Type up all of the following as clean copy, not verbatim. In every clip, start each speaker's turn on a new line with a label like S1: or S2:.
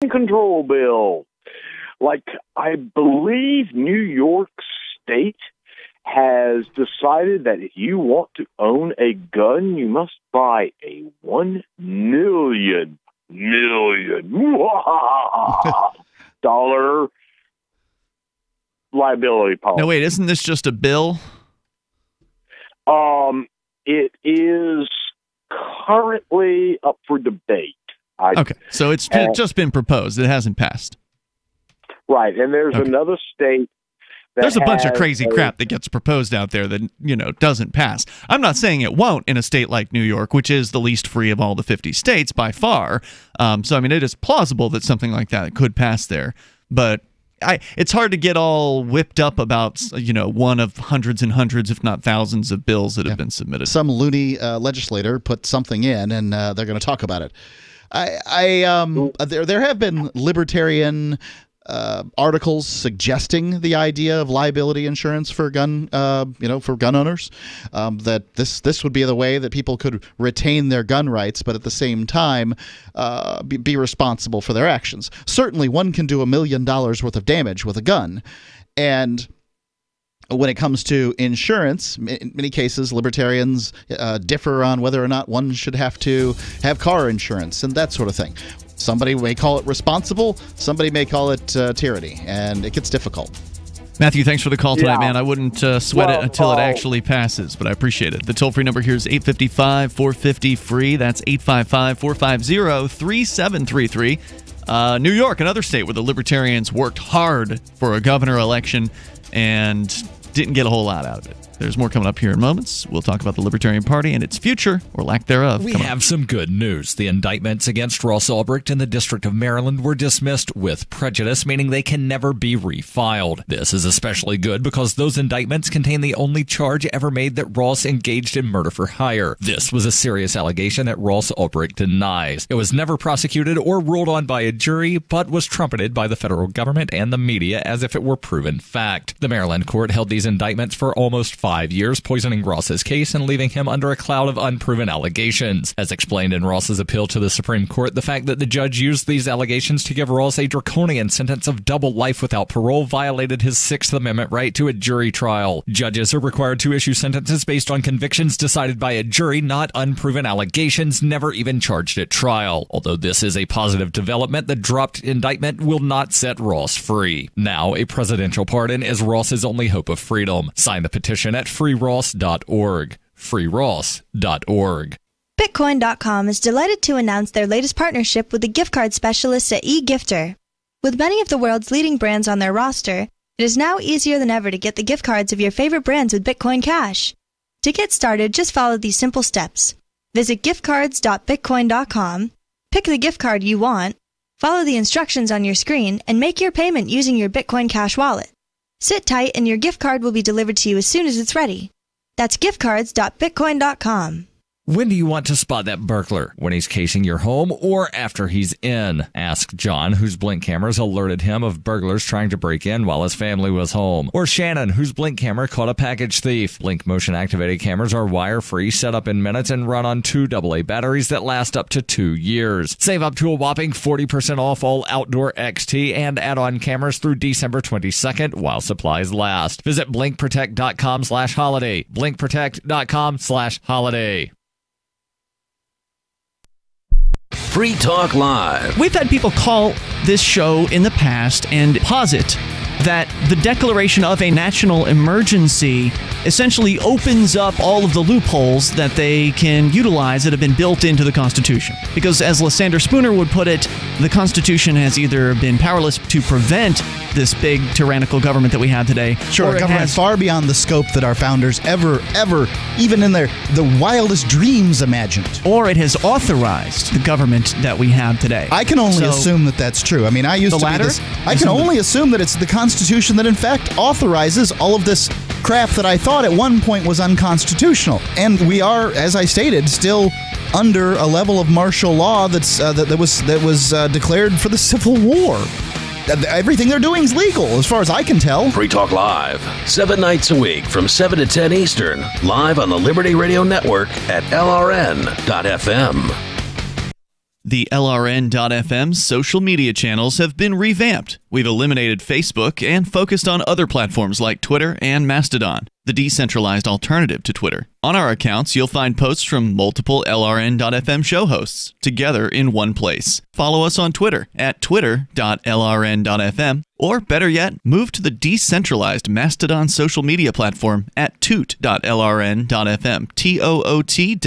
S1: control bill. Like, I believe New York State has decided that if you want to own a gun, you must buy a $1 million dollar liability policy.
S2: No, wait, isn't this just a bill?
S1: It is currently up for debate.
S2: Okay, so it's just been proposed. It hasn't passed.
S1: Right, and there's another state that
S2: there's a bunch of crazy crap that gets proposed out there that, doesn't pass. I'm not saying it won't in a state like New York, which is the least free of all the 50 states by far. So, I mean, it is plausible that something like that could pass there. But it's hard to get all whipped up about, one of hundreds and hundreds, if not thousands, of bills that have been submitted.
S3: Some loony legislator put something in, and they're going to talk about it. There have been libertarian articles suggesting the idea of liability insurance for gun owners. That this would be the way that people could retain their gun rights, but at the same time be responsible for their actions. Certainly, one can do $1 million worth of damage with a gun, and when it comes to insurance, in many cases, libertarians differ on whether or not one should have to have car insurance and that sort of thing. Somebody may call it responsible, somebody may call it tyranny, and it gets difficult.
S2: Matthew, thanks for the call tonight, man. I wouldn't sweat it until it actually passes, but I appreciate it. The toll-free number here is 855-450-FREE. That's 855-450-3733. New York, another state where the Libertarians worked hard for a governor election and didn't get a whole lot out of it. There's more coming up here in moments. We'll talk about the Libertarian Party and its future, or lack thereof.
S4: We have some good news. The indictments against Ross Ulbricht in the District of Maryland were dismissed with prejudice, meaning they can never be refiled. This is especially good because those indictments contain the only charge ever made that Ross engaged in murder for hire. This was a serious allegation that Ross Ulbricht denies. It was never prosecuted or ruled on by a jury, but was trumpeted by the federal government and the media as if it were proven fact. The Maryland court held these indictments for almost 5 years, poisoning Ross's case and leaving him under a cloud of unproven allegations. As explained in Ross's appeal to the Supreme Court, the fact that the judge used these allegations to give Ross a draconian sentence of double life without parole violated his Sixth Amendment right to a jury trial. Judges are required to issue sentences based on convictions decided by a jury, not unproven allegations never even charged at trial. Although this is a positive development, the dropped indictment will not set Ross free. Now, a presidential pardon is Ross's only hope of freedom. Sign the petition at freeross.org. freeross.org.
S5: Bitcoin.com is delighted to announce their latest partnership with the gift card specialists at eGifter. With many of the world's leading brands on their roster, it is now easier than ever to get the gift cards of your favorite brands with Bitcoin Cash. To get started, just follow these simple steps. Visit giftcards.bitcoin.com, pick the gift card you want, follow the instructions on your screen, and make your payment using your Bitcoin Cash wallet. Sit tight and your gift card will be delivered to you as soon as it's ready. That's giftcards.bitcoin.com.
S4: When do you want to spot that burglar? When he's casing your home or after he's in? Ask John, whose Blink cameras alerted him of burglars trying to break in while his family was home. Or Shannon, whose Blink camera caught a package thief. Blink motion-activated cameras are wire-free, set up in minutes, and run on 2 AA batteries that last up to 2 years. Save up to a whopping 40% off all outdoor XT and add-on cameras through December 22nd while supplies last. Visit blinkprotect.com/holiday. blinkprotect.com/holiday.
S6: Free Talk Live.
S2: We've had people call this show in the past and posit that the declaration of a national emergency essentially opens up all of the loopholes that they can utilize that have been built into the Constitution. Because as Lysander Spooner would put it, the Constitution has either been powerless to prevent this big tyrannical government that we have today.
S3: Sure, a government far beyond the scope that our founders ever, even in the wildest dreams imagined.
S2: Or it has authorized the government that we have today.
S3: I can only assume that that's true. I mean, I used to be this. I can only assume that it's the Constitution that in fact authorizes all of this crap that I thought at one point was unconstitutional. And we are, as I stated, still under a level of martial law that was declared for the Civil War. Everything they're doing is legal, as far as I can tell.
S6: Free Talk Live, 7 nights a week from 7 to 10 Eastern, live on the Liberty Radio Network at LRN.FM.
S2: The LRN.FM social media channels have been revamped. We've eliminated Facebook and focused on other platforms like Twitter and Mastodon, the decentralized alternative to Twitter. On our accounts, you'll find posts from multiple LRN.FM show hosts together in one place. Follow us on Twitter at twitter.lrn.fm, or better yet, move to the decentralized Mastodon social media platform at toot.lrn.fm, toot.lrn.fm.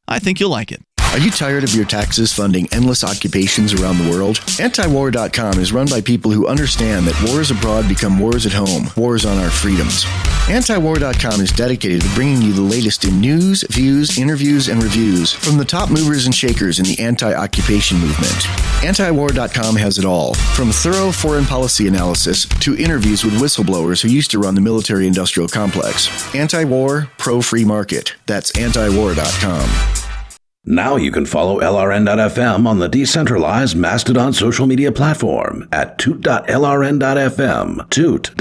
S2: I think you'll like it.
S7: Are you tired of your taxes funding endless occupations around the world? Antiwar.com is run by people who understand that wars abroad become wars at home, wars on our freedoms. Antiwar.com is dedicated to bringing you the latest in news, views, interviews, and reviews from the top movers and shakers in the anti-occupation movement. Antiwar.com has it all, from thorough foreign policy analysis to interviews with whistleblowers who used to run the military-industrial complex. Anti-war, pro-free market. That's antiwar.com.
S8: Now you can follow LRN.FM on the decentralized Mastodon social media platform at toot.lrn.fm, toot.lrn.fm.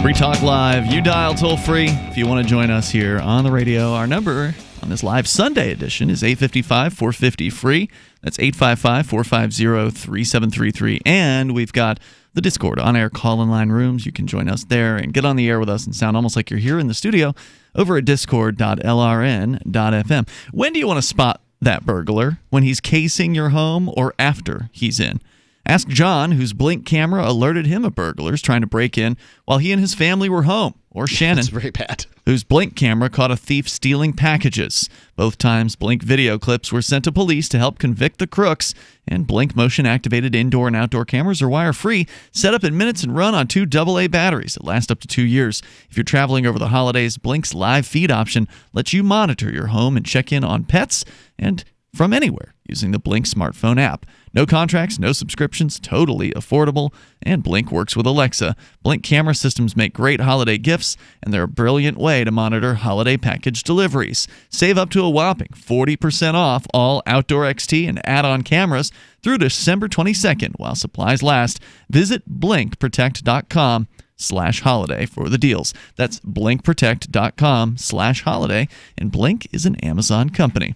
S2: Free Talk Live. You dial toll free if you want to join us here on the radio. Our number on this live Sunday edition is 855-450-FREE. That's 855-450-3733. And we've got the Discord on-air call-in line rooms. You can join us there and get on the air with us and sound almost like you're here in the studio over at discord.lrn.fm. When do you want to spot that burglar? When he's casing your home or after he's in? Ask John, whose Blink camera alerted him of burglars trying to break in while he and his family were home. Or Shannon,
S3: That's very bad,
S2: whose Blink camera caught a thief stealing packages. Both times, Blink video clips were sent to police to help convict the crooks. And Blink motion-activated indoor and outdoor cameras are wire-free, set up in minutes and run on 2 AA batteries that last up to 2 years. If you're traveling over the holidays, Blink's live feed option lets you monitor your home and check in on pets and from anywhere using the Blink smartphone app. No contracts, no subscriptions, totally affordable, and Blink works with Alexa. Blink camera systems make great holiday gifts, and they're a brilliant way to monitor holiday package deliveries. Save up to a whopping 40% off all outdoor XT and add-on cameras through December 22nd while supplies last. Visit blinkprotect.com/holiday for the deals. That's blinkprotect.com/holiday, and Blink is an Amazon company.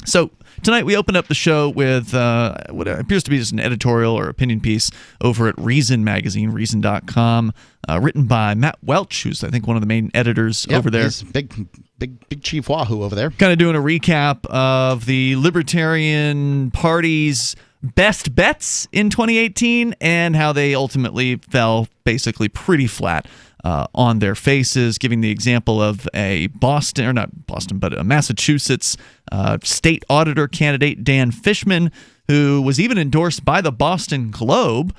S2: So tonight we open up the show with what appears to be just an editorial or opinion piece over at Reason magazine, reason.com, written by Matt Welch, who's I think one of the main editors over there.
S3: He's big Chief Wahoo over there.
S2: Kind of doing a recap of the Libertarian Party's best bets in 2018 and how they ultimately fell basically pretty flat on their faces, giving the example of a Massachusetts state auditor candidate, Dan Fishman, who was even endorsed by the Boston Globe.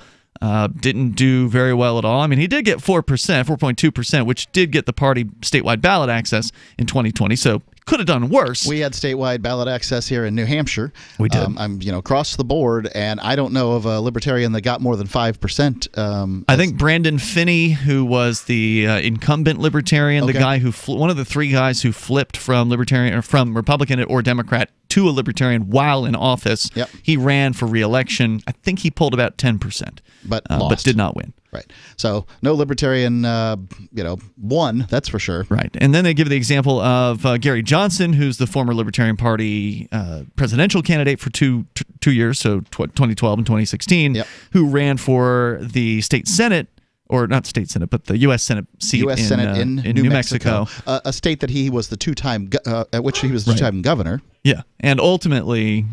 S2: Didn't do very well at all. I mean, he did get 4.2%, which did get the party statewide ballot access in 2020, so could have done worse.
S3: We had statewide ballot access here in New Hampshire.
S2: We did.
S3: I'm across the board, and I don't know of a Libertarian that got more than 5%.
S2: I think Brandon Finney, who was the incumbent Libertarian, the guy who one of the 3 guys who flipped from Libertarian or from Republican or Democrat to a Libertarian while in office.
S3: Yep.
S2: He ran for re-election. I think he pulled about 10%,
S3: but
S2: did not win.
S3: Right. So no Libertarian, won, that's for sure.
S2: Right. And then they give the example of Gary Johnson, who's the former Libertarian Party presidential candidate for two years, so 2012 and 2016, who ran for the state Senate, or not state Senate, but the U.S. Senate seat
S3: in New Mexico. A state that he was the two-time, at which he was the two-time governor.
S2: Yeah. And ultimately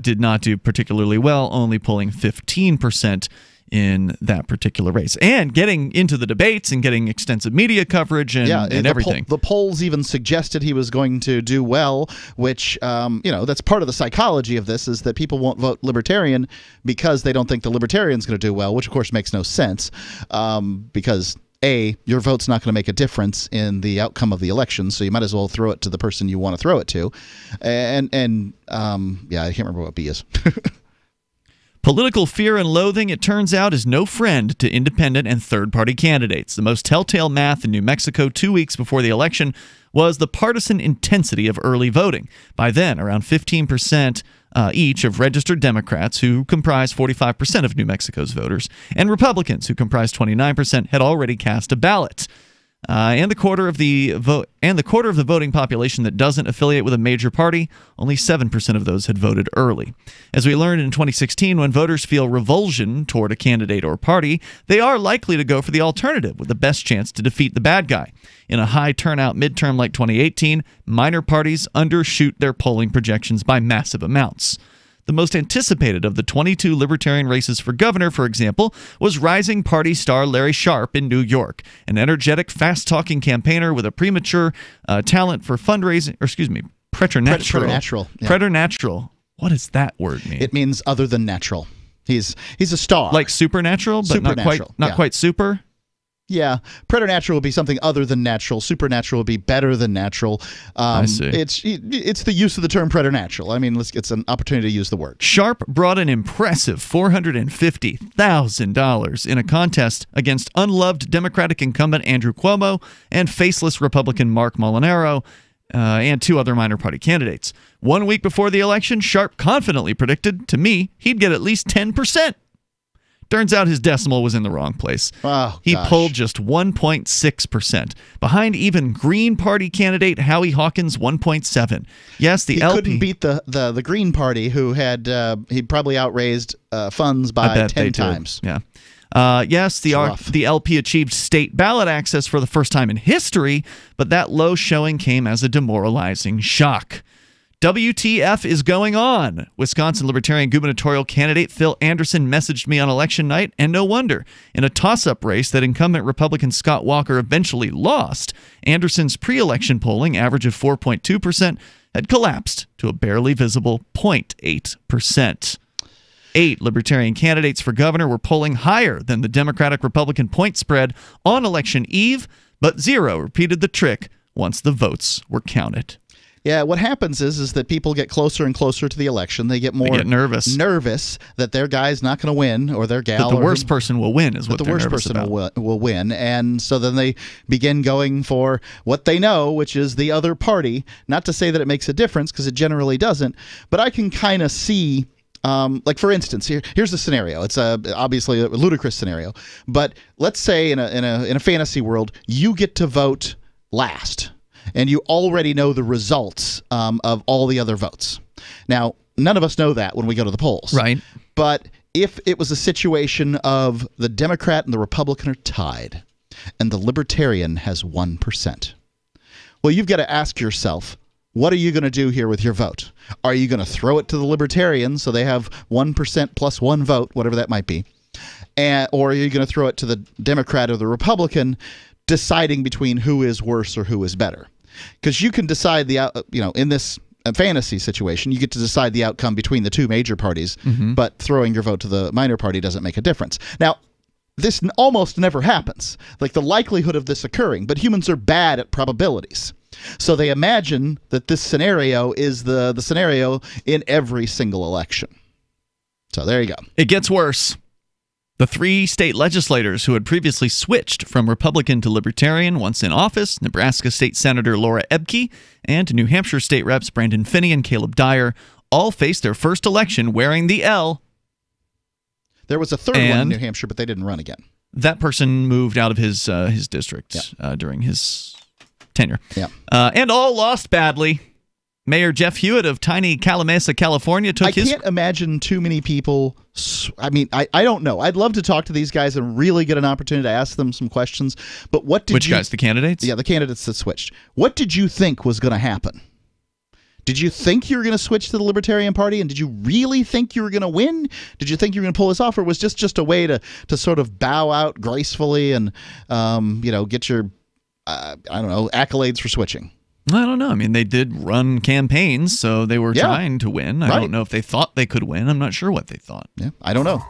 S2: did not do particularly well, only pulling 15% in that particular race, and getting into the debates and getting extensive media coverage and everything.
S3: The polls even suggested he was going to do well, which, that's part of the psychology of this, is that people won't vote Libertarian because they don't think the Libertarian's going to do well, which of course makes no sense, because your vote's not going to make a difference in the outcome of the election, so you might as well throw it to the person you want to throw it to. I can't remember what B is.
S2: Political fear and loathing, it turns out, is no friend to independent and third-party candidates. The most telltale math in New Mexico 2 weeks before the election was the partisan intensity of early voting. By then, around 15% each of registered Democrats, who comprise 45% of New Mexico's voters, and Republicans, who comprise 29%, had already cast a ballot. And the quarter of the voting population that doesn't affiliate with a major party, only 7% of those had voted early. As we learned in 2016, when voters feel revulsion toward a candidate or party, they are likely to go for the alternative with the best chance to defeat the bad guy. In a high turnout midterm like 2018, minor parties undershoot their polling projections by massive amounts. The most anticipated of the 22 Libertarian races for governor, for example, was rising party star Larry Sharpe in New York, an energetic, fast-talking campaigner with a premature talent for fundraising, preternatural.
S3: Yeah.
S2: Preternatural. What does that word mean?
S3: It means other than natural. He's a star.
S2: Like supernatural, but
S3: supernatural,
S2: not quite super?
S3: Yeah, preternatural would be something other than natural. Supernatural would be better than natural.
S2: I see.
S3: It's the use of the term preternatural. I mean, it's an opportunity to use the word.
S2: Sharpe brought an impressive $450,000 in a contest against unloved Democratic incumbent Andrew Cuomo and faceless Republican Mark Molinaro, and two other minor party candidates. 1 week before the election, Sharpe confidently predicted, to me, he'd get at least 10%. Turns out his decimal was in the wrong place.
S3: Oh,
S2: he polled just 1.6%, behind even Green Party candidate Howie Hawkins' 1.7. Yes, the LP
S3: couldn't beat the Green Party, who had he probably outraised funds by 10 times.
S2: Yeah. Yes, the LP achieved state ballot access for the first time in history, but that low showing came as a demoralizing shock. WTF is going on? Wisconsin Libertarian gubernatorial candidate Phil Anderson messaged me on election night, and no wonder. In a toss-up race that incumbent Republican Scott Walker eventually lost, Anderson's pre-election polling average of 4.2% had collapsed to a barely visible 0.8%. 8 Libertarian candidates for governor were polling higher than the Democratic-Republican point spread on election eve, but 0 repeated the trick once the votes were counted.
S3: Yeah, what happens is that people get closer and closer to the election. They get
S2: nervous
S3: that their guy's not going to win, or their gal.
S2: That the worst person will win is what they're nervous about.
S3: The worst person will win, and so then they begin going for what they know, which is the other party. Not to say that it makes a difference, because it generally doesn't, but I can kind of see. Like, for instance, here's the scenario. It's obviously a ludicrous scenario, but let's say in a fantasy world, you get to vote last, and you already know the results of all the other votes. Now, none of us know that when we go to the polls.
S2: Right.
S3: But if it was a situation of the Democrat and the Republican are tied, and the Libertarian has 1%, well, you've got to ask yourself, what are you going to do here with your vote? Are you going to throw it to the Libertarians so they have 1% plus one vote, whatever that might be? Or are you going to throw it to the Democrat or the Republican, deciding between who is worse or who is better? Because you can decide in this fantasy situation, you get to decide the outcome between the two major parties, but throwing your vote to the minor party doesn't make a difference. Now, this almost never happens, like the likelihood of this occurring, but humans are bad at probabilities. So they imagine that this scenario is the scenario in every single election. So there you go.
S2: It gets worse. The 3 state legislators who had previously switched from Republican to Libertarian once in office, Nebraska State Senator Laura Ebke and New Hampshire State Reps Brandon Finney and Caleb Dyer, all faced their first election wearing the L.
S3: There was a third one in New Hampshire, but they didn't run again.
S2: That person moved out of his district during his tenure.
S3: Yeah.
S2: And all lost badly. Mayor Jeff Hewitt of tiny Calamasa, California I
S3: can't imagine too many people. I mean, I don't know. I'd love to talk to these guys and really get an opportunity to ask them some questions. But what did
S2: Which guys? The candidates?
S3: Yeah, the candidates that switched. What did you think was going to happen? Did you think you were going to switch to the Libertarian Party, and did you really think you were going to win? Did you think you were going to pull this off, or was this just a way to sort of bow out gracefully and get your accolades for switching?
S2: I don't know. I mean, they did run campaigns, so they were trying to win. I don't know if they thought they could win. I'm not sure what they thought.
S3: Yeah, I don't know.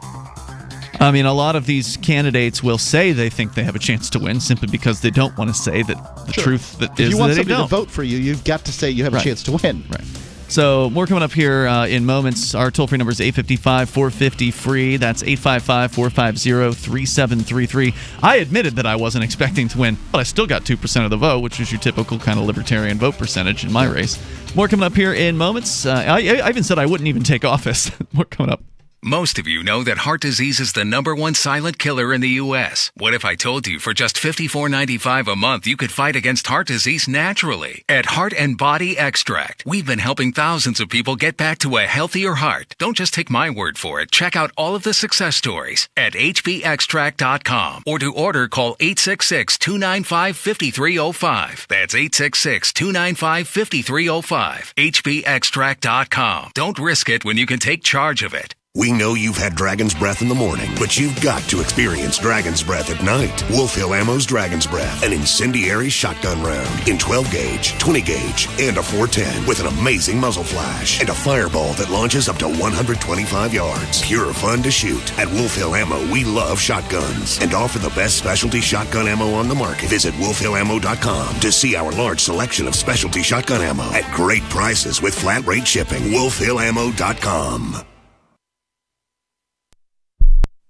S2: I mean, a lot of these candidates will say they think they have a chance to win simply because they don't want to say that the truth that is that they don't.
S3: If you want somebody to vote for you, you've got to say you have a chance to win.
S2: Right. So more coming up here in moments. Our toll-free number is 855-450-FREE. That's 855-450-3733. I admitted that I wasn't expecting to win, but I still got 2% of the vote, which is your typical kind of libertarian vote percentage in my race. More coming up here in moments. I even said I wouldn't even take office. More coming up.
S9: Most of you know that heart disease is the #1 silent killer in the U.S. What if I told you for just $54.95 a month you could fight against heart disease naturally? At Heart and Body Extract, we've been helping thousands of people get back to a healthier heart. Don't just take my word for it. Check out all of the success stories at hbextract.com, or to order, call 866-295-5305. That's 866-295-5305. hbextract.com. Don't risk it when you can take charge of it.
S10: We know you've had Dragon's Breath in the morning, but you've got to experience Dragon's Breath at night. Wolf Hill Ammo's Dragon's Breath, an incendiary shotgun round in 12 gauge, 20 gauge, and a 410 with an amazing muzzle flash and a fireball that launches up to 125 yards. Pure fun to shoot. At Wolf Hill Ammo, we love shotguns and offer the best specialty shotgun ammo on the market. Visit wolfhillammo.com to see our large selection of specialty shotgun ammo at great prices with flat rate shipping. wolfhillammo.com.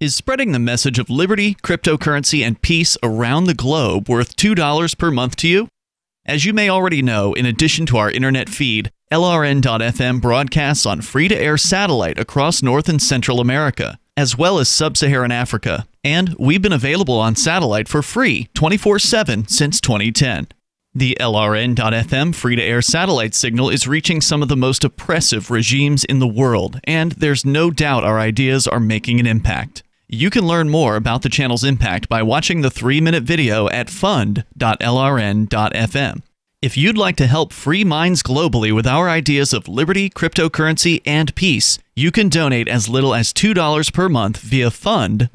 S2: Is spreading the message of liberty, cryptocurrency, and peace around the globe worth $2 per month to you? As you may already know, in addition to our internet feed, LRN.FM broadcasts on free-to-air satellite across North and Central America, as well as Sub-Saharan Africa. And we've been available on satellite for free 24/7 since 2010. The LRN.FM free-to-air satellite signal is reaching some of the most oppressive regimes in the world, and there's no doubt our ideas are making an impact. You can learn more about the channel's impact by watching the 3-minute video at fund.lrn.fm. If you'd like to help free minds globally with our ideas of liberty, cryptocurrency, and peace, you can donate as little as $2 per month via fund.lrn.fm.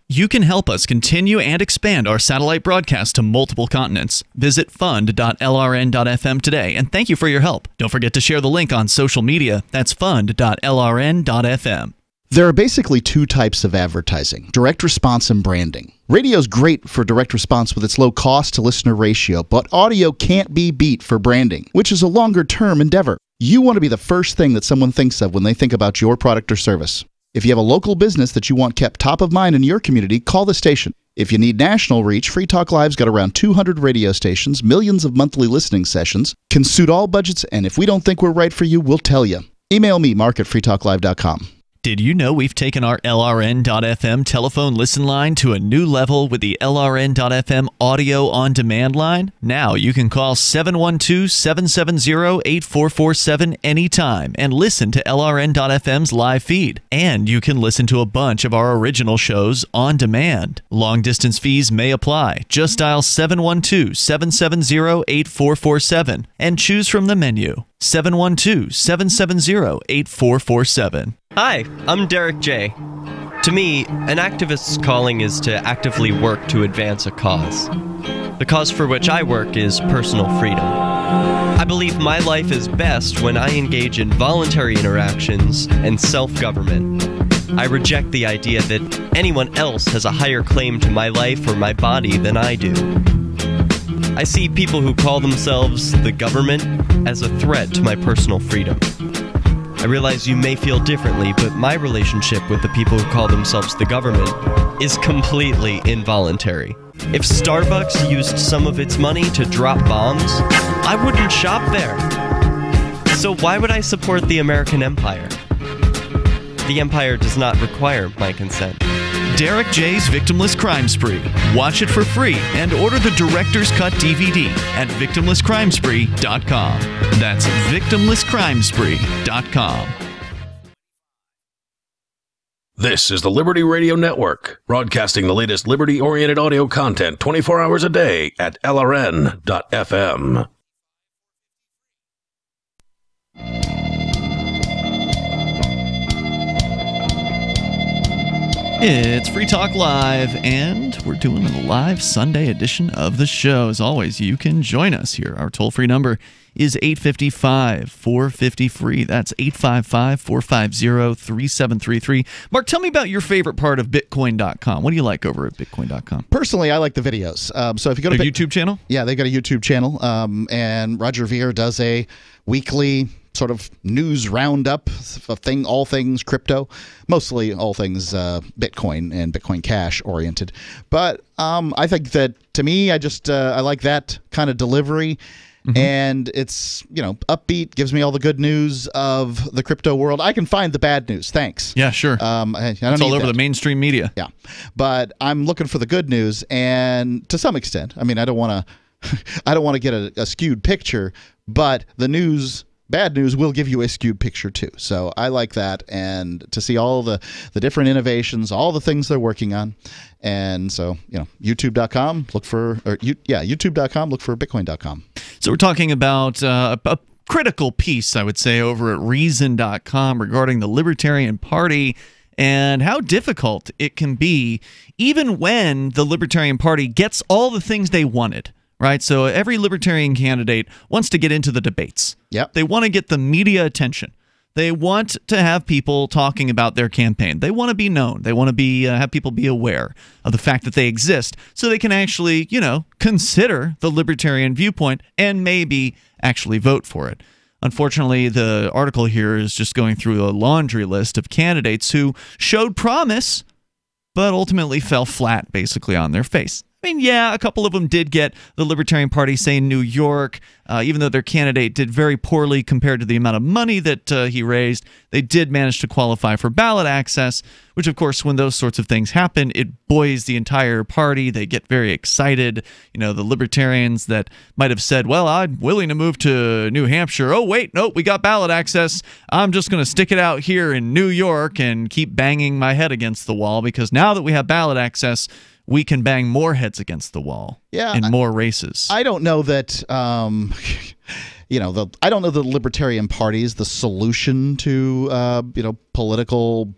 S2: You can help us continue and expand our satellite broadcast to multiple continents. Visit fund.lrn.fm today, and thank you for your help. Don't forget to share the link on social media. That's fund.lrn.fm.
S3: There are basically two types of advertising: direct response and branding. Radio's great for direct response with its low cost to listener ratio, but audio can't be beat for branding, which is a longer term endeavor. You want to be the first thing that someone thinks of when they think about your product or service. If you have a local business that you want kept top of mind in your community, call the station. If you need national reach, Free Talk Live's got around 200 radio stations, millions of monthly listening sessions, can suit all budgets, and if we don't think we're right for you, we'll tell you. Email me, mark@freetalklive.com.
S2: Did you know we've taken our LRN.FM telephone listen line to a new level with the LRN.FM audio on-demand line? Now you can call 712-770-8447 anytime and listen to LRN.FM's live feed. And you can listen to a bunch of our original shows on demand. Long-distance fees may apply. Just dial 712-770-8447 and choose from the menu. 712-770-8447.
S11: Hi, I'm Derek J. To me, an activist's calling is to actively work to advance a cause. The cause for which I work is personal freedom. I believe my life is best when I engage in voluntary interactions and self-government. I reject the idea that anyone else has a higher claim to my life or my body than I do. I see people who call themselves the government as a threat to my personal freedom. I realize you may feel differently, but my relationship with the people who call themselves the government is completely involuntary. If Starbucks used some of its money to drop bombs, I wouldn't shop there. So why would I support the American empire? The empire does not require my consent.
S2: Derek J's Victimless Crime Spree. Watch it for free and order the Director's Cut DVD at victimlesscrimespree.com. That's victimlesscrimespree.com.
S8: This is the Liberty Radio Network, broadcasting the latest liberty-oriented audio content 24 hours a day at LRN.FM.
S2: It's Free Talk Live, and we're doing a live Sunday edition of the show. As always, you can join us here. Our toll-free number is 855-450-FREE. That's 855-450-3733. Mark, tell me about your favorite part of Bitcoin.com. What do you like over at Bitcoin.com?
S3: Personally, I like the videos. So if you go to
S2: their YouTube channel?
S3: Yeah, they got a YouTube channel, and Roger Ver does a weekly sort of news roundup of all things crypto, mostly all things Bitcoin and Bitcoin Cash oriented. But I think that, to me, I like that kind of delivery. Mm-hmm. And it's, upbeat, gives me all the good news of the crypto world. I can find the bad news. Thanks.
S2: Yeah, sure.
S3: I don't
S2: it's all over the mainstream media.
S3: Yeah. But I'm looking for the good news, and to some extent, I mean, I don't want to get a skewed picture, but the bad news will give you a skewed picture too. So I like that, and to see all the different innovations, all the things they're working on. And so, YouTube.com, YouTube.com, look for Bitcoin.com.
S2: So we're talking about a critical piece, I would say, over at Reason.com regarding the Libertarian Party and how difficult it can be even when the Libertarian Party gets all the things they wanted. Right, so every Libertarian candidate wants to get into the debates.
S3: Yep.
S2: They want to get the media attention. They want to have people talking about their campaign. They want to be known. They want to have people be aware of the fact that they exist, so they can actually, consider the Libertarian viewpoint and maybe actually vote for it. Unfortunately, the article here is just going through a laundry list of candidates who showed promise, but ultimately fell flat, basically on their face. I mean, yeah, a couple of them did get the Libertarian Party, say, in New York, even though their candidate did very poorly compared to the amount of money that he raised. They did manage to qualify for ballot access, which, of course, when those sorts of things happen, it buoys the entire party. They get very excited. The Libertarians that might have said, well, I'm willing to move to New Hampshire. Oh, wait, nope, we got ballot access. I'm just going to stick it out here in New York and keep banging my head against the wall, because now that we have ballot access, we can bang more heads against the wall in more races.
S3: I don't know that, I don't know the Libertarian Party is the solution to, political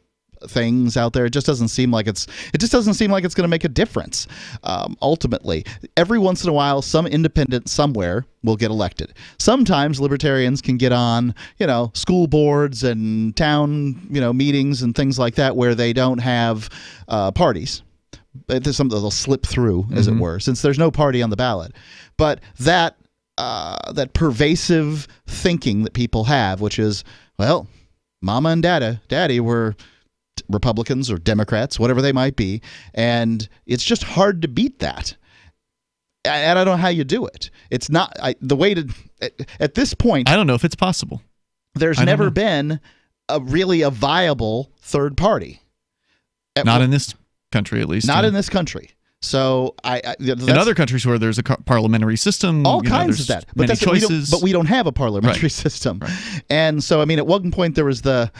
S3: things out there. It just doesn't seem like it's going to make a difference. Ultimately, every once in a while, some independent somewhere will get elected. Sometimes Libertarians can get on, school boards and town, meetings and things like that where they don't have parties. There's something that'll slip through, as it were, since there's no party on the ballot. But that pervasive thinking that people have, which is, well, Mama and Daddy were Republicans or Democrats, whatever they might be, and it's just hard to beat that. And I don't know how you do it. It's not the way to. At this point,
S2: I don't know if it's possible.
S3: There's never been a viable third party.
S2: Not in this country, at least.
S3: Not in this country. So
S2: in other countries where there's a parliamentary system,
S3: all kinds of that, but
S2: many choices.
S3: But we don't have a parliamentary system, and so I mean, at one point there was the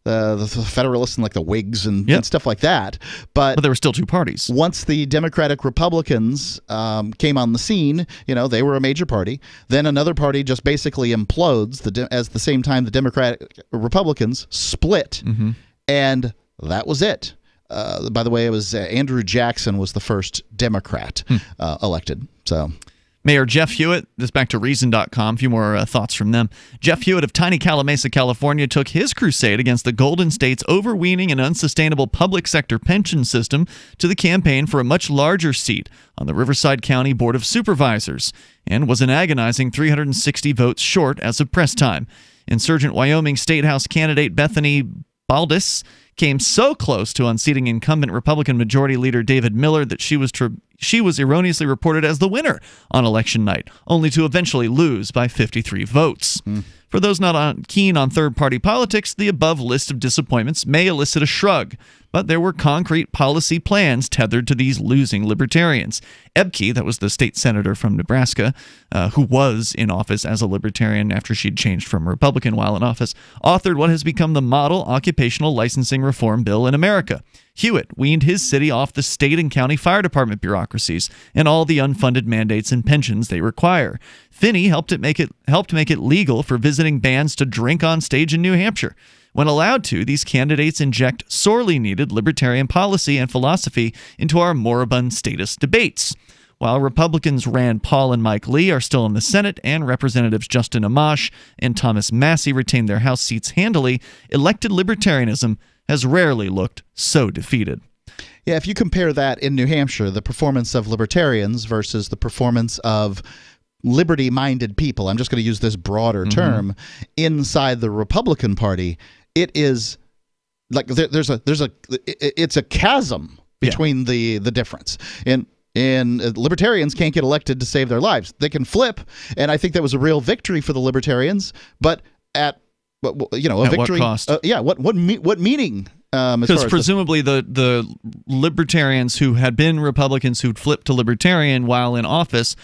S3: Federalists and like the Whigs and stuff like that, but there
S2: were still two parties.
S3: Once the Democratic Republicans came on the scene, they were a major party. Then another party just basically implodes. At the same time, the Democratic Republicans split, and that was it. By the way, it was Andrew Jackson was the first Democrat elected. So,
S2: Mayor Jeff Hewitt, this back to Reason.com, a few more thoughts from them. Jeff Hewitt of tiny Calamasa, California, took his crusade against the Golden State's overweening and unsustainable public sector pension system to the campaign for a much larger seat on the Riverside County Board of Supervisors, and was an agonizing 360 votes short as of press time. Insurgent Wyoming State House candidate Bethany Baldus came so close to unseating incumbent Republican Majority Leader David Miller that she was erroneously reported as the winner on election night, only to eventually lose by 53 votes. For those not keen on third-party politics, the above list of disappointments may elicit a shrug, but there were concrete policy plans tethered to these losing libertarians. Ebke, that was the state senator from Nebraska, who was in office as a libertarian after she'd changed from Republican while in office, authored what has become the model occupational licensing reform bill in America. Hewitt weaned his city off the state and county fire department bureaucracies and all the unfunded mandates and pensions they require. Finney helped make it legal for visiting bands to drink on stage in New Hampshire. When allowed to, these candidates inject sorely needed libertarian policy and philosophy into our moribund status debates. While Republicans Rand Paul and Mike Lee are still in the Senate and Representatives Justin Amash and Thomas Massie retain their House seats handily, elected libertarianism has rarely looked so defeated.
S3: Yeah, if you compare that in New Hampshire, the performance of libertarians versus the performance of liberty-minded people, I'm just going to use this broader term, inside the Republican Party, it is like it's a chasm between the difference. And libertarians can't get elected to save their lives. They can flip, and I think that was a real victory for the libertarians. But at a victory,
S2: what cost?
S3: What meaning?
S2: Because presumably the libertarians who had been Republicans who'd flipped to libertarian while in office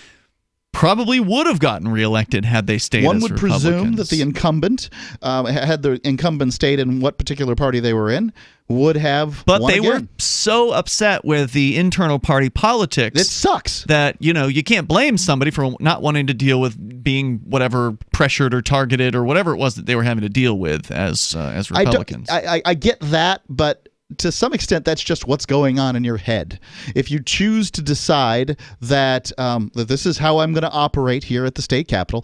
S2: probably would have gotten reelected had they stayed as Republicans.
S3: One would presume that the incumbent, had the incumbent stayed in what particular party they were in, would have
S2: But
S3: won
S2: they
S3: again.
S2: were so upset with the internal party politics.
S3: It sucks.
S2: That, you can't blame somebody for not wanting to deal with being whatever pressured or targeted or whatever it was that they were having to deal with as Republicans.
S3: I get that, but to some extent, that's just what's going on in your head. If you choose to decide that this is how I'm going to operate here at the state capitol,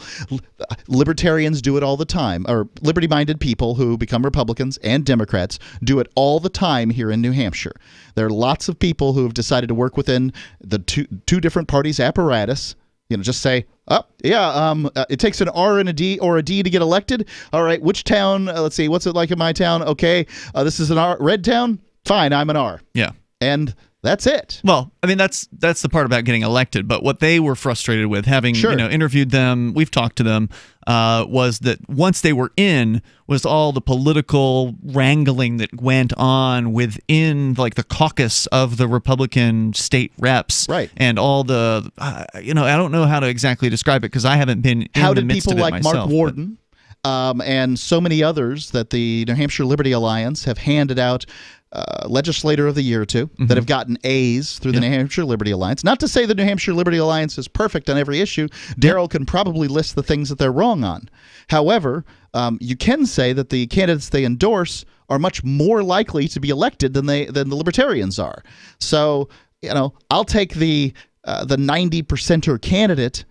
S3: libertarians do it all the time, or liberty-minded people who become Republicans and Democrats do it all the time here in New Hampshire. There are lots of people who have decided to work within the two different parties' apparatus. Just say, it takes an R and a D or a D to get elected. All right, which town? Let's see, what's it like in my town? Okay, this is an R, red town. Fine, I'm an R.
S2: Yeah,
S3: and that's it.
S2: Well, I mean, that's the part about getting elected. But what they were frustrated with, having interviewed them, we've talked to them, was that once they were in, was all the political wrangling that went on within like the caucus of the Republican state reps,
S3: right?
S2: And all the, I don't know how to exactly describe it because I haven't been in the midst of it myself.
S3: How did people like Mark Warden and so many others that the New Hampshire Liberty Alliance have handed out Legislator of the Year to that have gotten A's through the New Hampshire Liberty Alliance. Not to say the New Hampshire Liberty Alliance is perfect on every issue. Daryl can probably list the things that they're wrong on. However, you can say that the candidates they endorse are much more likely to be elected than the libertarians are. So, I'll take the 90%er candidate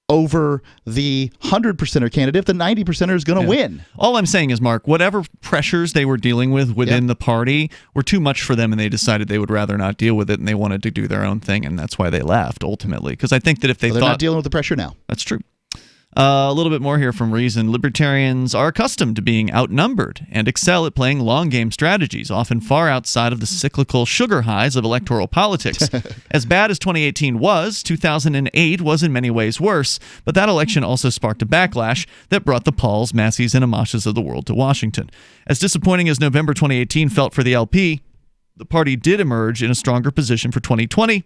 S3: over the 100%er candidate if the 90%er is going to win.
S2: All I'm saying is, Mark, whatever pressures they were dealing with within the party were too much for them, and they decided they would rather not deal with it, and they wanted to do their own thing, and that's why they left, ultimately. Because I think that if they
S3: they're not dealing with the pressure now.
S2: That's true. A little bit more here from Reason. Libertarians are accustomed to being outnumbered and excel at playing long game strategies, often far outside of the cyclical sugar highs of electoral politics. As bad as 2018 was, 2008 was in many ways worse, but that election also sparked a backlash that brought the Pauls, Massies, and Amashes of the world to Washington. As disappointing as November 2018 felt for the LP, the party did emerge in a stronger position for 2020,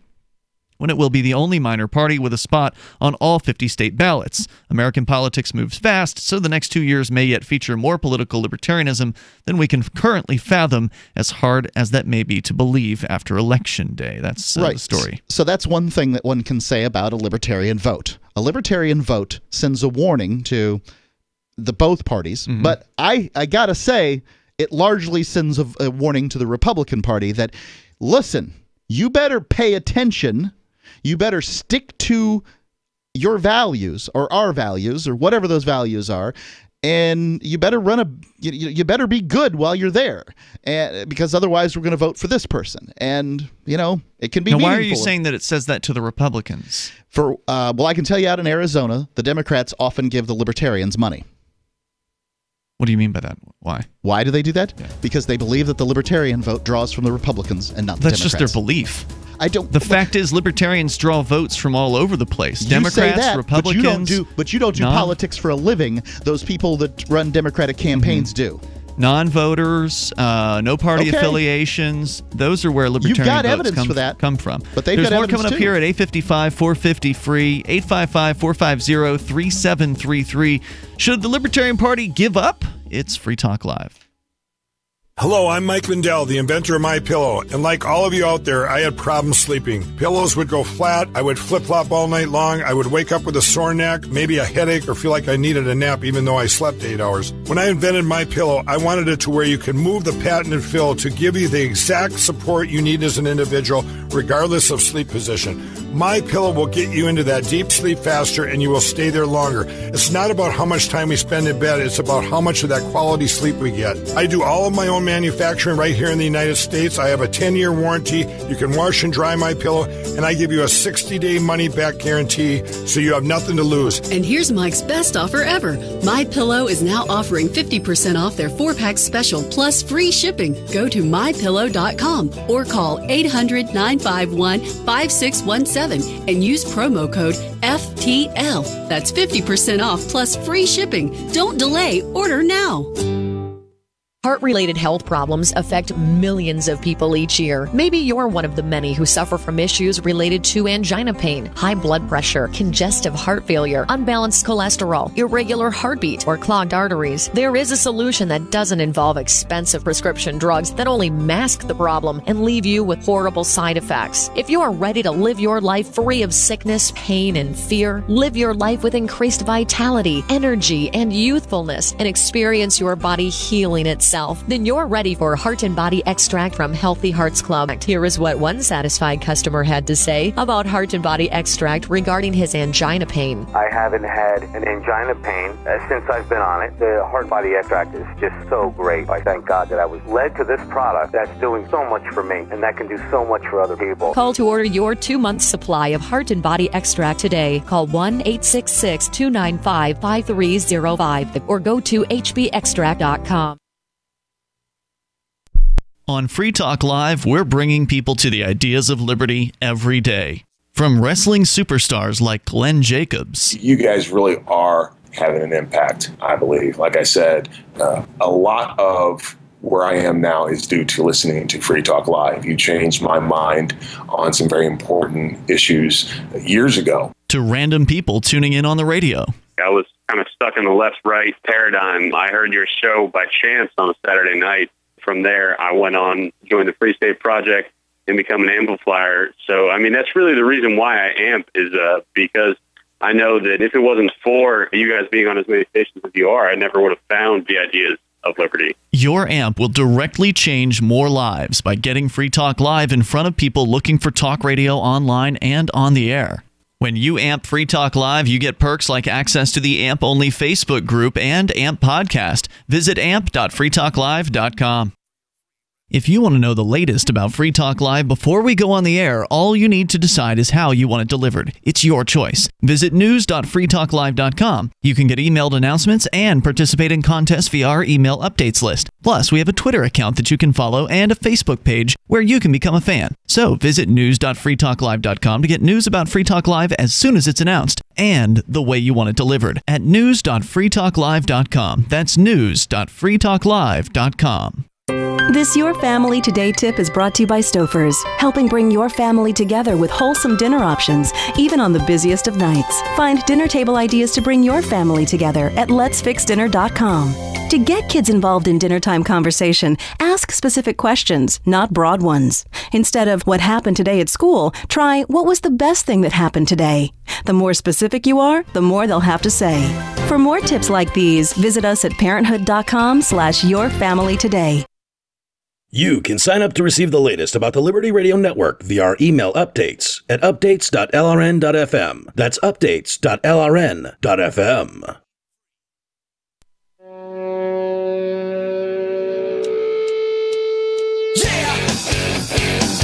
S2: when it will be the only minor party with a spot on all 50 state ballots. American politics moves fast, so the next 2 years may yet feature more political libertarianism than we can currently fathom, as hard as that may be to believe after Election Day. That's the story.
S3: So that's one thing that one can say about a libertarian vote. A libertarian vote sends a warning to both parties, but I gotta say, it largely sends a warning to the Republican Party that, listen, you better pay attention. You better stick to your values or our values or whatever those values are, and you better you better be good while you're there, because otherwise we're going to vote for this person, and it can be meaningful.
S2: Now, why are you saying that it says that to the Republicans?
S3: Well, I can tell you out in Arizona, the Democrats often give the Libertarians money.
S2: What do you mean by that? Why?
S3: Why do they do that? Yeah. Because they believe that the Libertarian vote draws from the Republicans and not the Democrats.
S2: That's just their belief.
S3: The
S2: fact is, Libertarians draw votes from all over the place.
S3: You
S2: Democrats,
S3: say that,
S2: Republicans.
S3: But you don't do politics for a living. Those people that run Democratic campaigns do.
S2: Non-voters, no party affiliations. Those are where libertarian votes come from.
S3: But there's
S2: more coming up here at 855-450-FREE, 855-450-3733. Should the Libertarian Party give up? It's Free Talk Live.
S12: Hello, I'm Mike Lindell, the inventor of MyPillow, and like all of you out there, I had problems sleeping. Pillows would go flat, I would flip-flop all night long, I would wake up with a sore neck, maybe a headache, or feel like I needed a nap even though I slept 8 hours. When I invented MyPillow, I wanted it to where you can move the patented fill to give you the exact support you need as an individual, regardless of sleep position. MyPillow will get you into that deep sleep faster, and you will stay there longer. It's not about how much time we spend in bed, it's about how much of that quality sleep we get. I do all of my own manufacturing right here in the United States. I have a 10-year warranty. You can wash and dry MyPillow, and I give you a 60-day money-back guarantee, so you have nothing to lose.
S13: And here's Mike's best offer ever. MyPillow is now offering 50% off their 4-pack special plus free shipping. Go to MyPillow.com or call 800-951-5617 and use promo code FTL. That's 50% off plus free shipping. Don't delay. Order now.
S14: Heart-related health problems affect millions of people each year. Maybe you're one of the many who suffer from issues related to angina pain, high blood pressure, congestive heart failure, unbalanced cholesterol, irregular heartbeat, or clogged arteries. There is a solution that doesn't involve expensive prescription drugs that only mask the problem and leave you with horrible side effects. If you are ready to live your life free of sickness, pain, and fear, live your life with increased vitality, energy, and youthfulness, and experience your body healing itself, then you're ready for Heart and Body Extract from Healthy Hearts Club. Here is what one satisfied customer had to say about Heart and Body Extract regarding his angina pain.
S15: I haven't had an angina pain since I've been on it. The Heart Body Extract is just so great. I thank God that I was led to this product that's doing so much for me and that can do so much for other people.
S14: Call to order your 2-month supply of Heart and Body Extract today. Call 1-866-295-5305 or go to hbextract.com.
S2: On Free Talk Live, we're bringing people to the ideas of liberty every day. From wrestling superstars like Glenn Jacobs.
S16: You guys really are having an impact, I believe. Like I said, a lot of where I am now is due to listening to Free Talk Live. You changed my mind on some very important issues years ago.
S2: To random people tuning in on the radio.
S17: I was kind of stuck in the left-right paradigm. I heard your show by chance on a Saturday night. From there, I went on, joined the Free State Project, and become an amplifier. So, I mean, that's really the reason why I amp is because I know that if it wasn't for you guys being on as many stations as you are, I never would have found the ideas of liberty.
S2: Your amp will directly change more lives by getting Free Talk Live in front of people looking for talk radio online and on the air. When you amp Free Talk Live, you get perks like access to the AMP-only Facebook group and AMP podcast. Visit amp.freetalklive.com. If you want to know the latest about Free Talk Live before we go on the air, all you need to decide is how you want it delivered. It's your choice. Visit news.freetalklive.com. You can get emailed announcements and participate in contests via our email updates list. Plus, we have a Twitter account that you can follow and a Facebook page where you can become a fan. So visit news.freetalklive.com to get news about Free Talk Live as soon as it's announced and the way you want it delivered at news.freetalklive.com. That's news.freetalklive.com.
S18: This Your Family Today tip is brought to you by Stouffer's, helping bring your family together with wholesome dinner options, even on the busiest of nights. Find dinner table ideas to bring your family together at letsfixdinner.com. To get kids involved in dinnertime conversation, ask specific questions, not broad ones. Instead of what happened today at school, try what was the best thing that happened today. The more specific you are, the more they'll have to say. For more tips like these, visit us at parenthood.com/yourfamilytoday.
S8: You can sign up to receive the latest about the Liberty Radio Network via our email updates at updates.lrn.fm. That's updates.lrn.fm.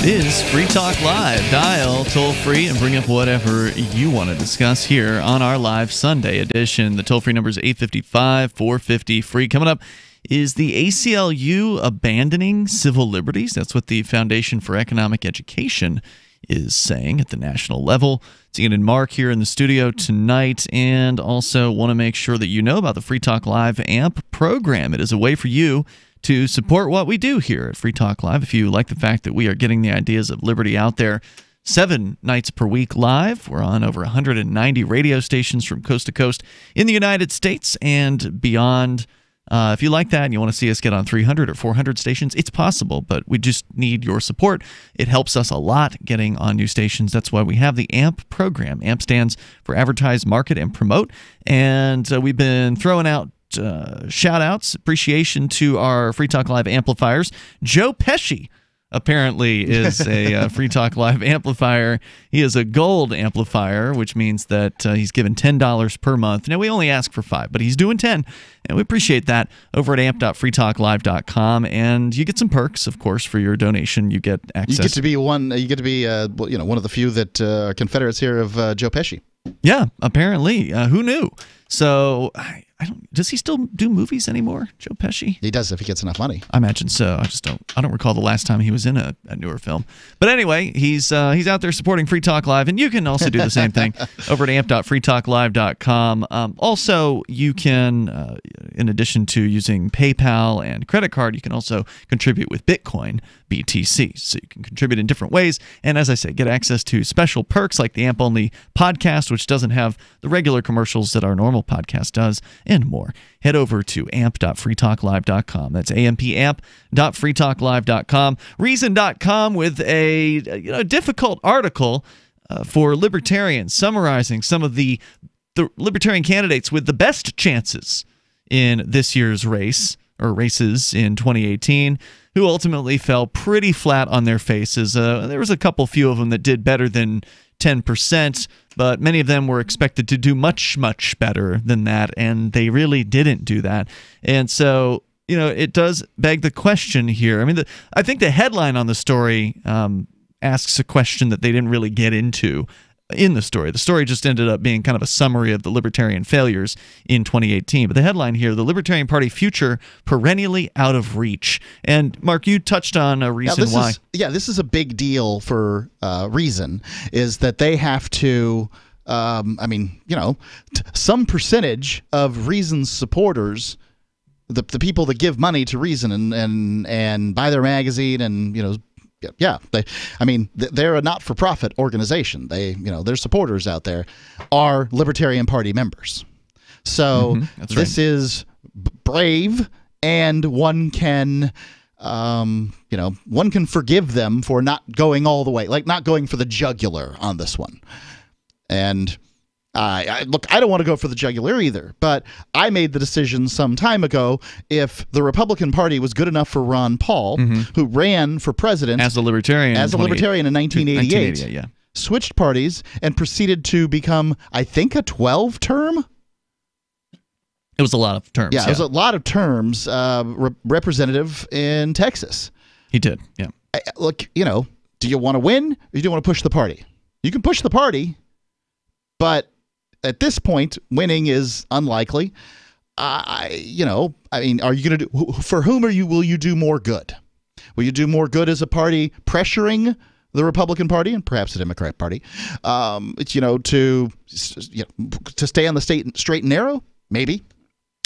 S2: This is Free Talk Live. Dial toll free and bring up whatever you want to discuss here on our live Sunday edition. The toll free number is 855-450-FREE. Coming up is the ACLU abandoning civil liberties. That's what the Foundation for Economic Education is saying at the national level. It's Ian and Mark here in the studio tonight, and also want to make sure that you know about the Free Talk Live AMP program. It is a way for you to support what we do here at Free Talk Live. If you like the fact that we are getting the ideas of liberty out there 7 nights per week live, we're on over 190 radio stations from coast to coast in the United States and beyond If you like that and you want to see us get on 300 or 400 stations, it's possible, but we just need your support. It helps us a lot getting on new stations. That's why we have the AMP program. AMP stands for Advertise, Market, and Promote. And we've been throwing out shout-outs, appreciation to our Free Talk Live amplifiers. Joe Pesci apparently is a Free Talk Live amplifier. He is a gold amplifier, which means that he's given $10 per month. Now, we only ask for $5, but he's doing 10, and we appreciate that over at amp.freetalklive.com. And you get some perks, of course, for your donation. You get access.
S3: You get to be one of the few that are Confederates here of Joe Pesci.
S2: Yeah, apparently. Who knew? So does he still do movies anymore, Joe Pesci?
S3: He does if he gets enough money.
S2: I imagine so. I don't recall the last time he was in a newer film. But anyway, he's out there supporting Free Talk Live, and you can also do the same thing over at amp.freetalklive.com. Also, you can, in addition to using PayPal and credit card, you can also contribute with Bitcoin, BTC. So you can contribute in different ways, and as I say, get access to special perks like the AMP-only podcast, which doesn't have the regular commercials that our normal podcast does, and more. Head over to amp.freetalklive.com. That's amp.freetalklive.com. Reason.com with a difficult article for libertarians summarizing some of the libertarian candidates with the best chances in this year's race, or races in 2018, who ultimately fell pretty flat on their faces. There was a few of them that did better than 10%, but many of them were expected to do much, much better than that, and they really didn't do that. And so, it does beg the question here. I mean, I think the headline on the story asks a question that they didn't really get into in the story. The story just ended up being kind of a summary of the libertarian failures in 2018. But the headline here, the Libertarian Party future perennially out of reach. And Mark, you touched on a reason why.
S3: This is a big deal for Reason, is that they have to, some percentage of Reason's supporters, the people that give money to Reason and buy their magazine and, they're a not-for-profit organization. Their supporters out there are Libertarian Party members. So this is brave, and one can forgive them for not going all the way, like not going for the jugular on this one. And I don't want to go for the jugular either, but I made the decision some time ago, if the Republican Party was good enough for Ron Paul, who ran for president
S2: as a libertarian
S3: in 1988, switched parties and proceeded to become, I think, a 12-term?
S2: It was a lot of terms.
S3: Yeah, it was a lot of terms, representative in Texas.
S2: He did, yeah.
S3: Look, do you want to win, or do you want to push the party? You can push the party, but at this point, winning is unlikely. Are you going to do? For whom will you do more good? Will you do more good as a party pressuring the Republican Party and perhaps the Democrat Party, to stay on the straight and narrow? Maybe.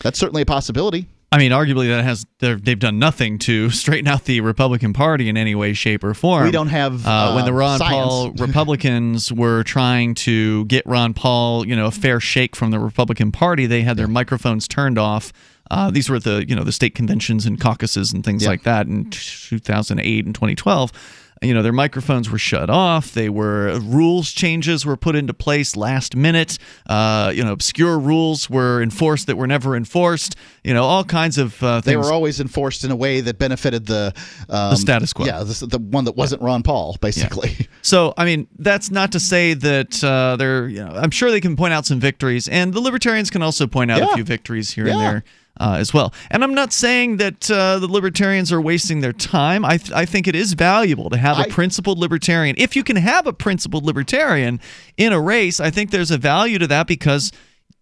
S3: That's certainly a possibility.
S2: I mean, arguably they've done nothing to straighten out the Republican Party in any way, shape, or form.
S3: We don't have
S2: when the Ron
S3: science.
S2: Paul Republicans were trying to get Ron Paul, a fair shake from the Republican Party, they had their microphones turned off. These were the state conventions and caucuses and things like that in 2008 and 2012. Their microphones were shut off. Rules changes were put into place last minute. Obscure rules were enforced that were never enforced. All kinds of things.
S3: They were always enforced in a way that benefited the
S2: status quo.
S3: Yeah, the one that wasn't Ron Paul, basically.
S2: Yeah. So, that's not to say that I'm sure they can point out some victories, and the Libertarians can also point out a few victories here and there. As well. And I'm not saying that the Libertarians are wasting their time. I think it is valuable to have a principled Libertarian. If you can have a principled Libertarian in a race, I think there's a value to that, because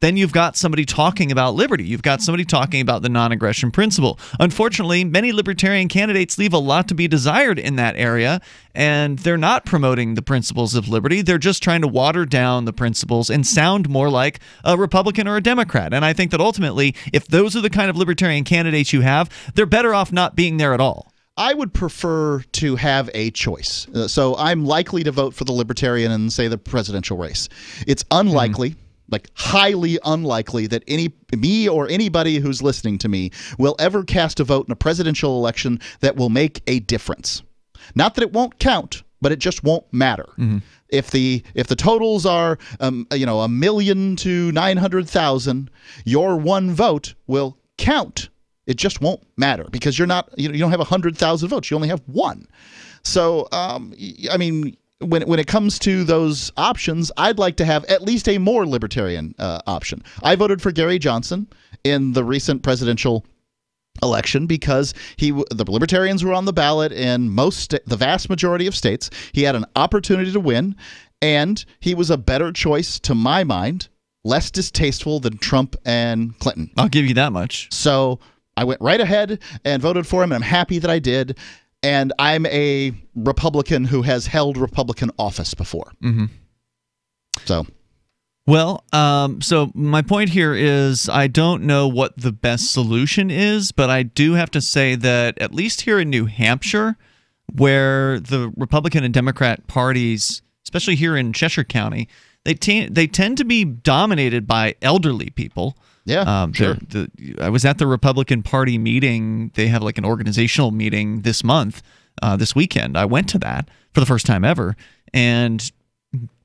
S2: then you've got somebody talking about liberty. You've got somebody talking about the non-aggression principle. Unfortunately, many libertarian candidates leave a lot to be desired in that area, and they're not promoting the principles of liberty. They're just trying to water down the principles and sound more like a Republican or a Democrat. And I think that ultimately, if those are the kind of libertarian candidates you have, they're better off not being there at all.
S3: I would prefer to have a choice. So I'm likely to vote for the Libertarian in, say, the presidential race. It's unlikely like highly unlikely that me or anybody who's listening to me will ever cast a vote in a presidential election that will make a difference. Not that it won't count, but it just won't matter.
S2: Mm-hmm.
S3: If the totals are 1 million to 900,000, your one vote will count. It just won't matter because you don't have 100,000 votes. You only have one. So I mean, when it comes to those options, I'd like to have at least a more libertarian option. I voted for Gary Johnson in the recent presidential election because the Libertarians were on the ballot in the vast majority of states. He had an opportunity to win, and he was a better choice, to my mind, less distasteful than Trump and Clinton.
S2: I'll give you that much.
S3: So I went right ahead and voted for him, and I'm happy that I did. And I'm a Republican who has held Republican office before.
S2: Mm-hmm.
S3: So.
S2: Well, so my point here is I don't know what the best solution is, but I do have to say that at least here in New Hampshire, where the Republican and Democrat parties, especially here in Cheshire County, they tend to be dominated by elderly people.
S3: Yeah, sure.
S2: I was at the Republican Party meeting. They have like an organizational meeting this month, this weekend. I went to that for the first time ever, and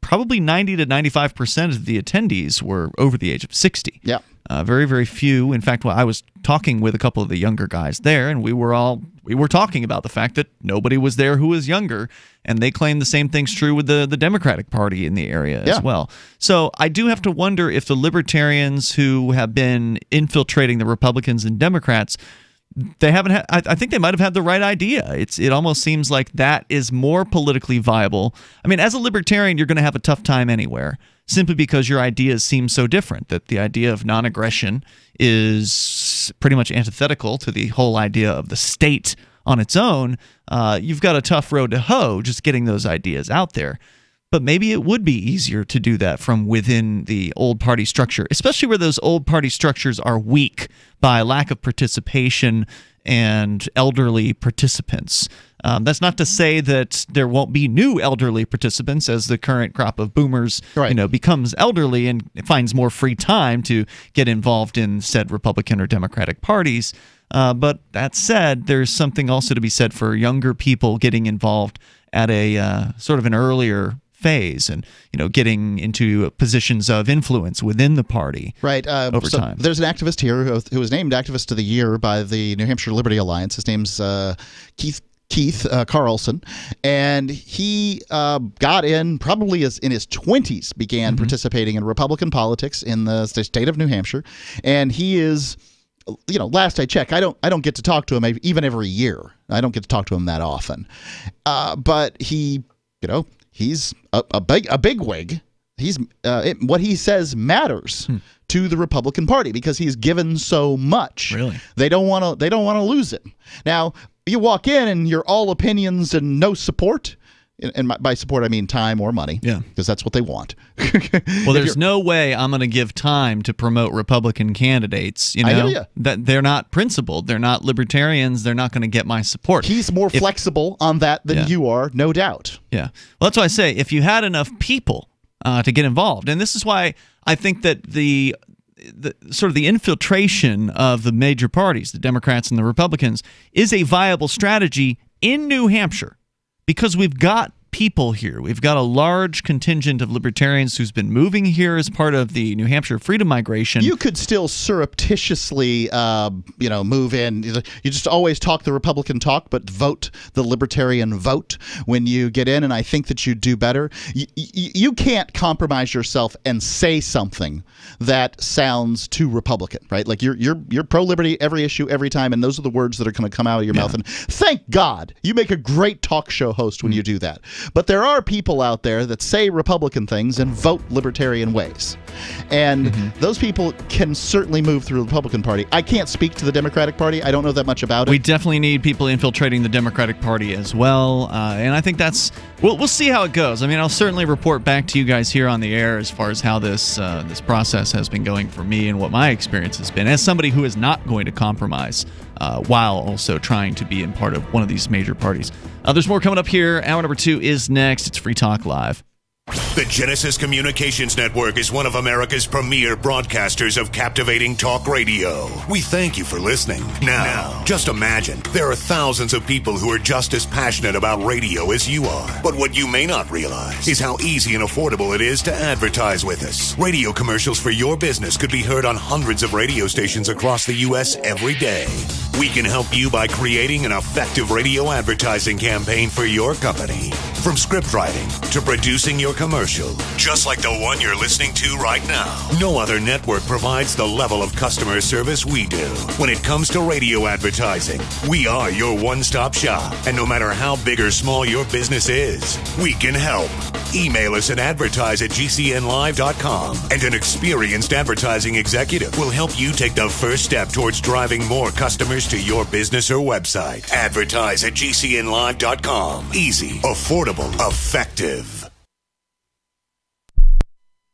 S2: probably 90 to 95% of the attendees were over the age of 60.
S3: Yeah.
S2: Very, very few. In fact, I was talking with a couple of the younger guys there, and we were talking about the fact that nobody was there who was younger, and they claim the same thing's true with the Democratic Party in the area as well. So I do have to wonder if the Libertarians who have been infiltrating the Republicans and Democrats, they haven't had. I think they might have had the right idea. It almost seems like that is more politically viable. I mean, as a libertarian, you're going to have a tough time anywhere, simply because your ideas seem so different. That the idea of non-aggression is pretty much antithetical to the whole idea of the state on its own. You've got a tough road to hoe just getting those ideas out there. But maybe it would be easier to do that from within the old party structure, especially where those old party structures are weak by lack of participation and elderly participants. That's not to say that there won't be new elderly participants as the current crop of boomers becomes elderly and finds more free time to get involved in said Republican or Democratic parties. But that said, there's something also to be said for younger people getting involved at a sort of an earlier phase and getting into positions of influence within the party over time.
S3: There's an activist here who was named Activist of the Year by the New Hampshire Liberty Alliance. His name's Keith Carlson, and he got in probably in his 20s, began participating in Republican politics in the state of New Hampshire, and he is, last I checked, I don't get to talk to him even every year. I don't get to talk to him that often, but he, he's a big wig. What he says matters to the Republican Party because he's given so much.
S2: Really,
S3: they don't want to lose it. Now you walk in and you're all opinions and no support. And by support I mean time or money.
S2: Yeah,
S3: because that's what they want.
S2: Well, there's no way I'm going to give time to promote Republican candidates.
S3: I hear you.
S2: That they're not principled. They're not libertarians. They're not going to get my support.
S3: He's more flexible on that than you are, no doubt.
S2: Yeah. Well, that's why I say if you had enough people to get involved, and this is why I think that the sort of the infiltration of the major parties, the Democrats and the Republicans, is a viable strategy in New Hampshire. Because we've got people here. We've got a large contingent of libertarians who's been moving here as part of the New Hampshire freedom migration.
S3: You could still surreptitiously, move in. You just always talk the Republican talk, but vote the libertarian vote when you get in, and I think that you do better. You can't compromise yourself and say something that sounds too Republican, right? Like you're pro-liberty every issue, every time, and those are the words that are going to come out of your mouth. And thank God you make a great talk show host when you do that. But there are people out there that say Republican things and vote libertarian ways. And those people can certainly move through the Republican Party. I can't speak to the Democratic Party. I don't know that much about it.
S2: We definitely need people infiltrating the Democratic Party as well. And I think that's... We'll see how it goes. I mean, I'll certainly report back to you guys here on the air as far as how this process has been going for me and what my experience has been as somebody who is not going to compromise while also trying to be in part of one of these major parties. There's more coming up here. Hour number 2 is next. It's Free Talk Live.
S10: The Genesis Communications Network is one of America's premier broadcasters of captivating talk radio. We thank you for listening. Now, just imagine, there are thousands of people who are just as passionate about radio as you are. But what you may not realize is how easy and affordable it is to advertise with us. Radio commercials for your business could be heard on hundreds of radio stations across the U.S. every day. We can help you by creating an effective radio advertising campaign for your company. From script writing to producing your commercial, just like the one you're listening to right now. No other network provides the level of customer service we do. When it comes to radio advertising, we are your one-stop shop. And no matter how big or small your business is, we can help. Email us at advertise@gcnlive.com, and an experienced advertising executive will help you take the first step towards driving more customers to your business or website. Advertise@gcnlive.com. Easy, affordable, effective.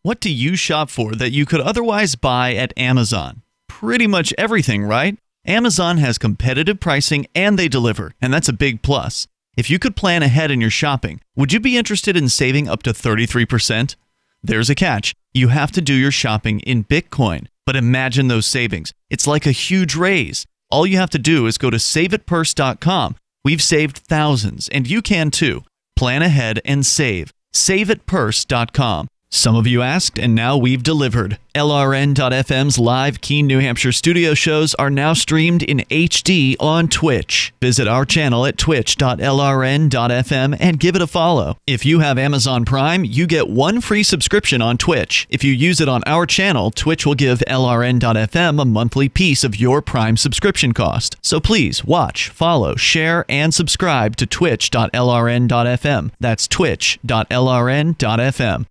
S2: What do you shop for that you could otherwise buy at Amazon? Pretty much everything, right? Amazon has competitive pricing and they deliver, and that's a big plus. If you could plan ahead in your shopping, would you be interested in saving up to 33%? There's a catch. You have to do your shopping in Bitcoin. But imagine those savings. It's like a huge raise. All you have to do is go to saveitpurse.com. We've saved thousands, and you can too. Plan ahead and save. Saveitpurse.com. Some of you asked, and now we've delivered. LRN.FM's live Keene, New Hampshire studio shows are now streamed in HD on Twitch. Visit our channel at twitch.lrn.fm and give it a follow. If you have Amazon Prime, you get one free subscription on Twitch. If you use it on our channel, Twitch will give LRN.FM a monthly piece of your Prime subscription cost. So please watch, follow, share, and subscribe to twitch.lrn.fm. That's twitch.lrn.fm.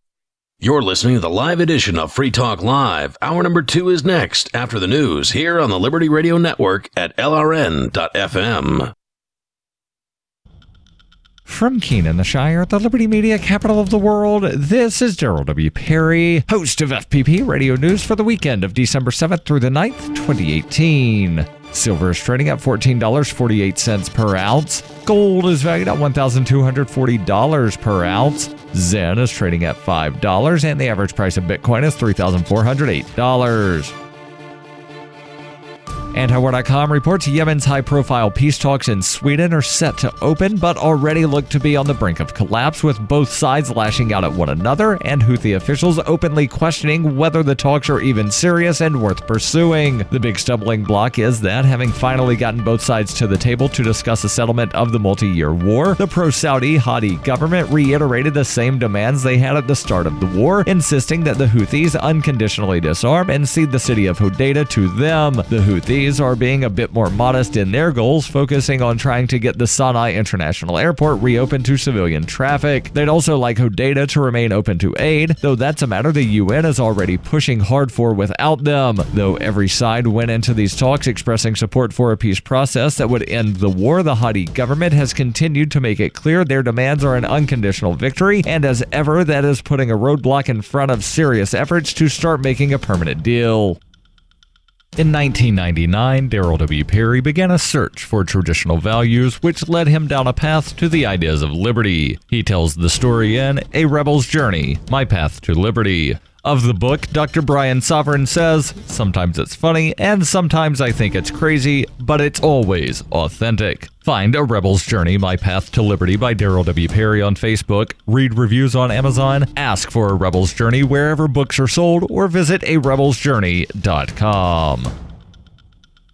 S6: You're listening to the live edition of Free Talk Live. Hour number 2 is next, after the news, here on the Liberty Radio Network at LRN.FM.
S4: From Keene in the Shire, the Liberty Media capital of the world, this is Daryl W. Perry, host of FPP Radio News for the weekend of December 7th through the 9th, 2018. Silver is trading at $14.48 per ounce. Gold is valued at $1,240 per ounce. Zen is trading at $5, and the average price of Bitcoin is $3,408. Antiwar.com reports Yemen's high-profile peace talks in Sweden are set to open, but already look to be on the brink of collapse, with both sides lashing out at one another and Houthi officials openly questioning whether the talks are even serious and worth pursuing. The big stumbling block is that, having finally gotten both sides to the table to discuss a settlement of the multi-year war, the pro-Saudi Hadi government reiterated the same demands they had at the start of the war, insisting that the Houthis unconditionally disarm and cede the city of Hodeidah to them. The Houthis are being a bit more modest in their goals, focusing on trying to get the Sana'a International Airport reopened to civilian traffic. They'd also like Hodeidah to remain open to aid, though that's a matter the UN is already pushing hard for without them. Though every side went into these talks expressing support for a peace process that would end the war, the Hadi government has continued to make it clear their demands are an unconditional victory, and as ever, that is putting a roadblock in front of serious efforts to start making a permanent deal. In 1999, Daryl W. Perry began a search for traditional values, which led him down a path to the ideas of liberty. He tells the story in A Rebel's Journey, My Path to Liberty. Of the book, Dr. Brian Sovereign says, "Sometimes it's funny, and sometimes I think it's crazy, but it's always authentic." Find A Rebel's Journey, My Path to Liberty by Daryl W. Perry on Facebook, read reviews on Amazon, ask for A Rebel's Journey wherever books are sold, or visit arebelsjourney.com.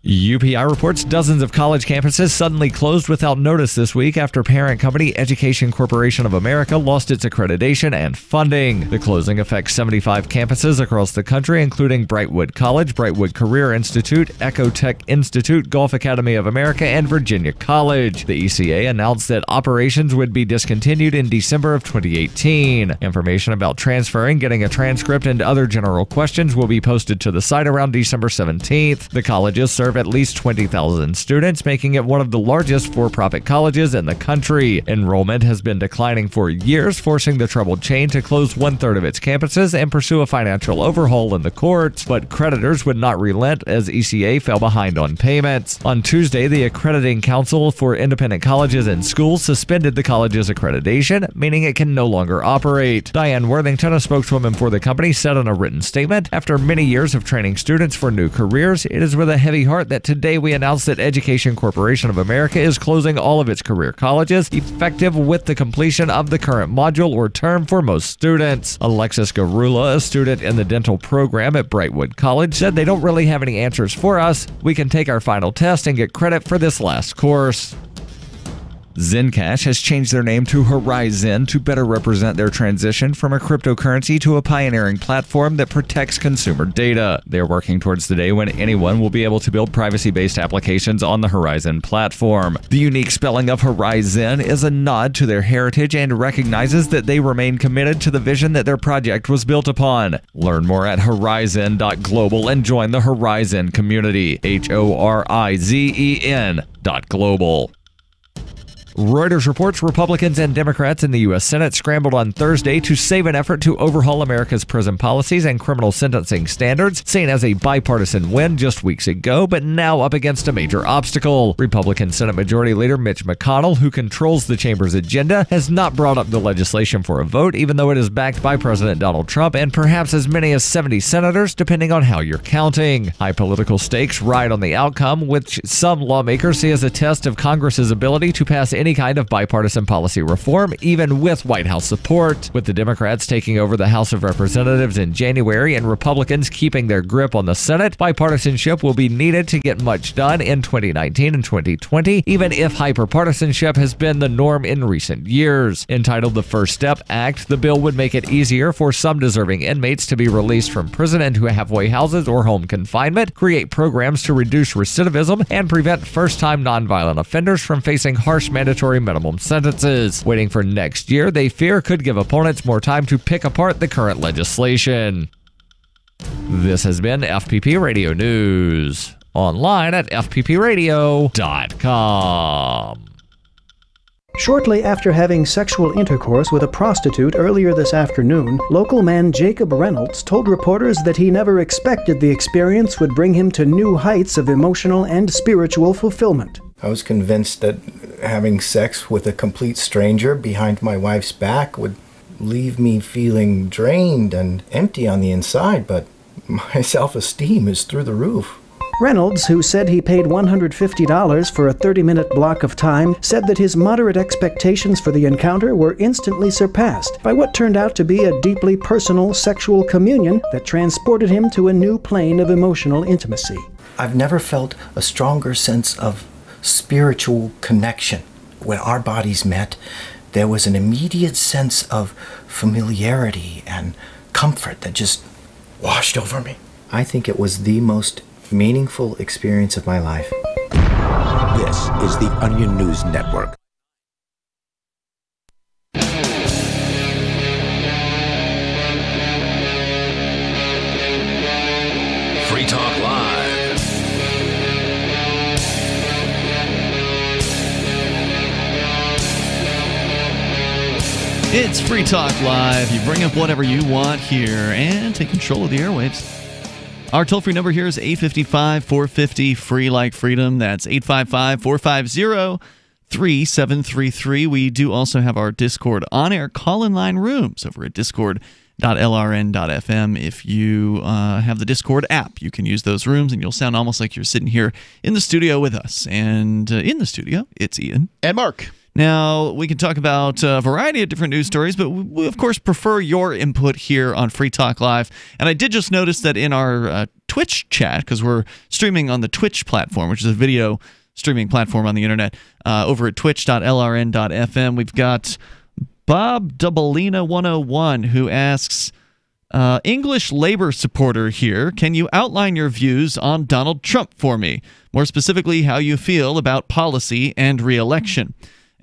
S4: UPI reports dozens of college campuses suddenly closed without notice this week after parent company Education Corporation of America lost its accreditation and funding. The closing affects 75 campuses across the country, including Brightwood College, Brightwood Career Institute, Ecotech Institute, Gulf Academy of America, and Virginia College. The ECA announced that operations would be discontinued in December of 2018. Information about transferring, getting a transcript, and other general questions will be posted to the site around December 17th. The colleges serve serve at least 20,000 students, making it one of the largest for-profit colleges in the country. Enrollment has been declining for years, forcing the troubled chain to close one-third of its campuses and pursue a financial overhaul in the courts. But creditors would not relent as ECA fell behind on payments. On Tuesday, the Accrediting Council for Independent Colleges and Schools suspended the college's accreditation, meaning it can no longer operate. Diane Worthington, a spokeswoman for the company, said in a written statement, "After many years of training students for new careers, it is with a heavy heart that today we announce that Education Corporation of America is closing all of its career colleges, effective with the completion of the current module or term for most students." Alexis Garula, a student in the dental program at Brightwood College, said they don't really have any answers for us. We can take our final test and get credit for this last course. Zencash has changed their name to Horizon to better represent their transition from a cryptocurrency to a pioneering platform that protects consumer data. They're working towards the day when anyone will be able to build privacy-based applications on the Horizon platform. The unique spelling of Horizon is a nod to their heritage and recognizes that they remain committed to the vision that their project was built upon. Learn more at horizon.global and join the Horizon community. HORIZEN.global. Reuters reports Republicans and Democrats in the U.S. Senate scrambled on Thursday to save an effort to overhaul America's prison policies and criminal sentencing standards, seen as a bipartisan win just weeks ago, but now up against a major obstacle. Republican Senate Majority Leader Mitch McConnell, who controls the chamber's agenda, has not brought up the legislation for a vote, even though it is backed by President Donald Trump and perhaps as many as 70 senators, depending on how you're counting. High political stakes ride on the outcome, which some lawmakers see as a test of Congress's ability to pass any kind of bipartisan policy reform, even with White House support. With the Democrats taking over the House of Representatives in January and Republicans keeping their grip on the Senate, bipartisanship will be needed to get much done in 2019 and 2020, even if hyperpartisanship has been the norm in recent years. Entitled the First Step Act, the bill would make it easier for some deserving inmates to be released from prison into halfway houses or home confinement, create programs to reduce recidivism, and prevent first-time nonviolent offenders from facing harsh mandatory minimum sentences. Waiting for next year, they fear could give opponents more time to pick apart the current legislation. This has been FPP Radio News. Online at fppradio.com.
S19: Shortly after having sexual intercourse with a prostitute earlier this afternoon, local man Jacob Reynolds told reporters that he never expected the experience would bring him to new heights of emotional and spiritual fulfillment.
S20: I was convinced that having sex with a complete stranger behind my wife's back would leave me feeling drained and empty on the inside, but my self-esteem is through the roof.
S19: Reynolds, who said he paid $150 for a 30-minute block of time, said that his moderate expectations for the encounter were instantly surpassed by what turned out to be a deeply personal sexual communion that transported him to a new plane of emotional intimacy.
S20: I've never felt a stronger sense of spiritual connection. When our bodies met, there was an immediate sense of familiarity and comfort that just washed over me. I think it was the most meaningful experience of my life.
S21: This is the Onion News Network.
S6: Free Talk Live.
S2: It's Free Talk Live. You bring up whatever you want here and take control of the airwaves. Our toll-free number here is 855-450, free like freedom. That's 855-450-3733. We do also have our Discord on-air call-in line rooms over at discord.lrn.fm. If you have the Discord app, you can use those rooms, and you'll sound almost like you're sitting here in the studio with us. And in the studio, it's Ian.
S3: And Mark.
S2: Now, we can talk about a variety of different news stories, but we, of course, prefer your input here on Free Talk Live. And I did just notice that in our Twitch chat, because we're streaming on the Twitch platform, which is a video streaming platform on the internet, over at twitch.lrn.fm, we've got Bob Doublina 101, who asks, English labor supporter here, can you outline your views on Donald Trump for me? More specifically, how you feel about policy and re-election.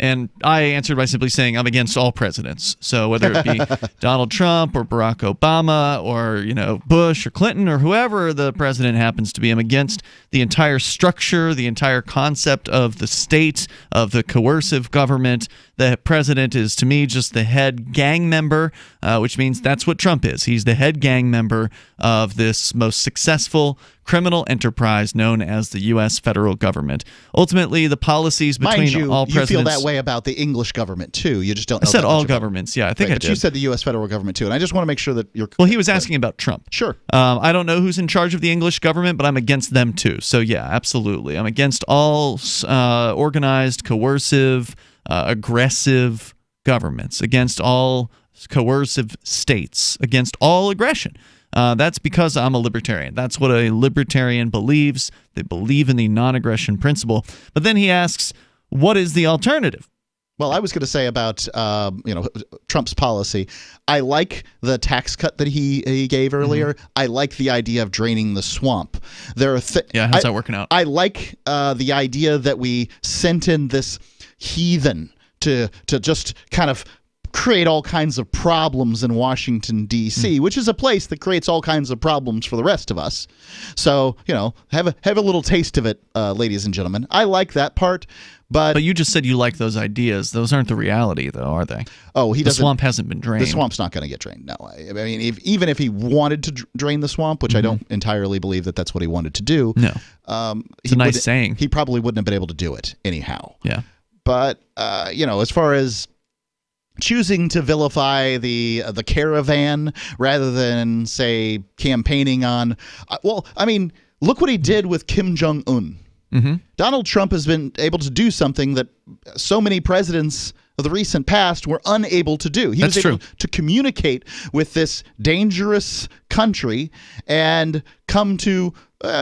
S2: And I answered by simply saying I'm against all presidents. So whether it be Donald Trump or Barack Obama or, Bush or Clinton or whoever the president happens to be, I'm against the entire structure, the entire concept of the state, of the coercive government. The president is, to me, just the head gang member, which means that's what Trump is. He's the head gang member of this most successful criminal enterprise known as the U.S. federal government. Ultimately, the policies between all presidents...
S3: you feel that way about the English government, too. You just don't know.
S2: I said all governments. Yeah, I think I did.
S3: But you said the U.S. federal government, too. And I just want to make sure that you're...
S2: Well, he was asking about Trump.
S3: Sure.
S2: I don't know who's in charge of the English government, but I'm against them, too. So, yeah, absolutely. I'm against all organized, coercive, aggressive governments, against all coercive states, against all aggression. That's because I'm a libertarian. That's what a libertarian believes. They believe in the non-aggression principle. But then he asks, what is the alternative?
S3: Well, I was going to say about Trump's policy. I like the tax cut that he gave earlier. I like the idea of draining the swamp. How's
S2: that working out?
S3: I like the idea that we sent in this heathen to just kind of create all kinds of problems in Washington, D.C., which is a place that creates all kinds of problems for the rest of us. So, have a little taste of it, ladies and gentlemen. I like that part. But
S2: you just said you like those ideas. Those aren't the reality, though, are they?
S3: Oh,
S2: the swamp hasn't been drained.
S3: The swamp's not going to get drained. No, I mean, even if he wanted to drain the swamp, which I don't entirely believe that that's what he wanted to do.
S2: No, it's a nice saying.
S3: He probably wouldn't have been able to do it anyhow.
S2: Yeah.
S3: But as far as choosing to vilify the caravan rather than, say, campaigning on, look what he did with Kim Jong-un.
S2: Mm-hmm.
S3: Donald Trump has been able to do something that so many presidents of the recent past were unable to do. He was able to communicate with this dangerous country and come to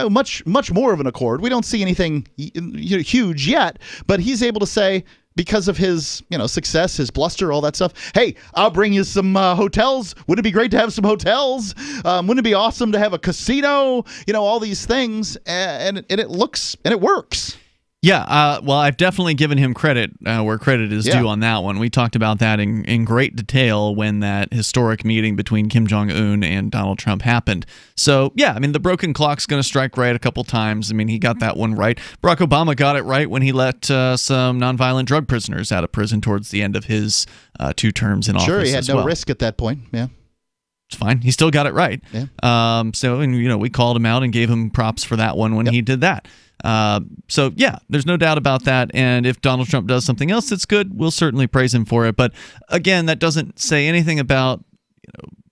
S3: much more of an accord. We don't see anything huge yet, but he's able to say, because of his success, his bluster, all that stuff, hey, I'll bring you some hotels. Wouldn't it be great to have some hotels? Wouldn't it be awesome to have a casino? All these things, and it works.
S2: Yeah, well, I've definitely given him credit where credit is due on that one. We talked about that in great detail when that historic meeting between Kim Jong-un and Donald Trump happened. So, yeah, the broken clock's going to strike right a couple times. He got that one right. Barack Obama got it right when he let some nonviolent drug prisoners out of prison towards the end of his 2 terms in office.
S3: Sure, he had no risk at that point, yeah.
S2: It's fine. He still got it right.
S3: Yeah.
S2: We called him out and gave him props for that one when he did that. So, yeah, there's no doubt about that. And if Donald Trump does something else that's good, we'll certainly praise him for it. But, again, that doesn't say anything about,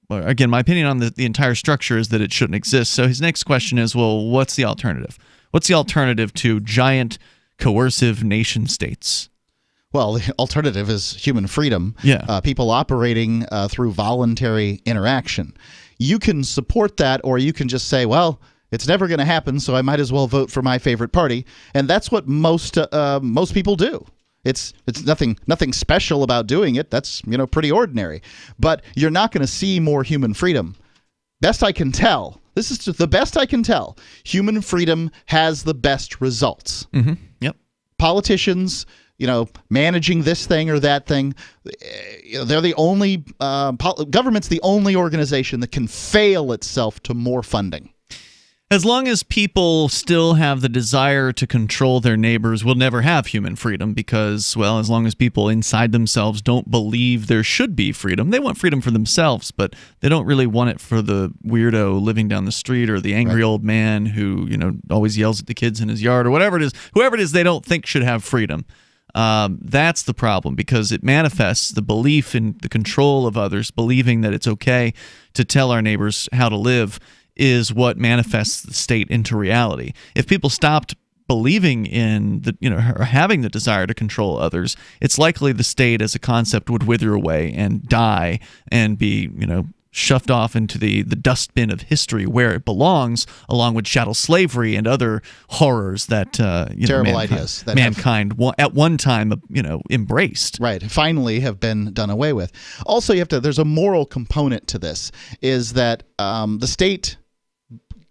S2: again, my opinion on the entire structure is that it shouldn't exist. So his next question is, well, what's the alternative? What's the alternative to giant coercive nation states?
S3: Well, the alternative is human freedom.
S2: Yeah.
S3: People operating through voluntary interaction. You can support that, or you can just say, well, it's never going to happen, so I might as well vote for my favorite party. And that's what most people do. It's nothing special about doing it. That's pretty ordinary. But you're not going to see more human freedom. Best I can tell. This is the best I can tell. Human freedom has the best results.
S2: Mm-hmm. Yep.
S3: Politicians, managing this thing or that thing, they're the only government's the only organization that can fail itself to more funding.
S2: As long as people still have the desire to control their neighbors, we'll never have human freedom because, well, as long as people inside themselves don't believe there should be freedom, they want freedom for themselves, but they don't really want it for the weirdo living down the street or the angry old man who, always yells at the kids in his yard or whatever it is, whoever it is they don't think should have freedom. That's the problem because it manifests the belief in the control of others, believing that it's okay to tell our neighbors how to live is what manifests the state into reality. If people stopped believing in or having the desire to control others, it's likely the state as a concept would wither away and die and be, shoved off into the dustbin of history where it belongs, along with chattel slavery and other horrors that
S3: terrible ideas that
S2: mankind at one time embraced.
S3: Right, finally have been done away with. Also, there's a moral component to this, is that the state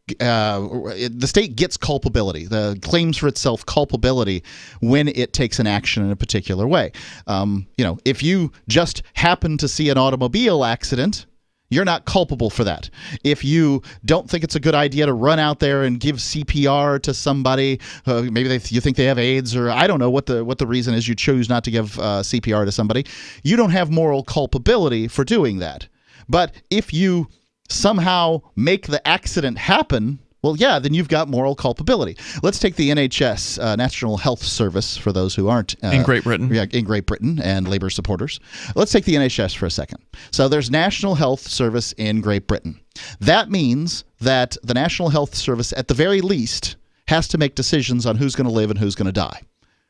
S3: the state gets culpability, the claims for itself culpability when it takes an action in a particular way. If you just happen to see an automobile accident, you're not culpable for that. If you don't think it's a good idea to run out there and give CPR to somebody, maybe you think they have AIDS, or I don't know what the reason is you choose not to give CPR to somebody, you don't have moral culpability for doing that. But if you somehow make the accident happen, well, yeah, then you've got moral culpability. Let's take the NHS, National Health Service, for those who aren't
S2: in Great Britain.
S3: Yeah, in Great Britain and Labour supporters. Let's take the NHS for a second. So there's National Health Service in Great Britain. That means that the National Health Service, at the very least, has to make decisions on who's going to live and who's going to die.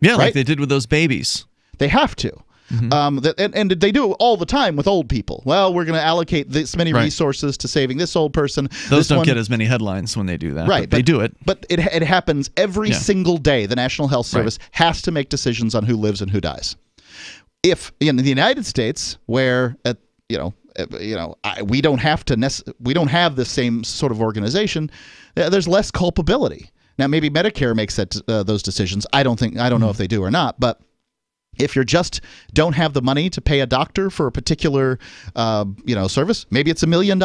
S2: Yeah,
S3: right?
S2: like they did with those babies.
S3: They have to.
S2: Mm-hmm.
S3: And they do it all the time with old people. Well, we're going to allocate this many resources to saving this old person.
S2: Those don't get as many headlines when they do that.
S3: Right.
S2: But they do it.
S3: But it happens every single day. The National Health Service has to make decisions on who lives and who dies. If in the United States, where we don't have the same sort of organization, there's less culpability. Now, maybe Medicare makes those decisions. I don't know if they do or not, but if you just don't have the money to pay a doctor for a particular, service, maybe it's $1 million.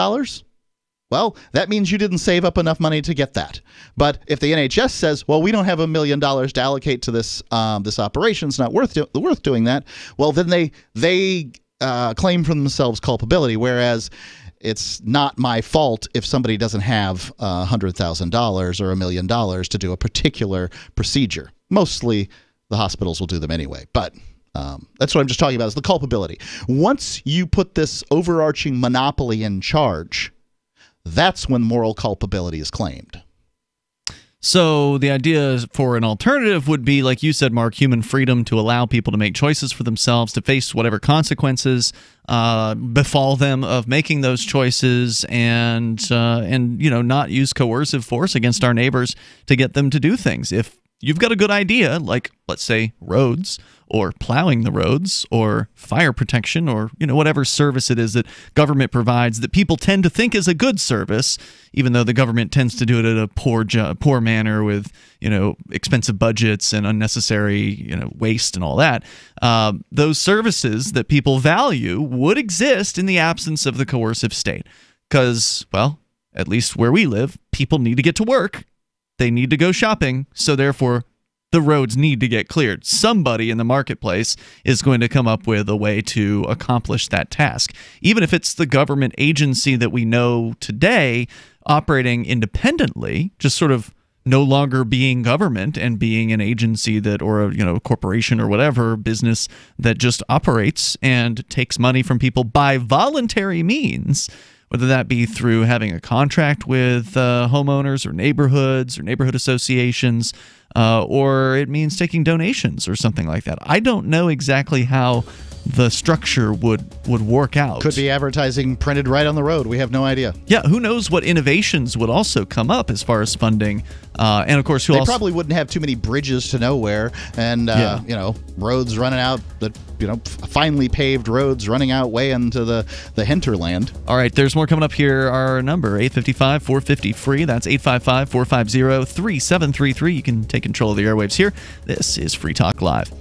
S3: Well, that means you didn't save up enough money to get that. But if the NHS says, well, we don't have $1 million to allocate to this operation, it's not worth doing that. Well, then they claim for themselves culpability, whereas it's not my fault if somebody doesn't have $100,000 or $1 million to do a particular procedure. Mostly the hospitals will do them anyway, but that's what I'm just talking about, is the culpability. Once you put this overarching monopoly in charge, that's when moral culpability is claimed.
S2: So the idea for an alternative would be, like you said, Mark, human freedom to allow people to make choices for themselves, to face whatever consequences befall them of making those choices, and not use coercive force against our neighbors to get them to do things. If you've got a good idea, like, let's say, roads, or plowing the roads, or fire protection, or whatever service it is that government provides that people tend to think is a good service, even though the government tends to do it at a poor manner with expensive budgets and unnecessary waste and all that. Those services that people value would exist in the absence of the coercive state, because, well, at least where we live, people need to get to work. They need to go shopping, so therefore the roads need to get cleared. Somebody in the marketplace is going to come up with a way to accomplish that task. Even if it's the government agency that we know today operating independently, just sort of no longer being government and being an agency that, or a corporation or whatever business that just operates and takes money from people by voluntary means, whether that be through having a contract with homeowners or neighborhoods or neighborhood associations, or it means taking donations or something like that. I don't know exactly how the structure would work out.
S3: Could be advertising printed right on the road. We have no idea.
S2: Yeah, who knows what innovations would also come up as far as funding. And of course,
S3: they probably wouldn't have too many bridges to nowhere, and roads running out, finely paved roads running out way into the hinterland.
S2: All right, there's more coming up here. Our number, 855-450-FREE. That's 855-450-3733. You can take control of the airwaves here. This is Free Talk Live.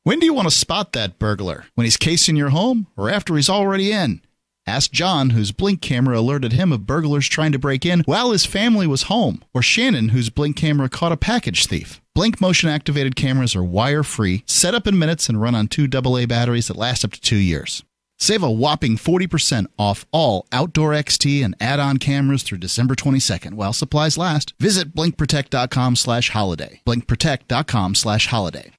S1: When do you want to spot that burglar? When he's casing your home, or after he's already in? Ask John, whose Blink camera alerted him of burglars trying to break in while his family was home. Or Shannon, whose Blink camera caught a package thief. Blink motion-activated cameras are wire-free, set up in minutes, and run on 2 AA batteries that last up to 2 years. Save a whopping 40% off all Outdoor XT and add-on cameras through December 22nd while supplies last. Visit blinkprotect.com/holiday. blinkprotect.com/holiday.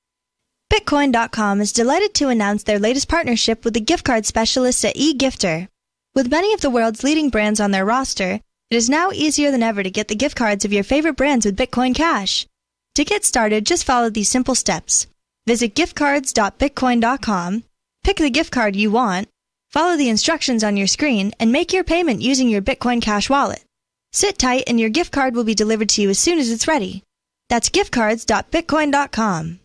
S5: Bitcoin.com is delighted to announce their latest partnership with the gift card specialists at eGifter. With many of the world's leading brands on their roster, it is now easier than ever to get the gift cards of your favorite brands with Bitcoin Cash. To get started, just follow these simple steps. Visit giftcards.bitcoin.com, pick the gift card you want, follow the instructions on your screen, and make your payment using your Bitcoin Cash wallet. Sit tight and your gift card will be delivered to you as soon as it's ready. That's giftcards.bitcoin.com.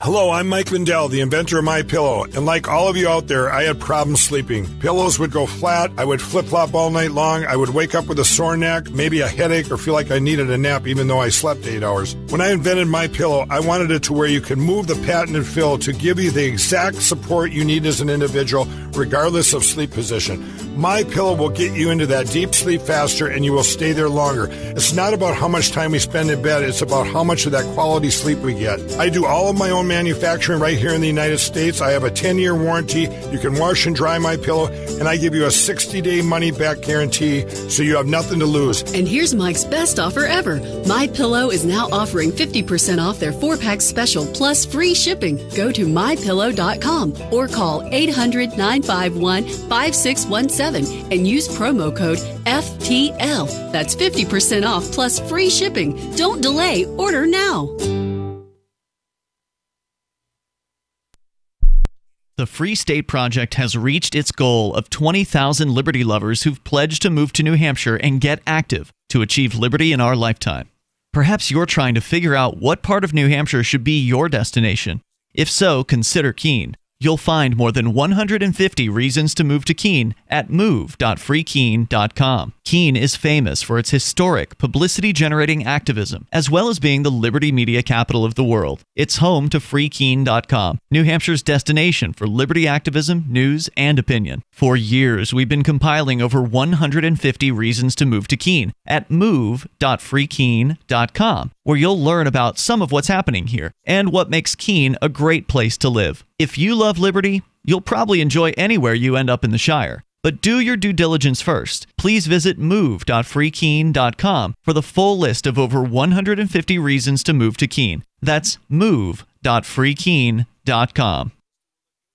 S12: Hello, I'm Mike Lindell, the inventor of My Pillow, and like all of you out there, I had problems sleeping. Pillows would go flat, I would flip-flop all night long, I would wake up with a sore neck, maybe a headache, or feel like I needed a nap even though I slept 8 hours. When I invented My Pillow, I wanted it to where you can move the patented fill to give you the exact support you need as an individual, regardless of sleep position. My Pillow will get you into that deep sleep faster and you will stay there longer. It's not about how much time we spend in bed, it's about how much of that quality sleep we get. I do all of my own manufacturing right here in the United States. I have a 10-year warranty. You can wash and dry My Pillow, and I give you a 60-day money-back guarantee, so you have nothing to lose.
S13: And here's Mike's best offer ever. My Pillow is now offering 50% off their 4-pack special plus free shipping. Go to mypillow.com or call 800-951-5617 and use promo code FTL. That's 50% off plus free shipping. Don't delay. Order now.
S2: The Free State Project has reached its goal of 20,000 liberty lovers who've pledged to move to New Hampshire and get active to achieve liberty in our lifetime. Perhaps you're trying to figure out what part of New Hampshire should be your destination. If so, consider Keene. You'll find more than 150 reasons to move to Keene at move.freekeene.com. Keene is famous for its historic, publicity-generating activism, as well as being the liberty media capital of the world. It's home to freekeene.com, New Hampshire's destination for liberty activism, news, and opinion. For years, we've been compiling over 150 reasons to move to Keene at move.freekeene.com, where you'll learn about some of what's happening here and what makes Keene a great place to live. If you love liberty, you'll probably enjoy anywhere you end up in the Shire. But do your due diligence first. Please visit move.freekeene.com for the full list of over 150 reasons to move to Keene. That's move.freekeene.com.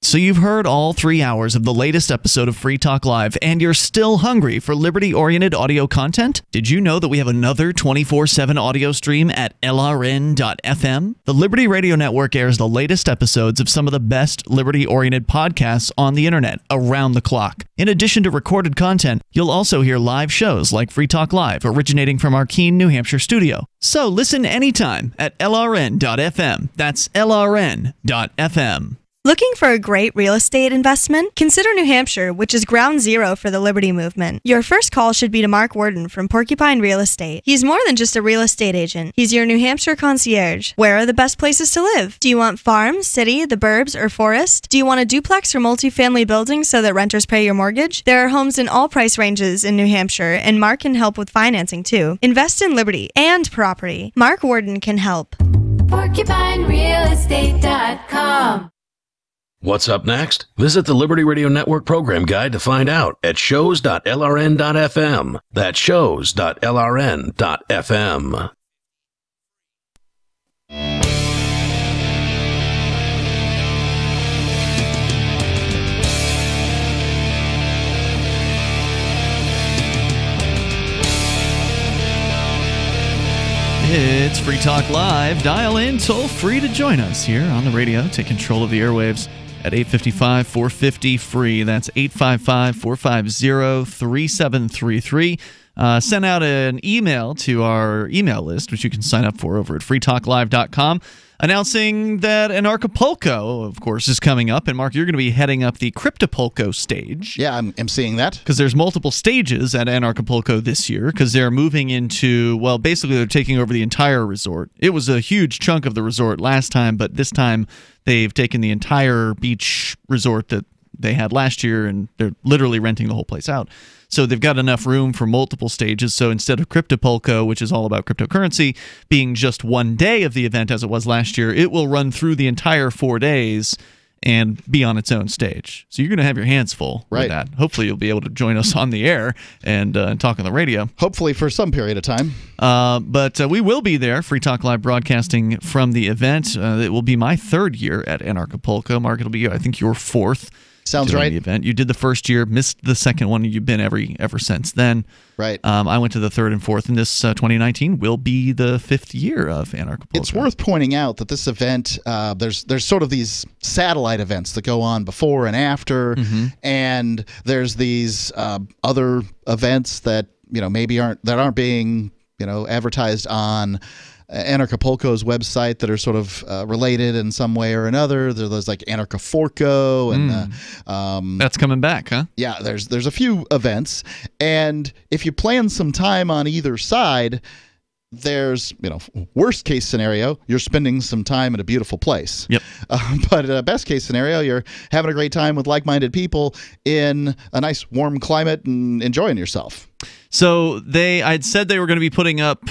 S2: So you've heard all 3 hours of the latest episode of Free Talk Live, and you're still hungry for liberty-oriented audio content? Did you know that we have another 24/7 audio stream at LRN.FM? The Liberty Radio Network airs the latest episodes of some of the best liberty-oriented podcasts on the internet around the clock. In addition to recorded content, you'll also hear live shows like Free Talk Live, originating from our Keene, New Hampshire studio. So listen anytime at LRN.FM. That's LRN.FM.
S5: Looking for a great real estate investment? Consider New Hampshire, which is ground zero for the Liberty Movement. Your first call should be to Mark Worden from Porcupine Real Estate. He's more than just a real estate agent. He's your New Hampshire concierge. Where are the best places to live? Do you want farm, city, the burbs, or forest? Do you want a duplex or multifamily building so that renters pay your mortgage? There are homes in all price ranges in New Hampshire, and Mark can help with financing too. Invest in liberty and property. Mark Worden can help.
S6: PorcupineRealEstate.com. What's up next? Visit the Liberty Radio Network program guide to find out at shows.lrn.fm. That's shows.lrn.fm.
S2: It's Free Talk Live. Dial in toll free to join us here on the radio. Take control of the airwaves at 855-450-FREE. That's 855-450-3733. Send out an email to our email list, which you can sign up for over at freetalklive.com, announcing that Anarchapulco, of course, is coming up. And Mark, you're going to be heading up the Cryptopulco stage.
S3: Yeah, I'm seeing that.
S2: Because there's multiple stages at Anarchapulco this year, because they're moving into, well, basically they're taking over the entire resort. It was a huge chunk of the resort last time, but this time they've taken the entire beach resort that they had last year, and they're literally renting the whole place out. So they've got enough room for multiple stages. So instead of Cryptopulco, which is all about cryptocurrency, being just one day of the event as it was last year, it will run through the entire 4 days and be on its own stage. So you're going to have your hands full with that. Hopefully you'll be able to join us on the air and talk on the radio.
S3: Hopefully for some period of time.
S2: But we will be there, Free Talk Live broadcasting from the event. It will be my third year at Anarchapulco. Mark, it'll be, I think, your fourth.
S3: Sounds right.
S2: The event. You did the first year, missed the second one, and you've been ever since then.
S3: Right.
S2: I went to the third and fourth, and this 2019 will be the fifth year of Anarchapulco.
S3: It's worth pointing out that this event, there's sort of these satellite events that go on before and after, and there's these other events that maybe aren't being advertised on Anarchapulco's website that are sort of related in some way or another. There's like Anarchaforco and
S2: that's coming back, huh?
S3: Yeah, there's a few events, and if you plan some time on either side, there's, worst case scenario, you're spending some time in a beautiful place.
S2: Yep.
S3: But best case scenario, you're having a great time with like-minded people in a nice warm climate and enjoying yourself.
S2: So I'd said they were going to be putting up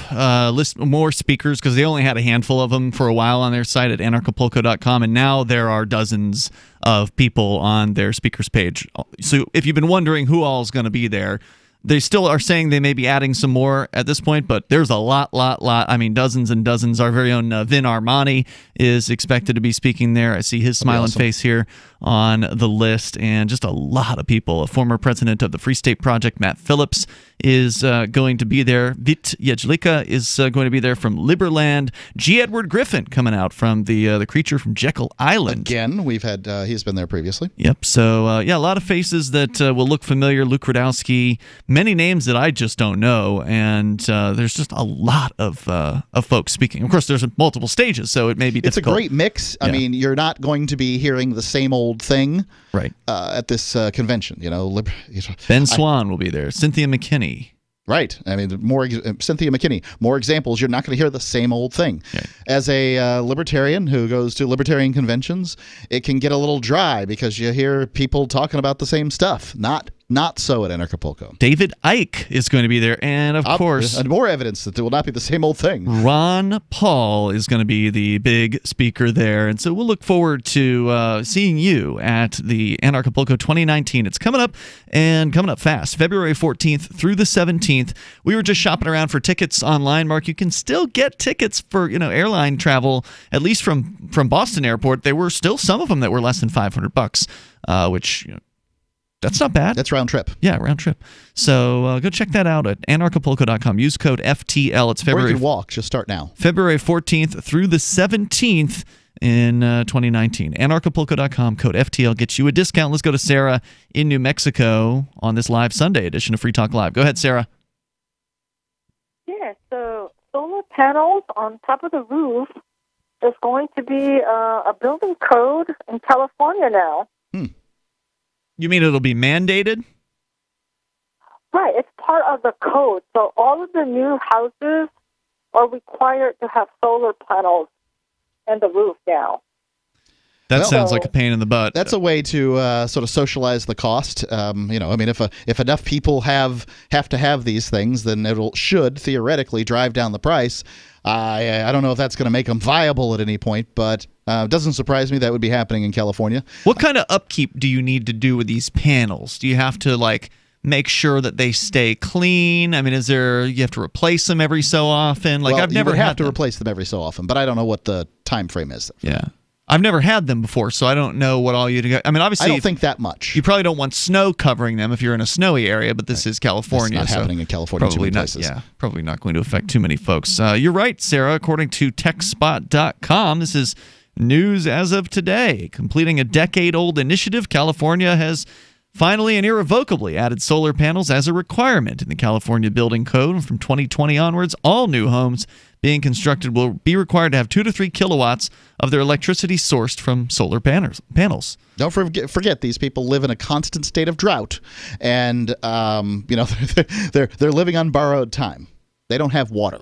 S2: more speakers because they only had a handful of them for a while on their site at anarchapulco.com, and now there are dozens of people on their speakers page. So if you've been wondering who all is going to be there, they still are saying they may be adding some more at this point, but there's a lot. I mean, dozens and dozens. Our very own Vin Armani is expected to be speaking there. I see his smiling face here on the list, and just a lot of people. A former president of the Free State Project, Matt Phillips, is going to be there. Vit Jedlicka is going to be there from Liberland. G. Edward Griffin coming out from the creature from Jekyll Island.
S3: Again, we've had he's been there previously.
S2: Yep. So a lot of faces that will look familiar. Luke Rudowski, many names that I just don't know, and there's just a lot of folks speaking. Of course, there's multiple stages, so it may be difficult.
S3: It's a great mix. I mean, you're not going to be hearing the same old thing,
S2: right?
S3: At this convention,
S2: Ben Swan will be there. Cynthia McKinney.
S3: Right. I mean, Cynthia McKinney. More examples. You're not going to hear the same old thing.
S2: Okay.
S3: As a libertarian who goes to libertarian conventions, it can get a little dry because you hear people talking about the same stuff. Not so at Anarchapulco.
S2: David Icke is going to be there, and of course,
S3: and more evidence that it will not be the same old thing.
S2: Ron Paul is going to be the big speaker there, and so we'll look forward to seeing you at the Anarchapulco 2019. It's coming up, and coming up fast, February 14th through the 17th. We were just shopping around for tickets online, Mark. You can still get tickets for airline travel, at least from Boston Airport. There were still some of them that were less than $500, which that's not bad.
S3: That's round trip.
S2: Yeah, round trip. So go check that out at anarchapulco.com. Use code FTL. It's February.
S3: Or you can walk. Just start now.
S2: February 14th through the 17th in 2019. Anarchapulco.com. Code FTL gets you a discount. Let's go to Sarah in New Mexico on this live Sunday edition of Free Talk Live. Go ahead, Sarah.
S7: Yeah, so solar panels on top of the roof is going to be a building code in California now.
S2: You mean it'll be mandated?
S7: Right, it's part of the code. So all of the new houses are required to have solar panels in the roof now.
S2: That sounds like a pain in the butt.
S3: That's a way to sort of socialize the cost. If enough people have to have these things, then should theoretically drive down the price. I don't know if that's going to make them viable at any point, but it doesn't surprise me that would be happening in California.
S2: What kind of upkeep do you need to do with these panels? Do you have to make sure that they stay clean? I mean, you have to replace them every so often? I've never had
S3: to replace them every so often, but I don't know what the time frame is.
S2: Yeah. I've never had them before, so I don't know what all you do. I mean, obviously,
S3: I don't think that much.
S2: You probably don't want snow covering them if you're in a snowy area, but this is California.
S3: It's not happening in California.
S2: Probably not.
S3: Places.
S2: Yeah, probably not going to affect too many folks. You're right, Sarah. According to TechSpot.com, this is news as of today. Completing a decade-old initiative, California has finally and irrevocably added solar panels as a requirement in the California Building Code. From 2020 onwards, all new homes being constructed will be required to have 2 to 3 kilowatts of their electricity sourced from solar panels.
S3: Don't forget these people live in a constant state of drought, and they're living on borrowed time. They don't have water.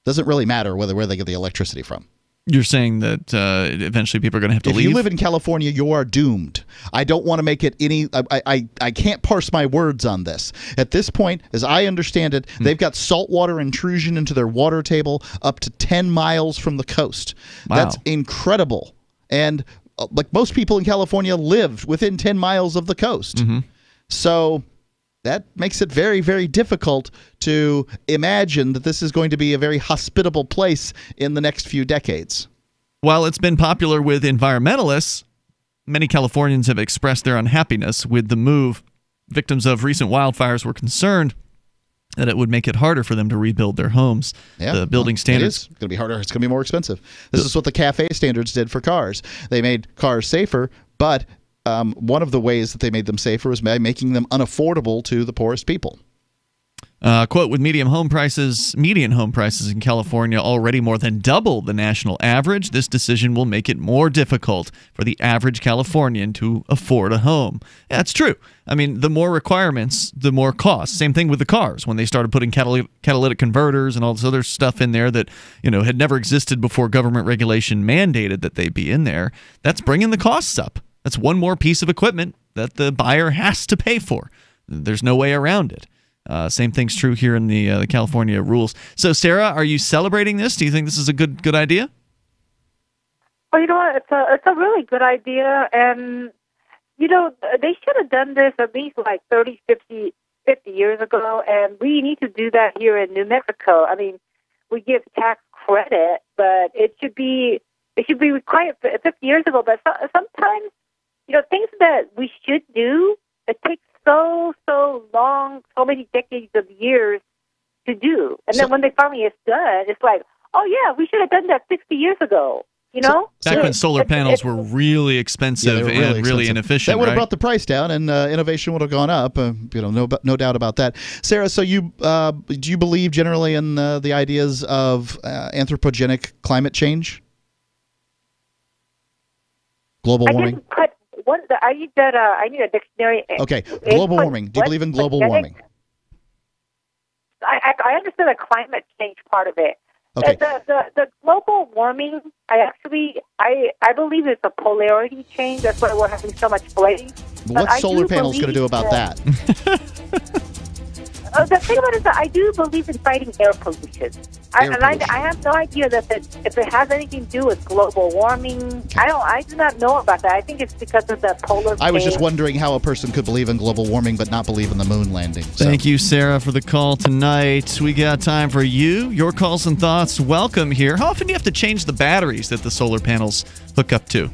S3: Doesn't really matter where they get the electricity from.
S2: You're saying that eventually people are going to have to leave?
S3: If you live in California, you are doomed. I don't want to make it any... I can't parse my words on this. At this point, as I understand it, they've got saltwater intrusion into their water table up to 10 miles from the coast.
S2: Wow.
S3: That's incredible. And most people in California live within 10 miles of the coast.
S2: Mm-hmm.
S3: So that makes it very, very difficult to imagine that this is going to be a very hospitable place in the next few decades.
S2: While it's been popular with environmentalists, many Californians have expressed their unhappiness with the move. Victims of recent wildfires were concerned that it would make it harder for them to rebuild their homes.
S3: Yeah,
S2: the building standards.
S3: It is going to be harder. It's going to be more expensive. This is what the CAFE standards did for cars. They made cars safer, but one of the ways that they made them safer was by making them unaffordable to the poorest people.
S2: Quote, with median home prices in California already more than double the national average, this decision will make it more difficult for the average Californian to afford a home. Yeah, that's true. I mean, the more requirements, the more costs. Same thing with the cars. When they started putting catalytic converters and all this other stuff in there that, had never existed before government regulation mandated that they be in there, that's bringing the costs up. That's one more piece of equipment that the buyer has to pay for. There's no way around it. Same thing's true here in the California rules. So, Sarah, are you celebrating this? Do you think this is a good idea?
S7: Well, you know what? It's a really good idea, and they should have done this at least like 30, 50 years ago, and we need to do that here in New Mexico. I mean, we give tax credit, but it should be required 50 years ago. But sometimes, things that we should do, it takes so long, so many decades of years to do. And then when they finally it's done, it's like, oh yeah, we should have done that 60 years ago.
S2: Back when solar panels were really expensive and really inefficient.
S3: That would have
S2: right?
S3: brought the price down, and innovation would have gone up. No doubt about that. Sarah, so do you believe generally in the ideas of anthropogenic climate change, global warming?
S7: I need a dictionary.
S3: Okay, global warming. Do you believe in global warming?
S7: I understand the climate change part of it.
S3: Okay.
S7: The global warming, I believe it's a polarity change. That's why we're having so much flame.
S3: What's solar panels going to do about that?
S7: The thing about it is that I do believe in fighting air pollution. I have no idea that if it has anything to do with global warming. Okay. I do not know about that. I think it's because of the polar.
S3: I was just wondering how a person could believe in global warming but not believe in the moon landing. So.
S2: Thank you, Sarah, for the call tonight. We got time for your calls and thoughts. Welcome here. How often do you have to change the batteries that the solar panels hook up to?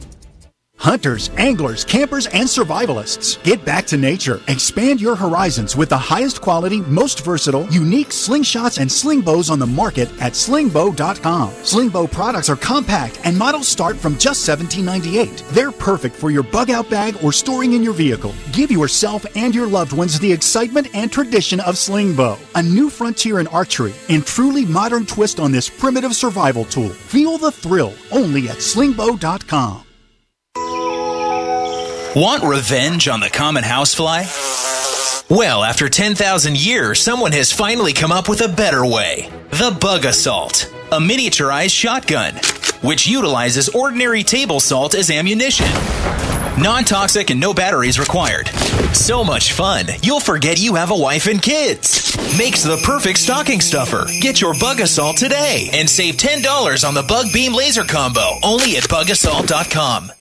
S9: Hunters, anglers, campers, and survivalists. Get back to nature. Expand your horizons with the highest quality, most versatile, unique slingshots and sling bows on the market at slingbow.com. Slingbow products are compact and models start from just $17.98. They're perfect for your bug-out bag or storing in your vehicle. Give yourself and your loved ones the excitement and tradition of Slingbow, a new frontier in archery and truly modern twist on this primitive survival tool. Feel the thrill only at slingbow.com.
S22: Want revenge on the common housefly? Well, after 10,000 years, someone has finally come up with a better way. The Bug Assault, a miniaturized shotgun, which utilizes ordinary table salt as ammunition. Non-toxic and no batteries required. So much fun, you'll forget you have a wife and kids. Makes the perfect stocking stuffer. Get your Bug Assault today and save $10 on the Bug Beam Laser Combo, only at bugassault.com.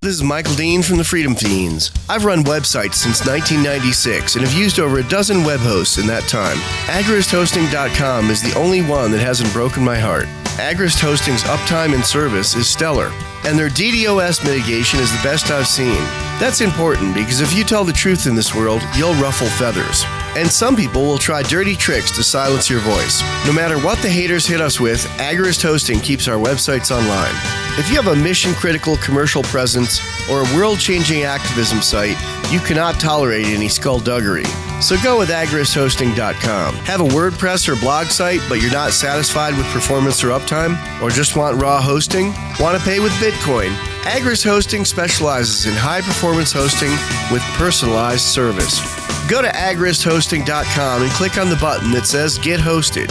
S23: This is Michael Dean from the Freedom Fiends. I've run websites since 1996 and have used over a dozen web hosts in that time. AgristHosting.com is the only one that hasn't broken my heart. Agrist Hosting's uptime and service is stellar, and their DDoS mitigation is the best I've seen. That's important because if you tell the truth in this world, you'll ruffle feathers. And some people will try dirty tricks to silence your voice. No matter what the haters hit us with, Agrist Hosting keeps our websites online. If you have a mission-critical commercial presence or a world-changing activism site, you cannot tolerate any skullduggery. So go with agristhosting.com. Have a WordPress or blog site, but you're not satisfied with performance or uptime? Or just want raw hosting? Want to pay with Bitcoin? Agrist Hosting specializes in high-performance hosting with personalized service. Go to agristhosting.com and click on the button that says Get Hosted.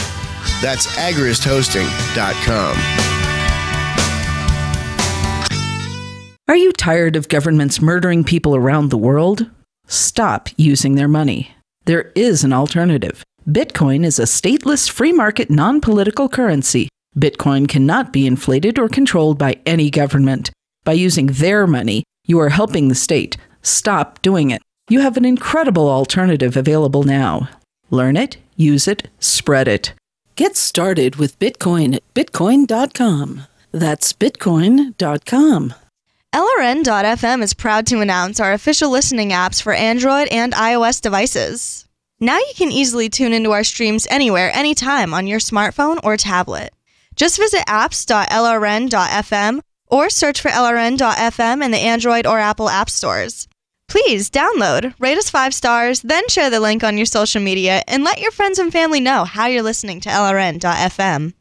S23: That's agristhosting.com.
S24: Are you tired of governments murdering people around the world? Stop using their money. There is an alternative. Bitcoin is a stateless, free market, non-political currency. Bitcoin cannot be inflated or controlled by any government. By using their money, you are helping the state. Stop doing it. You have an incredible alternative available now. Learn it, use it, spread it. Get started with Bitcoin at bitcoin.com. That's bitcoin.com.
S5: LRN.FM is proud to announce our official listening apps for Android and iOS devices. Now you can easily tune into our streams anywhere, anytime on your smartphone or tablet. Just visit apps.lrn.fm or search for LRN.FM in the Android or Apple app stores. Please download, rate us 5 stars, then share the link on your social media, and let your friends and family know how you're listening to LRN.FM.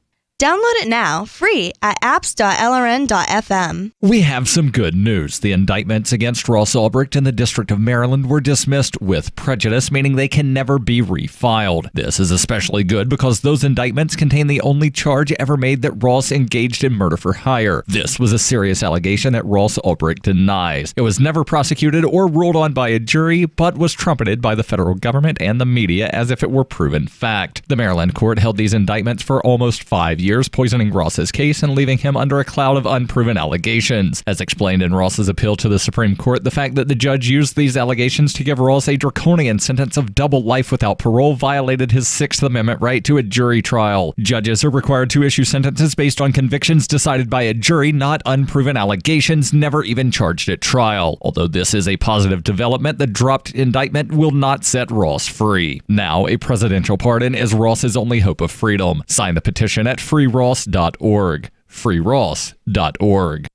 S5: Download it now, free, at apps.lrn.fm.
S4: We have some good news. The indictments against Ross Ulbricht in the District of Maryland were dismissed with prejudice, meaning they can never be refiled. This is especially good because those indictments contain the only charge ever made that Ross engaged in murder for hire. This was a serious allegation that Ross Ulbricht denies. It was never prosecuted or ruled on by a jury, but was trumpeted by the federal government and the media as if it were proven fact. The Maryland court held these indictments for almost 5 years, poisoning Ross's case and leaving him under a cloud of unproven allegations. As explained in Ross's appeal to the Supreme Court, the fact that the judge used these allegations to give Ross a draconian sentence of double life without parole violated his Sixth Amendment right to a jury trial. Judges are required to issue sentences based on convictions decided by a jury, not unproven allegations never even charged at trial. Although this is a positive development, the dropped indictment will not set Ross free. Now, a presidential pardon is Ross's only hope of freedom. Sign the petition at freeross.org. freeross.org.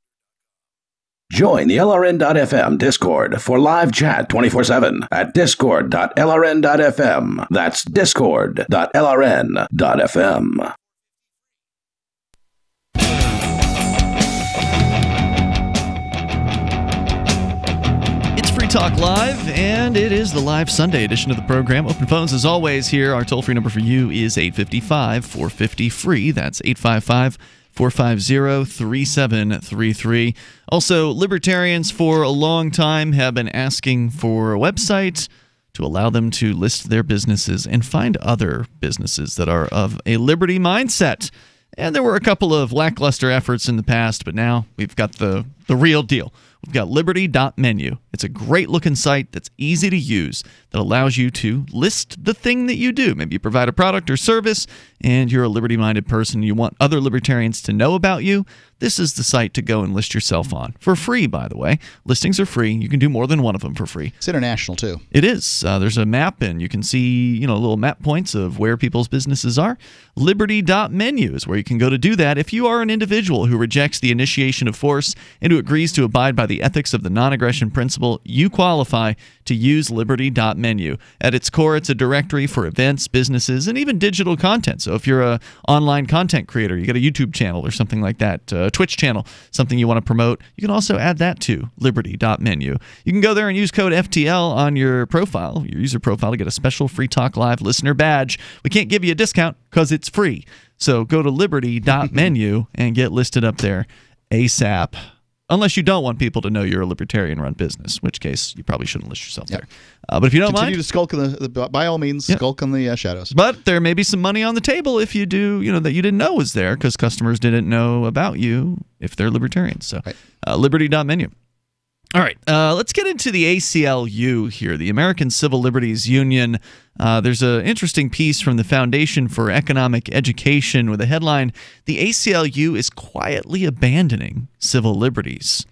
S8: Join the LRN.FM Discord for live chat 24/7 at discord.lrn.fm. That's discord.lrn.fm.
S2: It's Free Talk Live, and it is the live Sunday edition of the program. Open phones, as always, here. Our toll-free number for you is 855-450-FREE. That's 855-450-3733. Also, Libertarians for a long time have been asking for a website to allow them to list their businesses and find other businesses that are of a liberty mindset. And there were a couple of lackluster efforts in the past, but now we've got the real deal. We've got liberty.menu. It's a great-looking site that's easy to use that allows you to list the thing that you do. Maybe you provide a product or service, and you're a liberty-minded person. You want other libertarians to know about you. This is the site to go and list yourself on. For free, by the way. Listings are free. You can do more than one of them for free.
S3: It's international, too.
S2: It is. There's a map, and you can see little map points of where people's businesses are. Liberty.menu is where you can go to do that. If you are an individual who rejects the initiation of force and who agrees to abide by the ethics of the non-aggression principle, you qualify to use liberty.menu. At its core, it's a directory for events, businesses, and even digital content. So if you're an online content creator, you got a YouTube channel or something like that, a Twitch channel, something you want to promote, you can also add that to liberty.menu. You can go there and use code FTL on your profile, your user profile, to get a special Free Talk Live listener badge. We can't give you a discount because it's free. So go to liberty.menu and get listed up there ASAP. Unless you don't want people to know you're a libertarian-run business, in which case you probably shouldn't list yourself there. But if you don't
S3: Continue
S2: mind,
S3: to skulk in by all means, skulk in the shadows.
S2: But there may be some money on the table if you do, that you didn't know was there because customers didn't know about you if they're libertarians. So, liberty.menu. All right, let's get into the ACLU here, the American Civil Liberties Union. There's an interesting piece from the Foundation for Economic Education with a headline, "The ACLU is quietly abandoning civil liberties."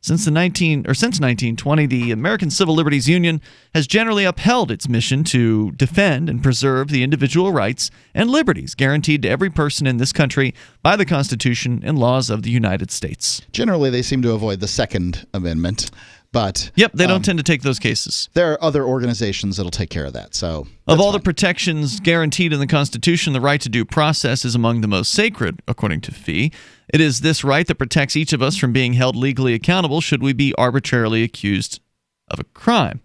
S2: Since 1920, the American Civil Liberties Union has generally upheld its mission to defend and preserve the individual rights and liberties guaranteed to every person in this country by the Constitution and laws of the United States.
S3: Generally, they seem to avoid the Second Amendment, but
S2: they don't tend to take those cases.
S3: There are other organizations that'll take care of that. So,
S2: of all the protections guaranteed in the Constitution, the right to due process is among the most sacred, according to FEE. It is this right that protects each of us from being held legally accountable should we be arbitrarily accused of a crime.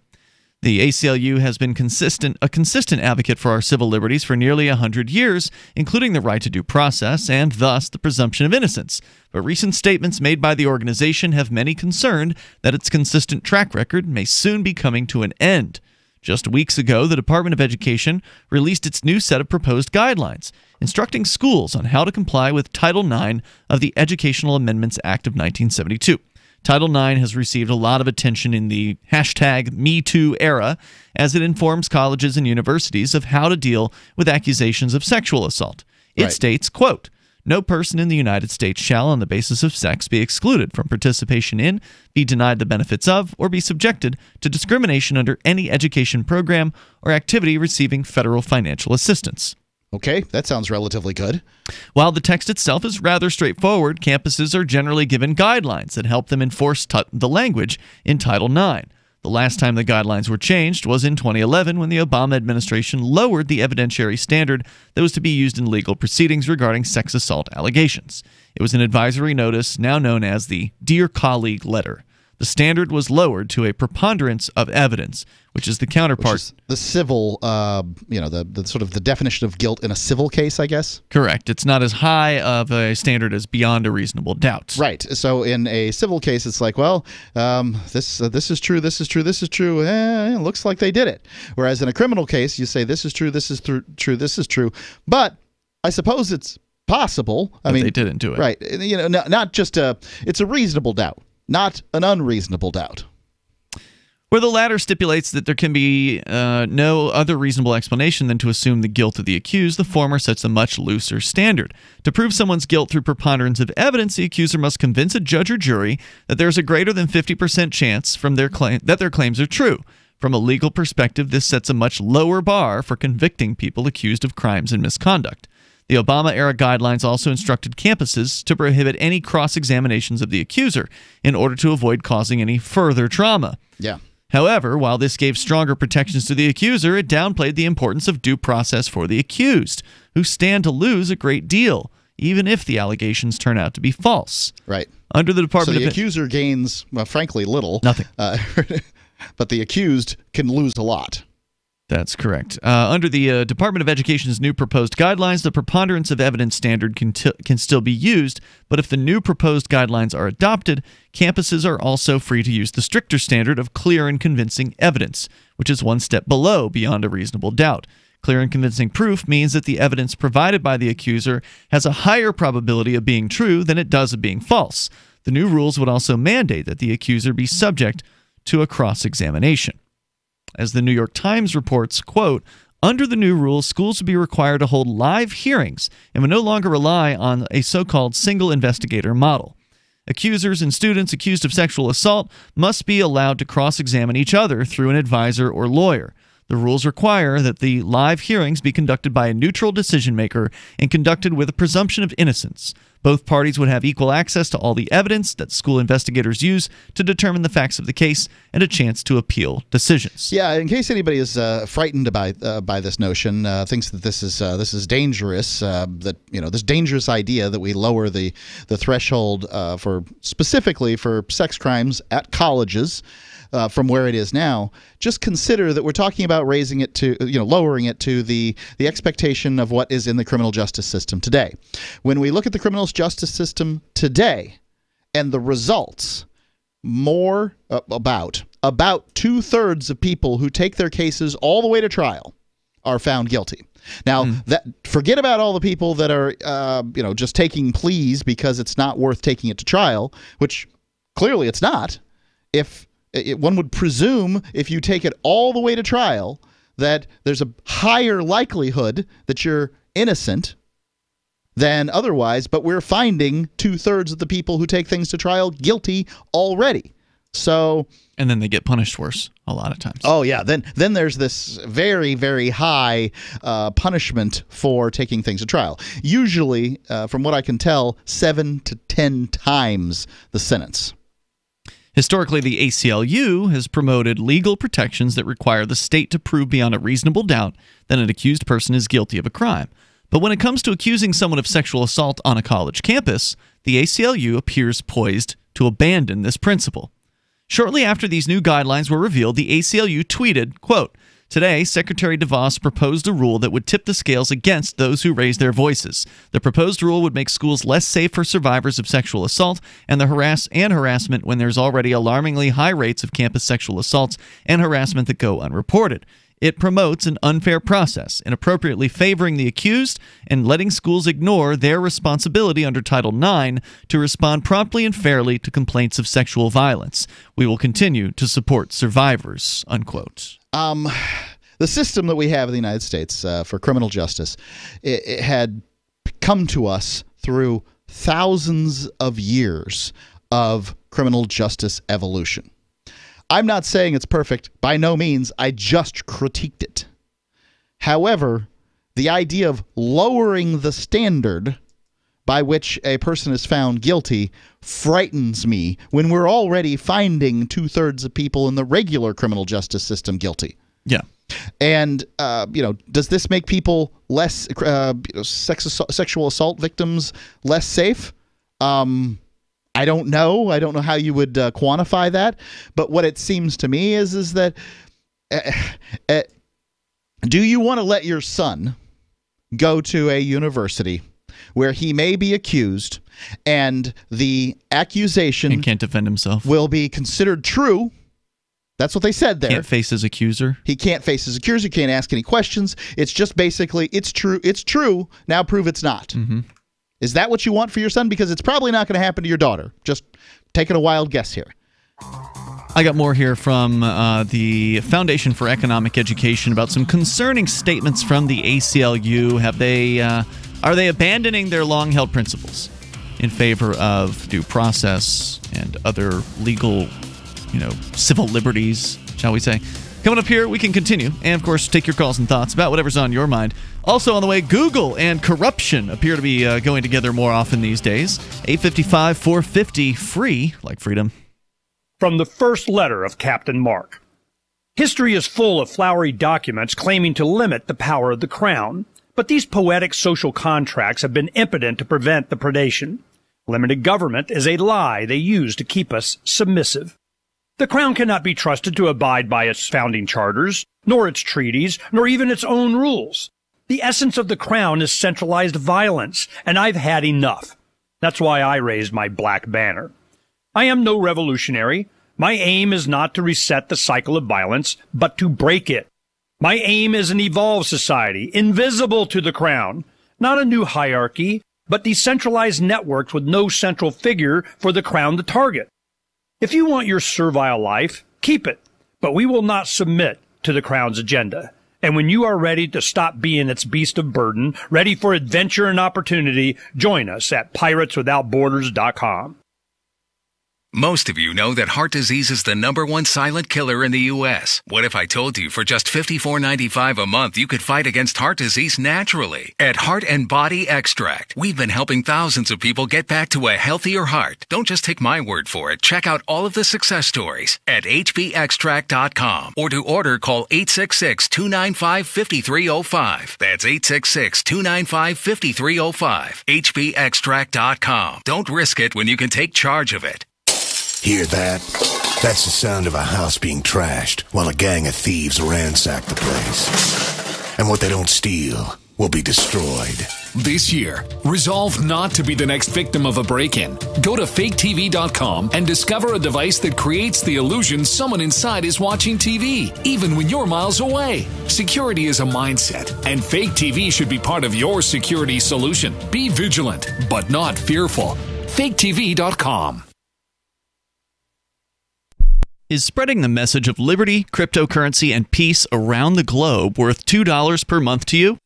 S2: The ACLU has been a consistent advocate for our civil liberties for nearly 100 years, including the right to due process and thus the presumption of innocence. But recent statements made by the organization have many concerned that its consistent track record may soon be coming to an end. Just weeks ago, the Department of Education released its new set of proposed guidelines, instructing schools on how to comply with Title IX of the Educational Amendments Act of 1972. Title IX has received a lot of attention in the #MeToo era as it informs colleges and universities of how to deal with accusations of sexual assault. It states, quote, "No person in the United States shall, on the basis of sex, be excluded from participation in, be denied the benefits of, or be subjected to discrimination under any education program or activity receiving federal financial assistance."
S3: Okay, that sounds relatively good.
S2: While the text itself is rather straightforward, campuses are generally given guidelines that help them enforce the language in Title IX. The last time the guidelines were changed was in 2011 when the Obama administration lowered the evidentiary standard that was to be used in legal proceedings regarding sex assault allegations. It was an advisory notice now known as the Dear Colleague letter. The standard was lowered to a preponderance of evidence, which is the counterpart.
S3: The civil, the sort of the definition of guilt in a civil case, I guess.
S2: Correct. It's not as high of a standard as beyond a reasonable doubt.
S3: Right. So in a civil case, it's like, well, this is true, this is true, this is true. It looks like they did it. Whereas in a criminal case, you say this is true, this is true, this is true. But I suppose it's possible. I mean,
S2: they didn't do it.
S3: Right. Not just it's a reasonable doubt. Not an unreasonable doubt.
S2: Where the latter stipulates that there can be no other reasonable explanation than to assume the guilt of the accused, the former sets a much looser standard. To prove someone's guilt through preponderance of evidence, the accuser must convince a judge or jury that there is a greater than 50% chance that their claims are true. From a legal perspective, this sets a much lower bar for convicting people accused of crimes and misconduct. The Obama-era guidelines also instructed campuses to prohibit any cross-examinations of the accuser in order to avoid causing any further trauma.
S3: Yeah.
S2: However, while this gave stronger protections to the accuser, it downplayed the importance of due process for the accused, who stand to lose a great deal, even if the allegations turn out to be false.
S3: Right.
S2: Under the Department
S3: of the accuser gains, well, frankly, little.
S2: Nothing.
S3: But the accused can lose a lot.
S2: That's correct. Under the Department of Education's new proposed guidelines, the preponderance of evidence standard can still be used, but if the new proposed guidelines are adopted, campuses are also free to use the stricter standard of clear and convincing evidence, which is one step below beyond a reasonable doubt. Clear and convincing proof means that the evidence provided by the accuser has a higher probability of being true than it does of being false. The new rules would also mandate that the accuser be subject to a cross-examination. As the New York Times reports, quote, under the new rules, schools would be required to hold live hearings and would no longer rely on a so-called single investigator model. Accusers and students accused of sexual assault must be allowed to cross-examine each other through an advisor or lawyer. The rules require that the live hearings be conducted by a neutral decision-maker and conducted with a presumption of innocence. Both parties would have equal access to all the evidence that school investigators use to determine the facts of the case and a chance to appeal decisions.
S3: Yeah, in case anybody is frightened by this notion, thinks that this is dangerous, this dangerous idea that we lower the threshold specifically for sex crimes at colleges. From where it is now, just consider that we're talking about raising it to, lowering it to the expectation of what is in the criminal justice system today. When we look at the criminal justice system today and the results, about 2/3 of people who take their cases all the way to trial are found guilty. Now, forget about all the people that are, just taking pleas because it's not worth taking it to trial, which clearly it's not. One would presume if you take it all the way to trial that there's a higher likelihood that you're innocent than otherwise, but we're finding 2/3 of the people who take things to trial guilty already. So,
S2: and then they get punished worse a lot of times.
S3: Oh yeah, then there's this very, very high punishment for taking things to trial. Usually, from what I can tell, 7 to 10 times the sentence.
S2: Historically, the ACLU has promoted legal protections that require the state to prove beyond a reasonable doubt that an accused person is guilty of a crime. But when it comes to accusing someone of sexual assault on a college campus, the ACLU appears poised to abandon this principle. Shortly after these new guidelines were revealed, the ACLU tweeted, quote, today, Secretary DeVos proposed a rule that would tip the scales against those who raise their voices. The proposed rule would make schools less safe for survivors of sexual assault and harassment when there's already alarmingly high rates of campus sexual assaults and harassment that go unreported. It promotes an unfair process, inappropriately favoring the accused and letting schools ignore their responsibility under Title IX to respond promptly and fairly to complaints of sexual violence. We will continue to support survivors, unquote.
S3: The system that we have in the United States for criminal justice, it had come to us through thousands of years of criminal justice evolution. I'm not saying it's perfect. By no means. I just critiqued it. However, the idea of lowering the standard by which a person is found guilty frightens me when we're already finding 2/3 of people in the regular criminal justice system guilty.
S2: Yeah.
S3: And, does this make people less sexual assault victims less safe? I don't know. I don't know how you would quantify that. But what it seems to me is that do you want to let your son go to a university where he may be accused and the accusation
S2: and can't defend himself
S3: will be considered true? That's what they said there.
S2: Can't face his accuser.
S3: He can't face his accuser. He can't ask any questions. It's just basically, it's true. It's true. Now prove it's not.
S2: Mm-hmm.
S3: Is that what you want for your son? Because it's probably not going to happen to your daughter. Just taking a wild guess here.
S2: I got more here from the Foundation for Economic Education about some concerning statements from the ACLU. Are they abandoning their long-held principles in favor of due process and other legal, civil liberties, shall we say? Coming up here, we can continue and, of course, take your calls and thoughts about whatever's on your mind. Also on the way, Google and corruption appear to be going together more often these days. 855-450, free like freedom.
S11: From the first letter of Captain Mark. History is full of flowery documents claiming to limit the power of the crown, but these poetic social contracts have been impotent to prevent the predation. Limited government is a lie they use to keep us submissive. The crown cannot be trusted to abide by its founding charters, nor its treaties, nor even its own rules. The essence of the crown is centralized violence, and I've had enough. That's why I raised my black banner. I am no revolutionary. My aim is not to reset the cycle of violence, but to break it. My aim is an evolved society, invisible to the crown. Not a new hierarchy, but decentralized networks with no central figure for the crown to target. If you want your servile life, keep it, but we will not submit to the crown's agenda. And when you are ready to stop being its beast of burden, ready for adventure and opportunity, join us at pirateswithoutborders.com.
S14: Most of you know that heart disease is the #1 silent killer in the U.S. What if I told you for just $54.95 a month you could fight against heart disease naturally? At Heart and Body Extract, we've been helping thousands of people get back to a healthier heart. Don't just take my word for it. Check out all of the success stories at hbextract.com, or to order, call 866-295-5305. That's 866-295-5305. hbextract.com. Don't risk it when you can take charge of it.
S10: Hear that? That's the sound of a house being trashed while a gang of thieves ransack the place. And what they don't steal will be destroyed.
S15: This year, resolve not to be the next victim of a break-in. Go to faketv.com and discover a device that creates the illusion someone inside is watching TV, even when you're miles away. Security is a mindset, and Fake TV should be part of your security solution. Be vigilant, but not fearful. faketv.com.
S2: Is spreading the message of liberty, cryptocurrency, and peace around the globe worth $2 per month to you?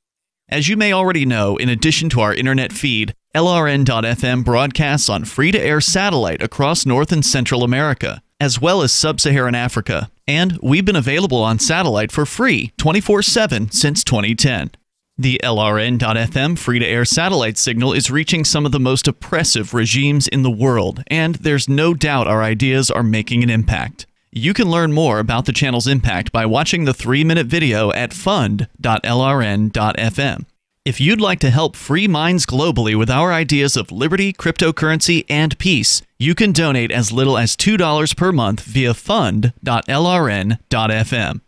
S2: As you may already know, in addition to our internet feed, LRN.FM broadcasts on free-to-air satellite across North and Central America, as well as Sub-Saharan Africa. And we've been available on satellite for free 24/7 since 2010. The LRN.FM free-to-air satellite signal is reaching some of the most oppressive regimes in the world, and there's no doubt our ideas are making an impact. You can learn more about the channel's impact by watching the 3-minute video at fund.lrn.fm. If you'd like to help free minds globally with our ideas of liberty, cryptocurrency, and peace, you can donate as little as $2 per month via fund.lrn.fm.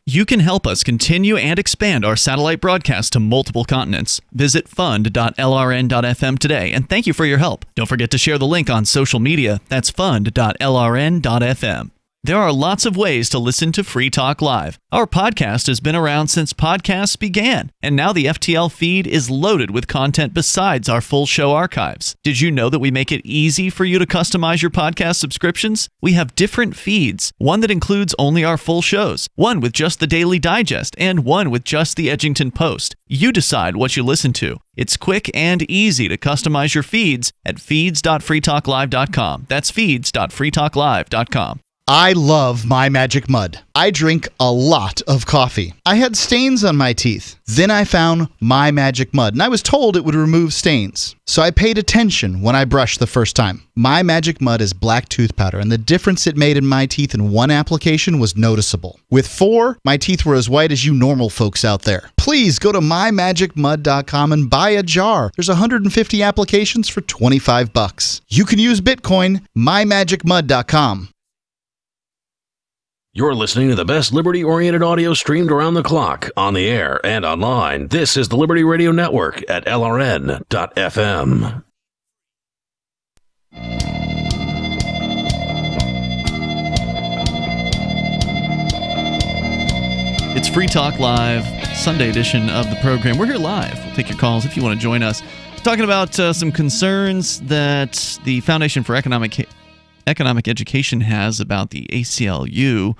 S2: You can help us continue and expand our satellite broadcast to multiple continents. Visit fund.lrn.fm today, and thank you for your help. Don't forget to share the link on social media. That's fund.lrn.fm. There are lots of ways to listen to Free Talk Live. Our podcast has been around since podcasts began, and now the FTL feed is loaded with content besides our full show archives. Did you know that we make it easy for you to customize your podcast subscriptions? We have different feeds, one that includes only our full shows, one with just the Daily Digest, and one with just the Edgington Post. You decide what you listen to. It's quick and easy to customize your feeds at feeds.freetalklive.com. That's feeds.freetalklive.com.
S3: I love My Magic Mud. I drink a lot of coffee. I had stains on my teeth. Then I found My Magic Mud, and I was told it would remove stains. So I paid attention when I brushed the first time. My Magic Mud is black tooth powder, and the difference it made in my teeth in one application was noticeable. With 4, my teeth were as white as you normal folks out there. Please go to mymagicmud.com and buy a jar. There's 150 applications for $25. You can use Bitcoin. mymagicmud.com.
S6: You're listening to the best liberty-oriented audio streamed around the clock, on the air, and online. This is the Liberty Radio Network at LRN.FM.
S2: It's Free Talk Live, Sunday edition of the program. We're here live. We'll take your calls if you want to join us. Talking about some concerns that the Foundation for Economic Education has about the ACLU.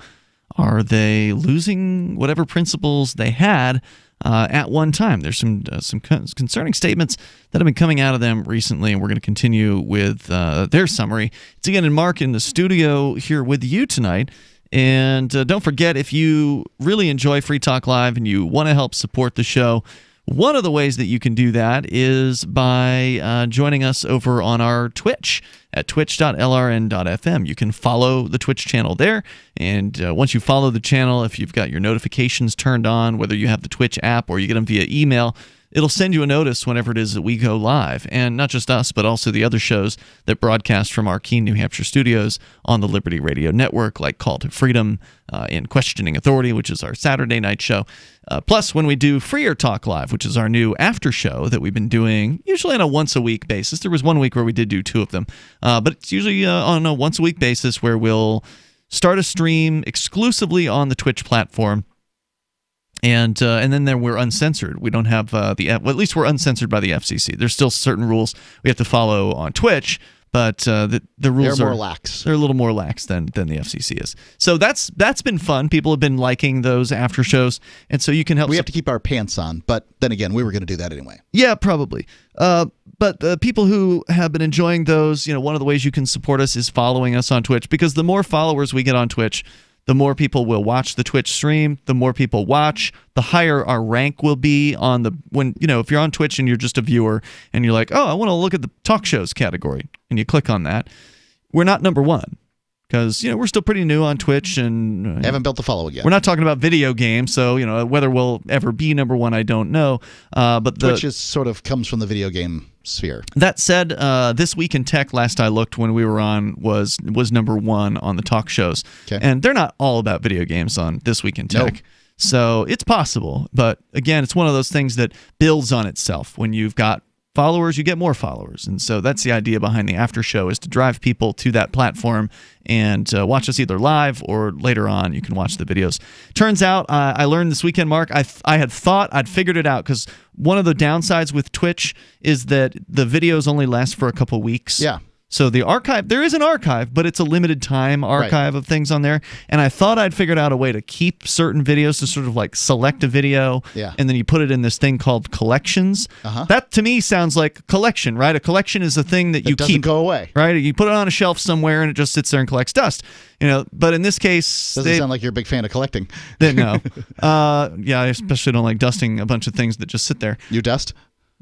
S2: Are they losing whatever principles they had at one time? There's some concerning statements that have been coming out of them recently, and we're going to continue with their summary. It's again Mark in the studio here with you tonight. And don't forget, if you really enjoy Free Talk Live and you want to help support the show, one of the ways that you can do that is by joining us over on our Twitch at twitch.lrn.fm. You can follow the Twitch channel there, and once you follow the channel, if you've got your notifications turned on, whether you have the Twitch app or you get them via email, it'll send you a notice whenever it is that we go live. And not just us, but also the other shows that broadcast from our Keene, New Hampshire studios on the Liberty Radio Network, like Call to Freedom and Questioning Authority, which is our Saturday night show. Plus, when we do Freer Talk Live, which is our new after show that we've been doing usually on a once-a-week basis. There was 1 week where we did do 2 of them. But it's usually on a once-a-week basis where we'll start a stream exclusively on the Twitch platform. And then we're uncensored. We don't have well, at least we're uncensored by the FCC. There's still certain rules we have to follow on Twitch, but the rules
S3: are more lax.
S2: They're a little more lax than the FCC is. So that's been fun. People have been liking those after shows, and so you can help.
S3: We have to keep our pants on, but then again, we were going to do that anyway.
S2: Yeah, probably. But the people who have been enjoying those, one of the ways you can support us is following us on Twitch, because the more followers we get on Twitch, the more people will watch the Twitch stream. The more people watch, the higher our rank will be on the if you're on Twitch and you're just a viewer and you're like, oh, I want to look at the talk shows category, and you click on that, we're not number one, because we're still pretty new on Twitch and
S3: haven't built the following yet.
S2: We're not talking about video games, so whether we'll ever be number one, I don't know. But
S3: Twitch is sort of comes from the video game sphere.
S2: That said, This Week in Tech, last I looked when we were on, was number one on the talk shows.
S3: Okay.
S2: And they're not all about video games on This Week in Tech.
S3: Nope.
S2: So it's possible. But again, it's one of those things that builds on itself. When you've got followers, you get more followers. And so that's the idea behind the after show, is to drive people to that platform and watch us either live or later on. You can watch the videos. Turns out, I learned this weekend, Mark, I had thought I'd figured it out, because one of the downsides with Twitch is that the videos only last for a couple weeks.
S3: Yeah.
S2: So the archive, there is an archive, but it's a limited time archive of things on there. And I thought I'd figured out a way to keep certain videos, to sort of like select a video, and then you put it in this thing called collections. That to me sounds like a collection, right? A collection is a thing that you
S3: doesn't
S2: keep,
S3: go away,
S2: right? You put it on a shelf somewhere and it just sits there and collects dust. But in this case,
S3: doesn't sound like you're a big fan of collecting.
S2: No. Yeah, I especially don't like dusting a bunch of things that just sit there.
S3: You dust?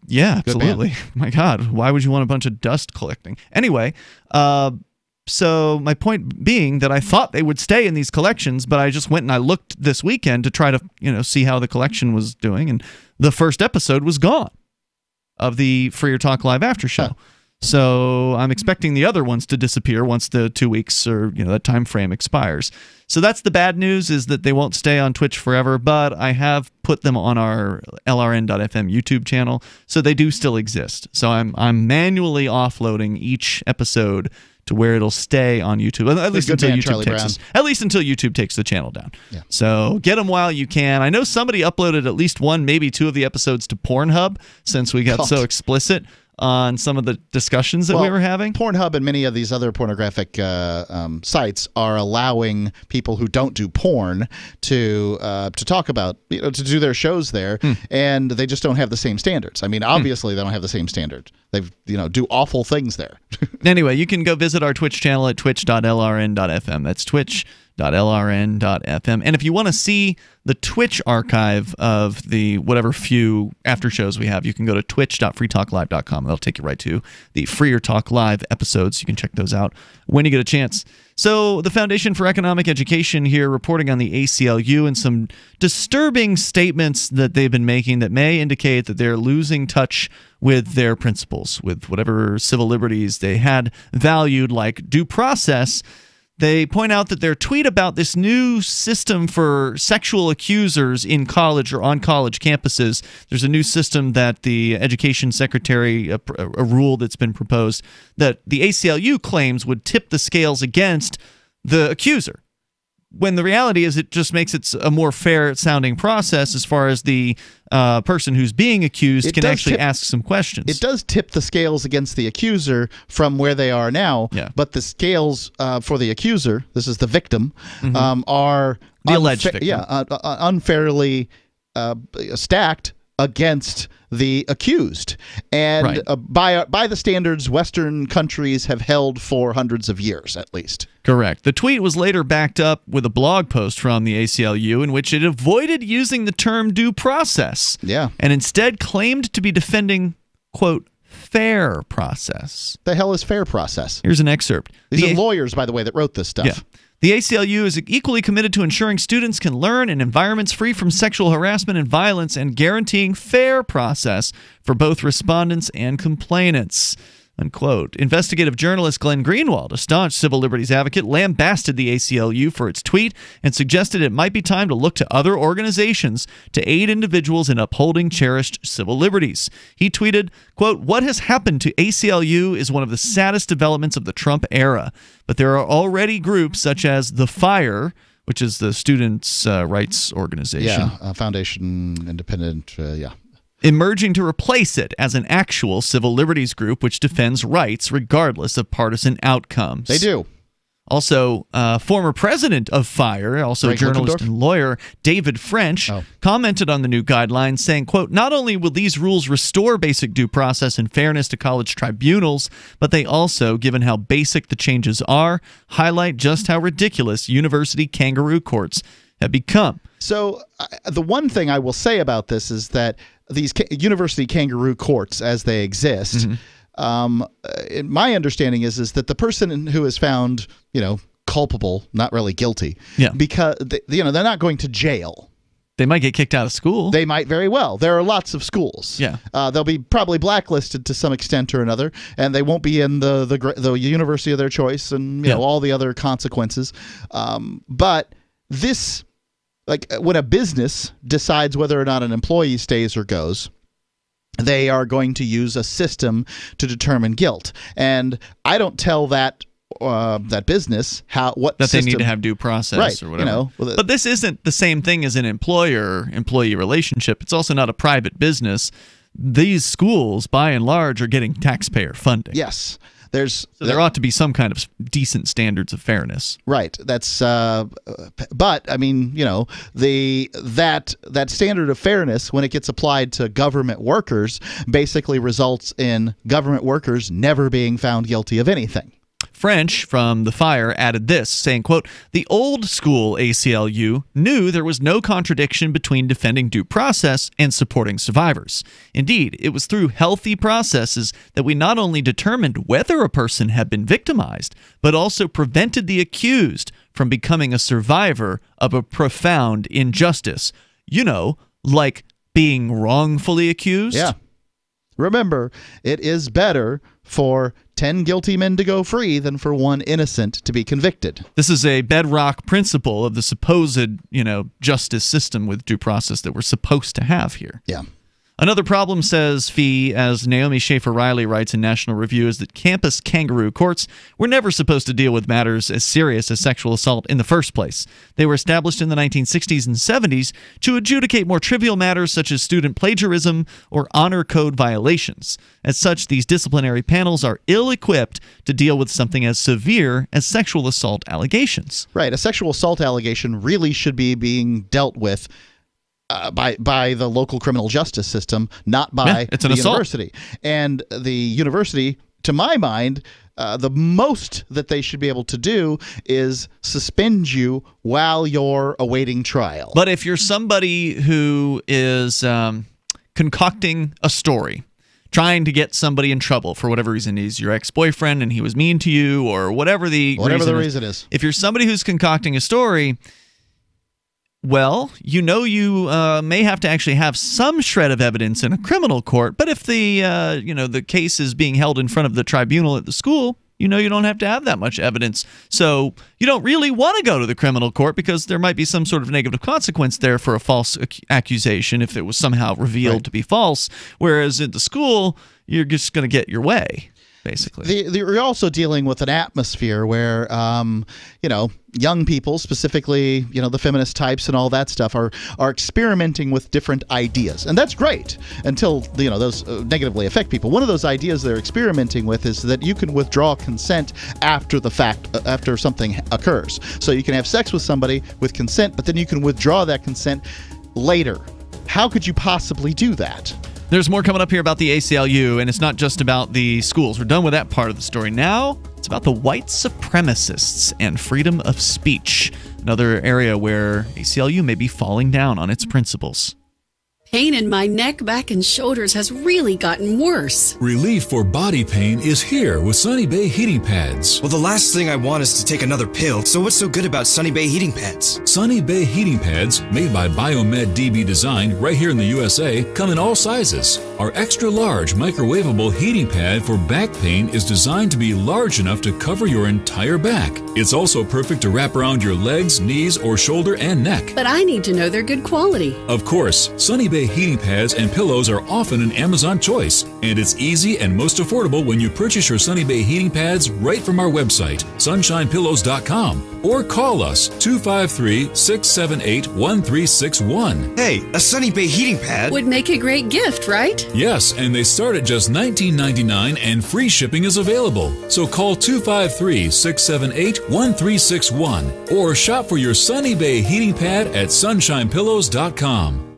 S2: Yeah, absolutely. My God, why would you want a bunch of dust collecting? Anyway, so my point being that I thought they would stay in these collections, but I just went and I looked this weekend to try to, see how the collection was doing, and the first episode was gone of the Freer Talk Live after show. So I'm expecting the other ones to disappear once the 2 weeks or that time frame expires. So that's the bad news, is that they won't stay on Twitch forever, but I have put them on our LRN.FM YouTube channel, so they do still exist. So I'm manually offloading each episode to where it'll stay on YouTube, at least until YouTube takes the channel down.
S3: Yeah.
S2: So get them while you can. I know somebody uploaded at least one, maybe two of the episodes to Pornhub, since we got so explicit on some of the discussions that we were having.
S3: Pornhub and many of these other pornographic sites are allowing people who don't do porn to talk about, to do their shows there, and they just don't have the same standards. I mean, obviously they don't have the same standard. They do awful things there.
S2: Anyway, you can go visit our Twitch channel at twitch.lrn.fm. That's twitch.lrn.fm. And if you want to see the Twitch archive of the whatever few after shows we have, you can go to twitch.freetalklive.com. That'll take you right to the Freer Talk Live episodes. You can check those out when you get a chance. So the Foundation for Economic Education here reporting on the ACLU and some disturbing statements that they've been making that may indicate that they're losing touch with their principles, with whatever civil liberties they had valued, like due process. They point out that their tweet about this new system for sexual accusers in college or on college campuses, there's a new system that the education secretary, a rule that's been proposed, that the ACLU claims would tip the scales against the accuser. When the reality is it just makes it a more fair-sounding process as far as the person who's being accused can actually ask some questions.
S3: It does tip the scales against the accuser from where they are now, but the scales for the accuser, this is the victim, are
S2: the alleged victim.
S3: Yeah, unfairly stacked against the accused, and by the standards Western countries have held for hundreds of years at least.
S2: Correct. The tweet was later backed up with a blog post from the ACLU in which it avoided using the term due process, and instead claimed to be defending, quote, fair process.
S3: The hell is fair process?
S2: Here's an excerpt.
S3: These are lawyers, by the way, that wrote this stuff.
S2: Yeah. The ACLU is equally committed to ensuring students can learn in environments free from sexual harassment and violence and guaranteeing fair process for both respondents and complainants. Unquote. Investigative journalist Glenn Greenwald, a staunch civil liberties advocate, lambasted the ACLU for its tweet and suggested it might be time to look to other organizations to aid individuals in upholding cherished civil liberties. He tweeted, quote, "What has happened to ACLU is one of the saddest developments of the Trump era, but there are already groups such as The Fire," which is the students' rights organization.
S3: Yeah, Foundation Independent,
S2: emerging to replace it as an actual civil liberties group which defends rights regardless of partisan outcomes.
S3: They do.
S2: Also, former president of FIRE, also
S3: Frank
S2: journalist
S3: Lickendorf?
S2: and lawyer David French, commented on the new guidelines saying, quote, "Not only will these rules restore basic due process and fairness to college tribunals, but they also, given how basic the changes are, highlight just how ridiculous university kangaroo courts have become."
S3: So the one thing I will say about this is that these university kangaroo courts, as they exist, my understanding is that the person who is found, culpable, not really guilty, because they're not going to jail.
S2: They might get kicked out of school.
S3: They might very well. There are lots of schools.
S2: Yeah,
S3: they'll be probably blacklisted to some extent or another, and they won't be in the university of their choice, and all the other consequences. But this. Like when a business decides whether or not an employee stays or goes, they are going to use a system to determine guilt. And I don't tell that business what
S2: that
S3: system,
S2: they need to have due process or whatever. But this isn't the same thing as an employer-employee relationship. It's also not a private business. These schools, by and large, are getting taxpayer funding.
S3: Yes.
S2: So there ought to be some kind of decent standards of fairness.
S3: Right. That's but I mean, that standard of fairness, when it gets applied to government workers, basically results in government workers never being found guilty of anything.
S2: French from The Fire added this, saying, quote, "The old school ACLU knew there was no contradiction between defending due process and supporting survivors. Indeed, it was through healthy processes that we not only determined whether a person had been victimized, but also prevented the accused from becoming a survivor of a profound injustice." Like being wrongfully accused?
S3: Yeah. Remember, it is better for 10 guilty men to go free than for one innocent to be convicted.
S2: This is a bedrock principle of the supposed, justice system with due process that we're supposed to have here.
S3: Yeah.
S2: Another problem, says Fee, as Naomi Schaefer-Riley writes in National Review, is that campus kangaroo courts were never supposed to deal with matters as serious as sexual assault in the first place. They were established in the 1960s and 70s to adjudicate more trivial matters such as student plagiarism or honor code violations. As such, these disciplinary panels are ill-equipped to deal with something as severe as sexual assault allegations.
S3: Right. A sexual assault allegation really should be being dealt with by the local criminal justice system, not by
S2: it's an
S3: the
S2: assault.
S3: university. And the university, to my mind, the most that they should be able to do is suspend you while you're awaiting trial.
S2: But if you're somebody who is concocting a story, trying to get somebody in trouble for whatever reason, he's your ex-boyfriend and he was mean to you, or whatever the reason is. If you're somebody who's concocting a story, well, you may have to actually have some shred of evidence in a criminal court. But if the case is being held in front of the tribunal at the school, you don't have to have that much evidence. So you don't really want to go to the criminal court because there might be some sort of negative consequence there for a false accusation if it was somehow revealed to be false. Whereas at the school, you're just going to get your way, basically.
S3: You're also dealing with an atmosphere where, young people, specifically, the feminist types and all that stuff, are experimenting with different ideas. And that's great until, those negatively affect people. One of those ideas they're experimenting with is that you can withdraw consent after the fact, after something occurs. So you can have sex with somebody with consent, but then you can withdraw that consent later. How could you possibly do that?
S2: There's more coming up here about the ACLU, and it's not just about the schools. We're done with that part of the story. Now, it's about the white supremacists and freedom of speech, another area where ACLU may be falling down on its principles.
S13: Pain in my neck, back, and shoulders has really gotten worse.
S16: Relief for body pain is here with Sunny Bay heating pads.
S17: Well, the last thing I want is to take another pill, so what's so good about Sunny Bay heating pads?
S16: Sunny Bay heating pads, made by Biomed DB Design right here in the USA, come in all sizes. Our extra large microwavable heating pad for back pain is designed to be large enough to cover your entire back. It's also perfect to wrap around your legs, knees, or shoulder and neck.
S13: But I need to know they're good quality.
S16: Of course, Sunny Bay heating pads and pillows are often an Amazon choice, and it's easy and most affordable when you purchase your Sunny Bay heating pads right from our website, sunshinepillows.com, or call us 253-678-1361.
S17: Hey, a Sunny Bay heating pad
S13: would make a great gift, right?
S16: Yes, and they start at just $19.99 and free shipping is available. So call 253-678-1361 or shop for your Sunny Bay heating pad at sunshinepillows.com.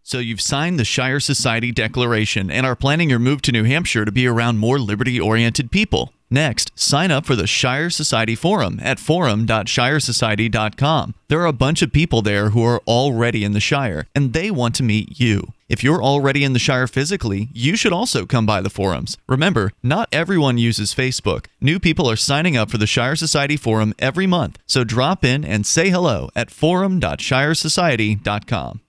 S2: So you've signed the Shire Society Declaration and are planning your move to New Hampshire to be around more liberty-oriented people. Next, sign up for the Shire Society Forum at forum.shiresociety.com. There are a bunch of people there who are already in the Shire, and they want to meet you. If you're already in the Shire physically, you should also come by the forums. Remember, not everyone uses Facebook. New people are signing up for the Shire Society Forum every month, so drop in and say hello at forum.shiresociety.com.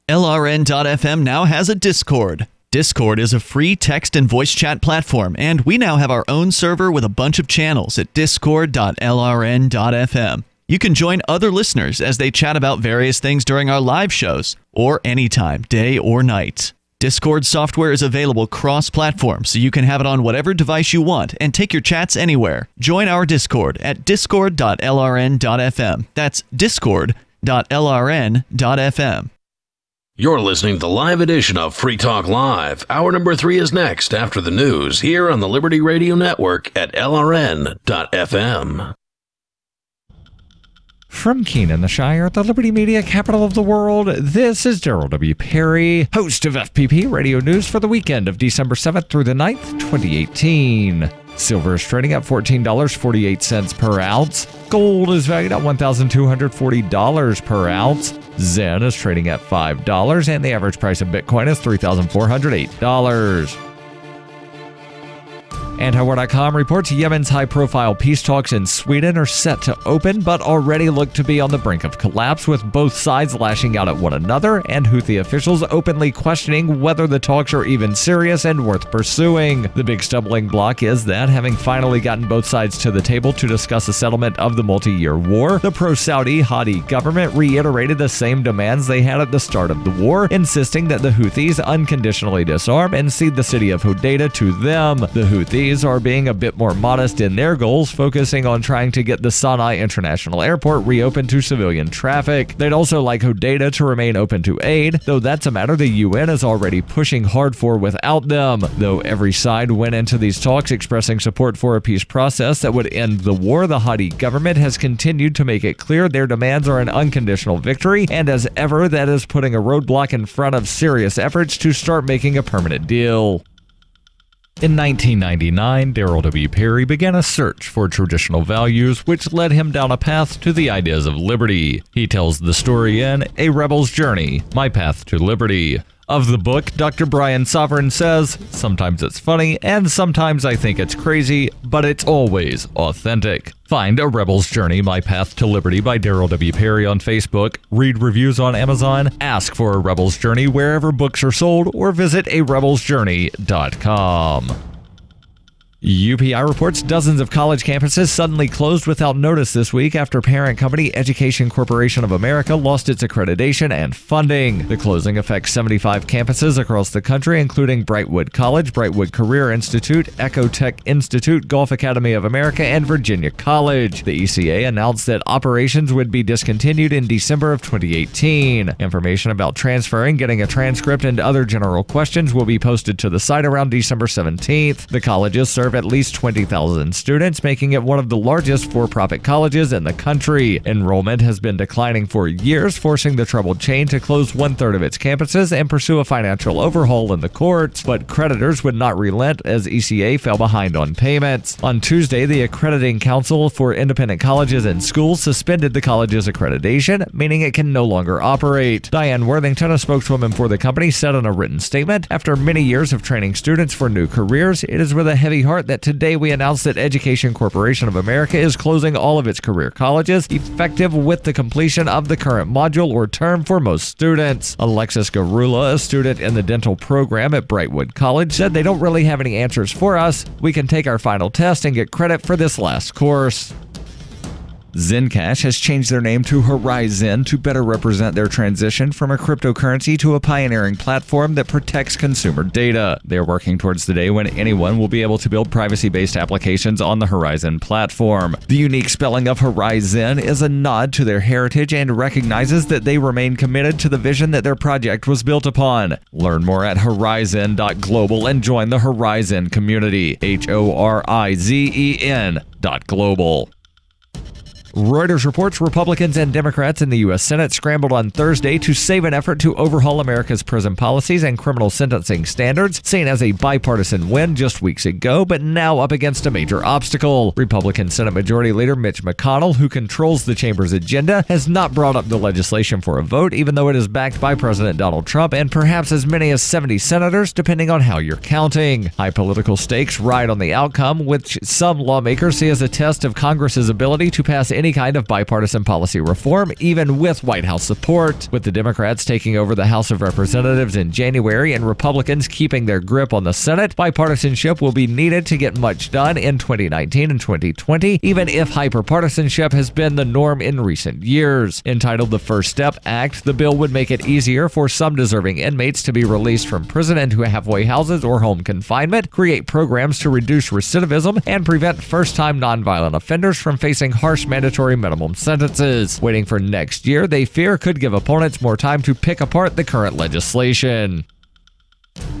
S2: LRN.FM now has a Discord. Discord is a free text and voice chat platform, and we now have our own server with a bunch of channels at discord.lrn.fm. You can join other listeners as they chat about various things during our live shows, or anytime, day or night. Discord software is available cross-platform, so you can have it on whatever device you want and take your chats anywhere. Join our Discord at discord.lrn.fm. That's discord.lrn.fm.
S6: You're listening to the live edition of Free Talk Live. Hour number 3 is next after the news here on the Liberty Radio Network at LRN.FM.
S4: From Keene, the Shire, the Liberty Media capital of the world, this is Gerald W. Perry, host of FPP Radio News for the weekend of December 7th through the 9th, 2018. Silver is trading at $14.48 per ounce. Gold is valued at $1,240 per ounce. Zen is trading at $5, and the average price of Bitcoin is $3,408. Antiwar.com reports Yemen's high-profile peace talks in Sweden are set to open, but already look to be on the brink of collapse, with both sides lashing out at one another and Houthi officials openly questioning whether the talks are even serious and worth pursuing. The big stumbling block is that, having finally gotten both sides to the table to discuss a settlement of the multi-year war, the pro-Saudi Hadi government reiterated the same demands they had at the start of the war, insisting that the Houthis unconditionally disarm and cede the city of Hodeidah to them. The Houthis are being a bit more modest in their goals, focusing on trying to get the Sana'a International Airport reopened to civilian traffic. They'd also like Hodeidah to remain open to aid, though that's a matter the UN is already pushing hard for without them. Though every side went into these talks expressing support for a peace process that would end the war, the Hadi government has continued to make it clear their demands are an unconditional victory, and as ever, that is putting a roadblock in front of serious efforts to start making a permanent deal. In 1999, Darrell W. Perry began a search for traditional values, which led him down a path to the ideas of liberty. He tells the story in A Rebel's Journey, My Path to Liberty. Of the book, Dr. Brian Sovereign says, "Sometimes it's funny, and sometimes I think it's crazy, but it's always authentic." Find A Rebel's Journey, My Path to Liberty by Darrell W. Perry on Facebook, read reviews on Amazon, ask for A Rebel's Journey wherever books are sold, or visit arebelsjourney.com. UPI reports dozens of college campuses suddenly closed without notice this week after parent company Education Corporation of America lost its accreditation and funding. The closing affects 75 campuses across the country, including Brightwood College, Brightwood Career Institute, Ecotech Institute, Gulf Academy of America, and Virginia College. The ECA announced that operations would be discontinued in December of 2018. Information about transferring, getting a transcript, and other general questions will be posted to the site around December 17th. The colleges serve at least 20,000 students, making it one of the largest for-profit colleges in the country. Enrollment has been declining for years, forcing the troubled chain to close one-third of its campuses and pursue a financial overhaul in the courts. But creditors would not relent as ECA fell behind on payments. On Tuesday, the Accrediting Council for Independent Colleges and Schools suspended the college's accreditation, meaning it can no longer operate. Diane Worthington, a spokeswoman for the company, said in a written statement, "After many years of training students for new careers, it is with a heavy heart that today we announce that Education Corporation of America is closing all of its career colleges, effective with the completion of the current module or term for most students." Alexis Garula, a student in the dental program at Brightwood College, said, "They don't really have any answers for us. We can take our final test and get credit for this last course." Zencash has changed their name to Horizon to better represent their transition from a cryptocurrency to a pioneering platform that protects consumer data. They're working towards the day when anyone will be able to build privacy-based applications on the Horizon platform. The unique spelling of Horizon is a nod to their heritage and recognizes that they remain committed to the vision that their project was built upon. Learn more at horizon.global and join the Horizon community. HORIZEN.global. Reuters reports Republicans and Democrats in the U.S. Senate scrambled on Thursday to save an effort to overhaul America's prison policies and criminal sentencing standards, seen as a bipartisan win just weeks ago, but now up against a major obstacle. Republican Senate Majority Leader Mitch McConnell, who controls the chamber's agenda, has not brought up the legislation for a vote, even though it is backed by President Donald Trump and perhaps as many as 70 senators, depending on how you're counting. High political stakes ride on the outcome, which some lawmakers see as a test of Congress's ability to pass any kind of bipartisan policy reform, even with White House support. With the Democrats taking over the House of Representatives in January and Republicans keeping their grip on the Senate, bipartisanship will be needed to get much done in 2019 and 2020, even if hyperpartisanship has been the norm in recent years. Entitled the First Step Act, the bill would make it easier for some deserving inmates to be released from prison into halfway houses or home confinement, create programs to reduce recidivism, and prevent first-time nonviolent offenders from facing harsh mandatory minimum sentences. Waiting for next year, they fear could give opponents more time to pick apart the current legislation.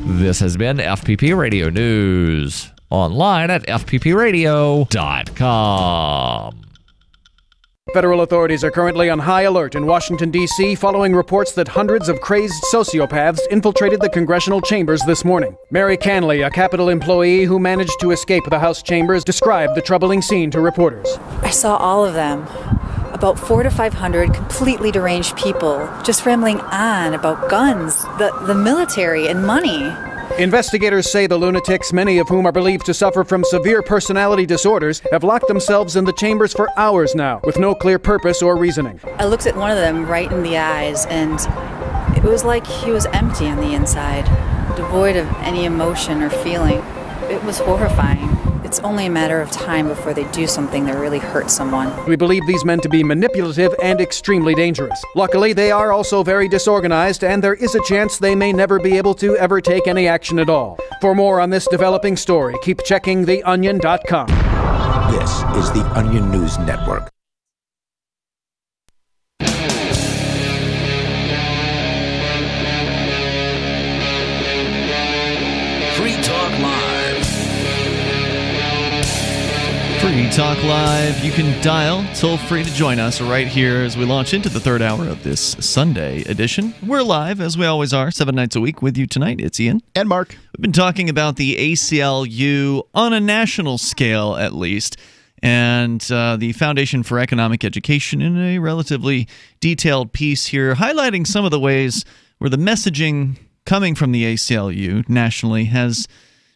S4: This has been FPP Radio News. Online at fppradio.com.
S18: Federal authorities are currently on high alert in Washington, D.C., following reports that hundreds of crazed sociopaths infiltrated the congressional chambers this morning. Mary Canley, a Capitol employee who managed to escape the House chambers, described the troubling scene to reporters.
S19: I saw all of them. About 400 to 500 completely deranged people just rambling on about guns, the military, and money.
S18: Investigators say the lunatics, many of whom are believed to suffer from severe personality disorders, have locked themselves in the chambers for hours now, with no clear purpose or reasoning.
S19: I looked at one of them right in the eyes, and it was like he was empty on the inside, devoid of any emotion or feeling. It was horrifying. It's only a matter of time before they do something that really hurts someone.
S18: We believe these men to be manipulative and extremely dangerous. Luckily, they are also very disorganized, and there is a chance they may never be able to ever take any action at all. For more on this developing story, keep checking theonion.com.
S1: This is the Onion News Network.
S6: Free Talk Live.
S2: Free Talk Live. You can dial toll free to join us right here as we launch into the third hour of this Sunday edition. We're live, as we always are, 7 nights a week with you tonight. It's Ian.
S3: And Mark.
S2: We've been talking about the ACLU on a national scale, at least, and the Foundation for Economic Education in a relatively detailed piece here, highlighting some of the ways where the messaging coming from the ACLU nationally has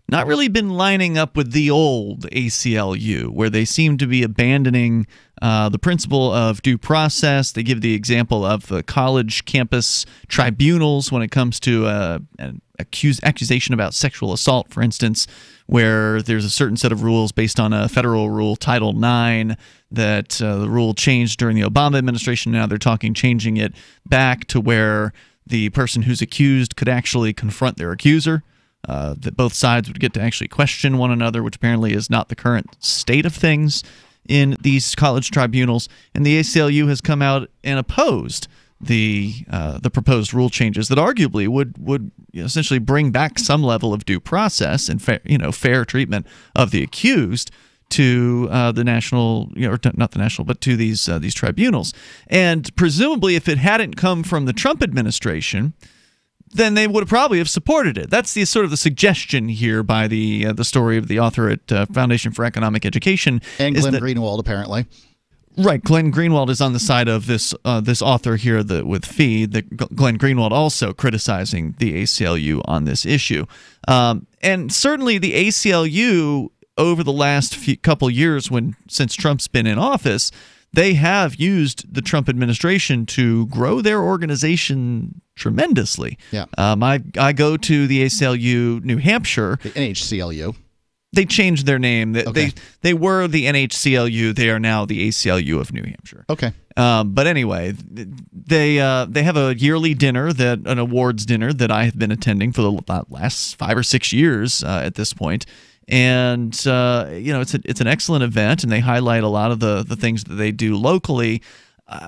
S2: not really been lining up with the old ACLU, where they seem to be abandoning the principle of due process. They give the example of the college campus tribunals when it comes to an accusation about sexual assault, for instance, where there's a certain set of rules based on a federal rule, Title IX, that the rule changed during the Obama administration. Now they're talking changing it back to where the person who's accused could actually confront their accuser. That both sides would get to actually question one another, which apparently is not the current state of things in these college tribunals. And the ACLU has come out and opposed the proposed rule changes that arguably would essentially bring back some level of due process and fair treatment of the accused to the national, or not the national, but to these tribunals. And presumably, if it hadn't come from the Trump administration, then they would probably have supported it. That's the sort of the suggestion here by the story of the author at Foundation for Economic Education.
S3: And Glenn Greenwald, apparently.
S2: Right, Glenn Greenwald is on the side of this author here with Fee. Glenn Greenwald also criticizing the ACLU on this issue. And certainly the ACLU over the last couple years, since Trump's been in office, they have used the Trump administration to grow their organization tremendously.
S3: Yeah.
S2: I go to the ACLU New Hampshire.
S3: The NHCLU.
S2: They changed their name.
S3: Okay.
S2: They were the NHCLU. They are now the ACLU of New Hampshire.
S3: Okay.
S2: But anyway, they have a yearly dinner, an awards dinner that I have been attending for the last 5 or 6 years at this point. And it's an excellent event, and they highlight a lot of the things that they do locally.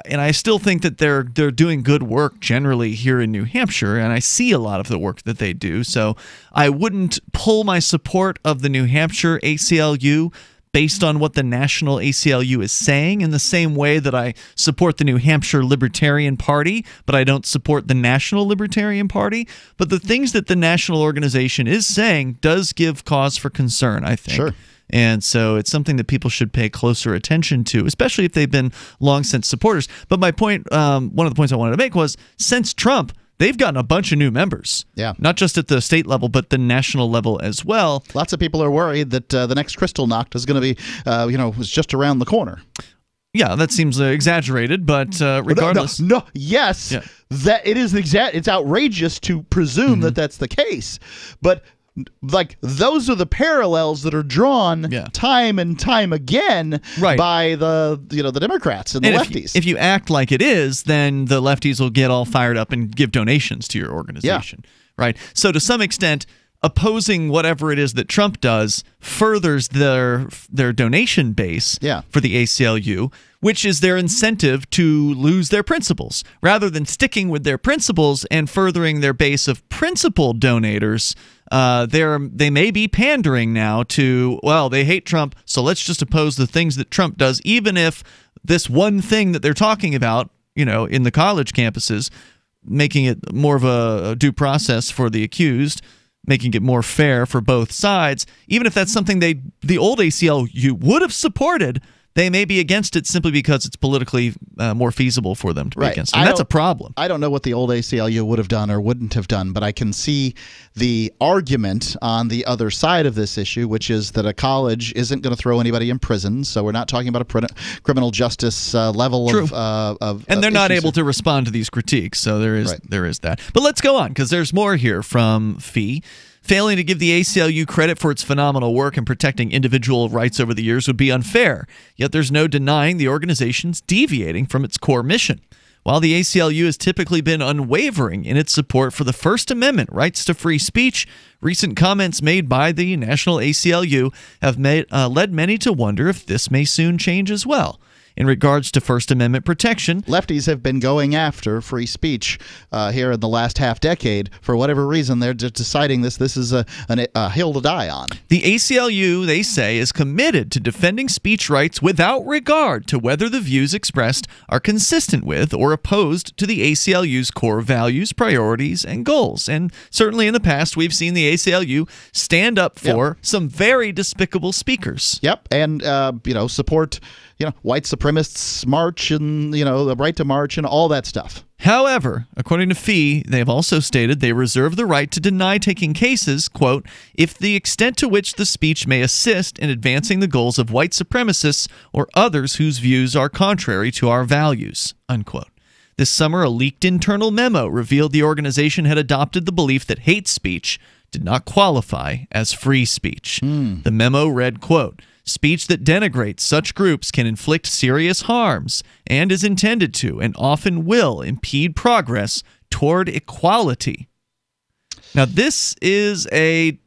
S2: And I still think that they're doing good work generally here in New Hampshire, and I see a lot of the work that they do. So I wouldn't pull my support of the New Hampshire ACLU based on what the national ACLU is saying, in the same way that I support the New Hampshire Libertarian Party, but I don't support the National Libertarian Party. But the things that the national organization is saying does give cause for concern, I think.
S3: Sure.
S2: And so it's something that people should pay closer attention to, especially if they've been long-since supporters. But my point, one of the points I wanted to make was, since Trump, they've gotten a bunch of new members.
S3: Yeah.
S2: Not just at the state level, but the national level as well.
S3: Lots of people are worried that the next Kristallnacht is going to be, was just around the corner.
S2: Yeah, that seems exaggerated, but regardless.
S3: No, yes,
S2: yeah.
S3: That it is it's outrageous to presume that that's the case. But like, those are the parallels that are drawn time and time again by the Democrats and the lefties.
S2: If you act like it is, then the lefties will get all fired up and give donations to your organization, right? So to some extent, opposing whatever it is that Trump does furthers their donation base for the ACLU, which is their incentive to lose their principles. Rather than sticking with their principles and furthering their base of principal donators, they may be pandering now to, well, they hate Trump, so let's just oppose the things that Trump does, even if this one thing that they're talking about, in the college campuses, making it more of a due process for the accused, making it more fair for both sides, even if that's something the old ACLU would have supported, they may be against it simply because it's politically more feasible for them to be against it. And that's a problem.
S3: I don't know what the old ACLU would have done or wouldn't have done, but I can see the argument on the other side of this issue, which is that a college isn't going to throw anybody in prison, so we're not talking about a criminal justice level of
S2: and they're not able to respond to these critiques, so there is that. But let's go on, because there's more here from Fee. Failing to give the ACLU credit for its phenomenal work in protecting individual rights over the years would be unfair, yet there's no denying the organization's deviating from its core mission. While the ACLU has typically been unwavering in its support for the First Amendment rights to free speech, recent comments made by the National ACLU have led many to wonder if this may soon change as well. In regards to First Amendment protection,
S3: lefties have been going after free speech here in the last half decade. For whatever reason, they're just deciding this is a hill to die on.
S2: The ACLU, they say, is committed to defending speech rights without regard to whether the views expressed are consistent with or opposed to the ACLU's core values, priorities, and goals. And certainly in the past, we've seen the ACLU stand up for some very despicable speakers.
S3: Yep, and support white supremacists march and the right to march and all that stuff.
S2: However, according to Fee, they have also stated they reserve the right to deny taking cases, quote, if the extent to which the speech may assist in advancing the goals of white supremacists or others whose views are contrary to our values, unquote. This summer, a leaked internal memo revealed the organization had adopted the belief that hate speech did not qualify as free speech. The memo read, quote, speech that denigrates such groups can inflict serious harms and is intended to and often will impede progress toward equality. Now, this is a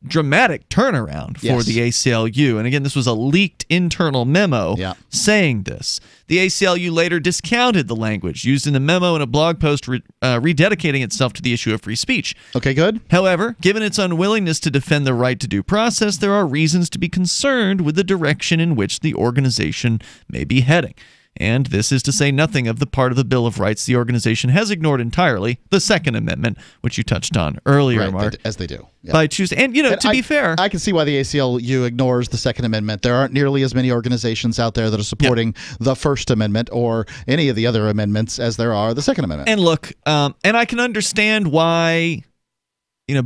S2: dramatic turnaround for the ACLU. And again, this was a leaked internal memo saying this. The ACLU later discounted the language used in the memo in a blog post rededicating itself to the issue of free speech.
S3: Okay, good.
S2: However, given its unwillingness to defend the right to due process, there are reasons to be concerned with the direction in which the organization may be heading. And this is to say nothing of the part of the Bill of Rights the organization has ignored entirely, the Second Amendment, which you touched on earlier, Mark.
S3: As they do. Yep.
S2: By choosing, and to be fair,
S3: I can see why the ACLU ignores the Second Amendment. There aren't nearly as many organizations out there that are supporting the First Amendment or any of the other amendments as there are the Second Amendment.
S2: And look, and I can understand why.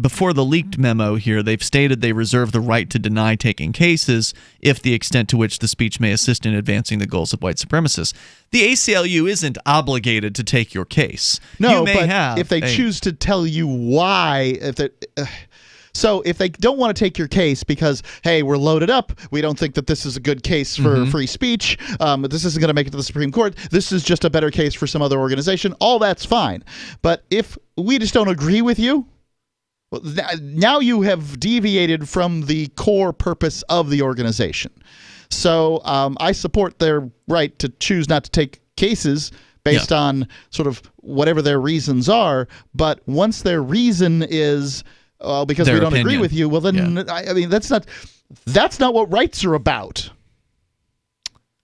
S2: Before the leaked memo here, they've stated they reserve the right to deny taking cases if the extent to which the speech may assist in advancing the goals of white supremacists. The ACLU isn't obligated to take your case.
S3: No,
S2: you may
S3: but
S2: have
S3: if they choose to tell you why, so if they don't want to take your case because, hey, we're loaded up, we don't think that this is a good case for free speech, this isn't going to make it to the Supreme Court, this is just a better case for some other organization, all that's fine. But if we just don't agree with you, now you have deviated from the core purpose of the organization. So I support their right to choose not to take cases based on sort of whatever their reasons are. But once their reason is because we don't agree with you, well then I mean that's not what rights are about.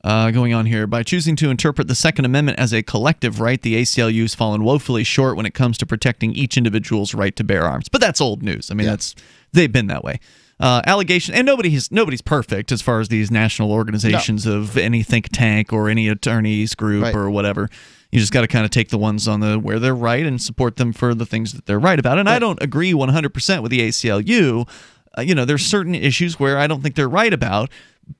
S2: Going on here, by choosing to interpret the Second Amendment as a collective right, the ACLU has fallen woefully short when it comes to protecting each individual's right to bear arms. But that's old news. I mean, they've been that way. Allegation, and nobody's perfect as far as these national organizations of any think tank or any attorneys group or whatever. You just got to kind of take the ones on where they're right and support them for the things that they're right about. And I don't agree 100% with the ACLU. There's certain issues where I don't think they're right about.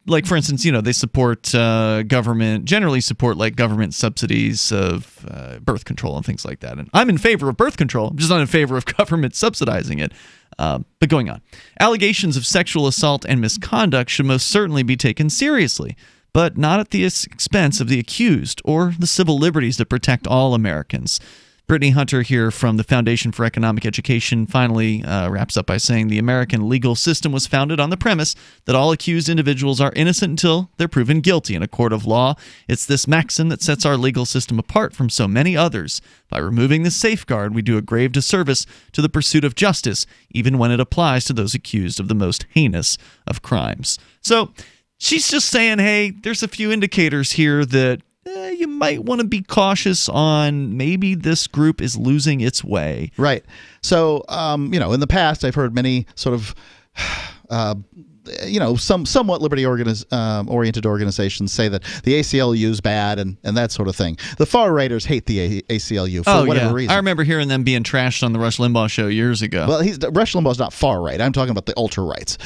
S2: Like, for instance, they support generally support like government subsidies of birth control and things like that. And I'm in favor of birth control. I'm just not in favor of government subsidizing it. But going on. Allegations of sexual assault and misconduct should most certainly be taken seriously, but not at the expense of the accused or the civil liberties that protect all Americans. Brittany Hunter here from the Foundation for Economic Education finally wraps up by saying the American legal system was founded on the premise that all accused individuals are innocent until they're proven guilty in a court of law. It's this maxim that sets our legal system apart from so many others. By removing this safeguard, we do a grave disservice to the pursuit of justice, even when it applies to those accused of the most heinous of crimes. So she's just saying, hey, there's a few indicators here that you might want to be cautious on maybe this group is losing its way.
S3: Right. So, in the past, I've heard many sort of some somewhat liberty-oriented organizations say that the ACLU is bad and that sort of thing. The far-righters hate the ACLU for whatever reason.
S2: I remember hearing them being trashed on the Rush Limbaugh show years ago.
S3: Well, Rush Limbaugh's not far-right. I'm talking about the ultra-rights.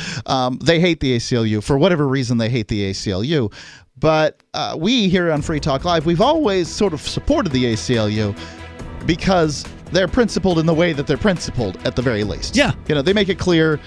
S3: They hate the ACLU. For whatever reason, they hate the ACLU. But we here on Free Talk Live, we've always sort of supported the ACLU because they're principled in the way that they're principled, at the very least.
S2: Yeah.
S3: They make it clear,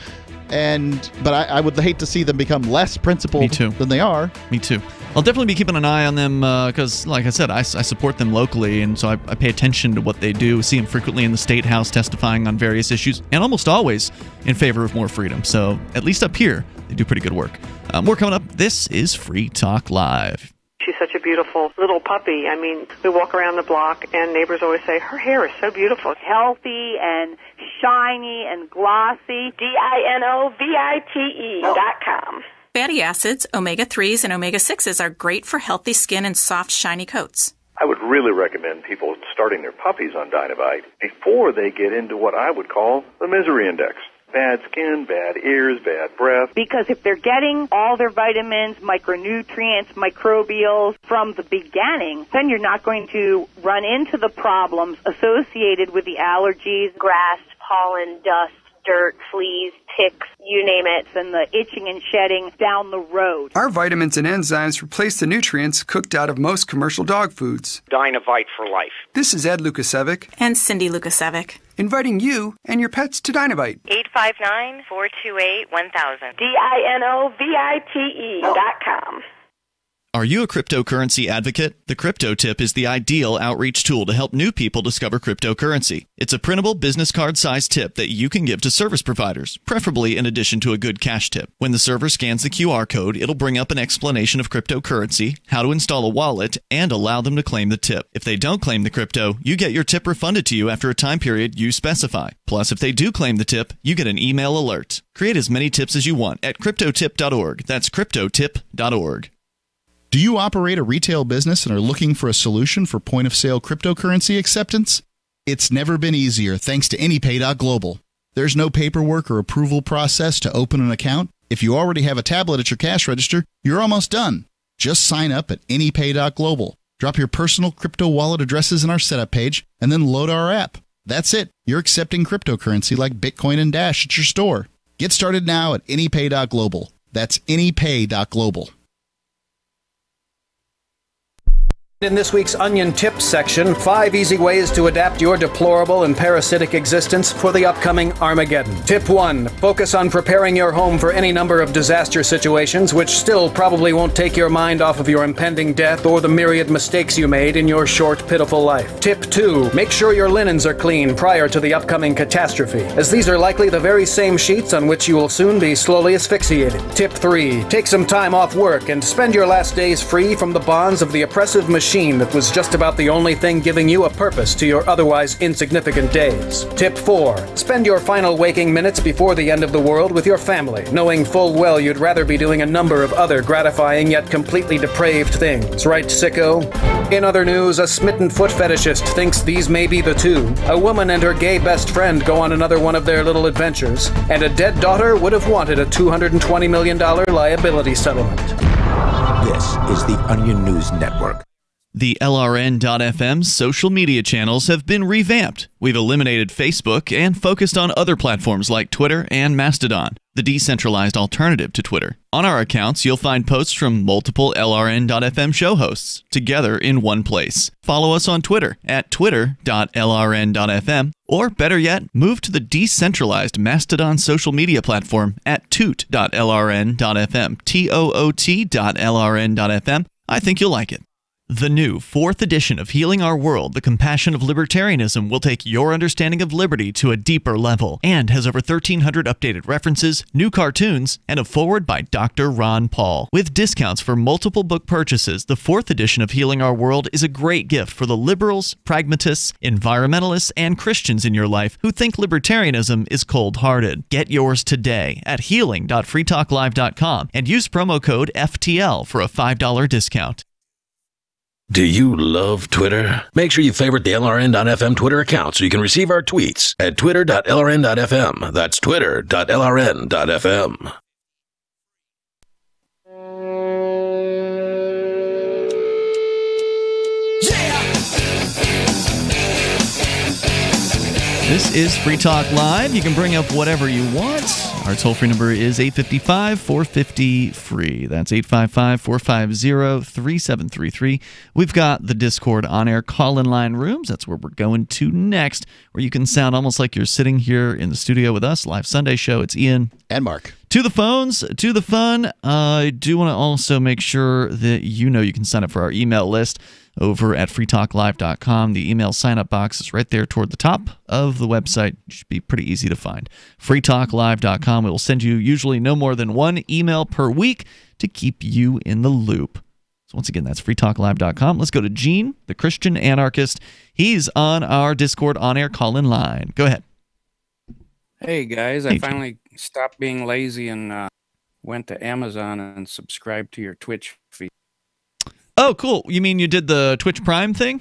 S3: but I would hate to see them become less principled than they are.
S2: Me too. I'll definitely be keeping an eye on them because, like I said, I support them locally, and so I pay attention to what they do, see them frequently in the State House testifying on various issues, and almost always in favor of more freedom. So at least up here, they do pretty good work. More coming up. This is Free Talk Live.
S7: She's such a beautiful little puppy. I mean, we walk around the block, and neighbors always say, her hair is so beautiful.
S12: Healthy and shiny and glossy. DINOVITE.com.
S20: Fatty acids, omega-3s, and omega-6s are great for healthy skin and soft, shiny coats.
S21: I would really recommend people starting their puppies on Dinovite before they get into what I would call the misery index. Bad skin, bad ears, bad breath.
S12: Because if they're getting all their vitamins, micronutrients, microbials from the beginning, then you're not going to run into the problems associated with the allergies,
S25: grass, pollen, dust, dirt, fleas, ticks, you name it,
S12: and the itching and shedding down the road.
S26: Our vitamins and enzymes replace the nutrients cooked out of most commercial dog foods.
S27: Dinovite for life.
S26: This is Ed Lukasevic
S20: and Cindy Lukasevic,
S26: inviting you and your pets to Dinovite.
S25: 859-428-1000.
S12: DINOVITE.com.
S2: Are you a cryptocurrency advocate? The Crypto Tip is the ideal outreach tool to help new people discover cryptocurrency. It's a printable business card-sized tip that you can give to service providers, preferably in addition to a good cash tip. When the server scans the QR code, it'll bring up an explanation of cryptocurrency, how to install a wallet, and allow them to claim the tip. If they don't claim the crypto, you get your tip refunded to you after a time period you specify. Plus, if they do claim the tip, you get an email alert. Create as many tips as you want at cryptotip.org. That's cryptotip.org.
S28: Do you operate a retail business and are looking for a solution for point-of-sale cryptocurrency acceptance? It's never been easier thanks to AnyPay.global. There's no paperwork or approval process to open an account. If you already have a tablet at your cash register, you're almost done. Just sign up at AnyPay.global. Drop your personal crypto wallet addresses in our setup page, and then load our app. That's it. You're accepting cryptocurrency like Bitcoin and Dash at your store. Get started now at AnyPay.global. That's AnyPay.global.
S18: In this week's Onion Tips section, 5 easy ways to adapt your deplorable and parasitic existence for the upcoming Armageddon. Tip 1. Focus on preparing your home for any number of disaster situations, which still probably won't take your mind off of your impending death or the myriad mistakes you made in your short, pitiful life. Tip 2. Make sure your linens are clean prior to the upcoming catastrophe, as these are likely the very same sheets on which you will soon be slowly asphyxiated. Tip 3. Take some time off work and spend your last days free from the bonds of the oppressive machine that was just about the only thing giving you a purpose to your otherwise insignificant days. Tip 4. Spend your final waking minutes before the end of the world with your family, knowing full well you'd rather be doing a number of other gratifying yet completely depraved things. Right, sicko? In other news, a smitten foot fetishist thinks these may be the two. A woman and her gay best friend go on another one of their little adventures, and a dead daughter would have wanted a $220 million liability settlement.
S1: This is the Onion News Network.
S2: The LRN.FM social media channels have been revamped. We've eliminated Facebook and focused on other platforms like Twitter and Mastodon, the decentralized alternative to Twitter. On our accounts, you'll find posts from multiple LRN.FM show hosts together in one place. Follow us on Twitter at twitter.lrn.fm, or better yet, move to the decentralized Mastodon social media platform at toot.lrn.fm, toot.lrn.fm. I think you'll like it. The new 4th edition of Healing Our World, The Compassion of Libertarianism will take your understanding of liberty to a deeper level and has over 1,300 updated references, new cartoons, and a foreword by Dr. Ron Paul. With discounts for multiple book purchases, the 4th edition of Healing Our World is a great gift for the liberals, pragmatists, environmentalists, and Christians in your life who think libertarianism is cold-hearted. Get yours today at healing.freetalklive.com and use promo code FTL for a $5 discount.
S6: Do you love Twitter? Make sure you favorite the LRN.FM Twitter account so you can receive our tweets at twitter.lrn.fm. That's twitter.lrn.fm.
S2: This is Free Talk Live. You can bring up whatever you want. Our toll-free number is 855-450-FREE. That's 855-450-3733. We've got the Discord on-air call-in line rooms. That's where we're going to next, where you can sound almost like you're sitting here in the studio with us. Live Sunday show. It's Ian.
S3: And Mark.
S2: To the phones, to the fun. I do want to also make sure that you know you can sign up for our email list over at freetalklive.com. The email sign-up box is right there toward the top of the website. It should be pretty easy to find. freetalklive.com. It will send you usually no more than one email per week to keep you in the loop. So once again, that's freetalklive.com. Let's go to Gene, the Christian anarchist. He's on our Discord on-air call-in line. Go ahead.
S5: Hey, guys. I finally stopped being lazy and went to Amazon and subscribed to your Twitch feed.
S2: Oh, cool. You mean you did the Twitch Prime thing?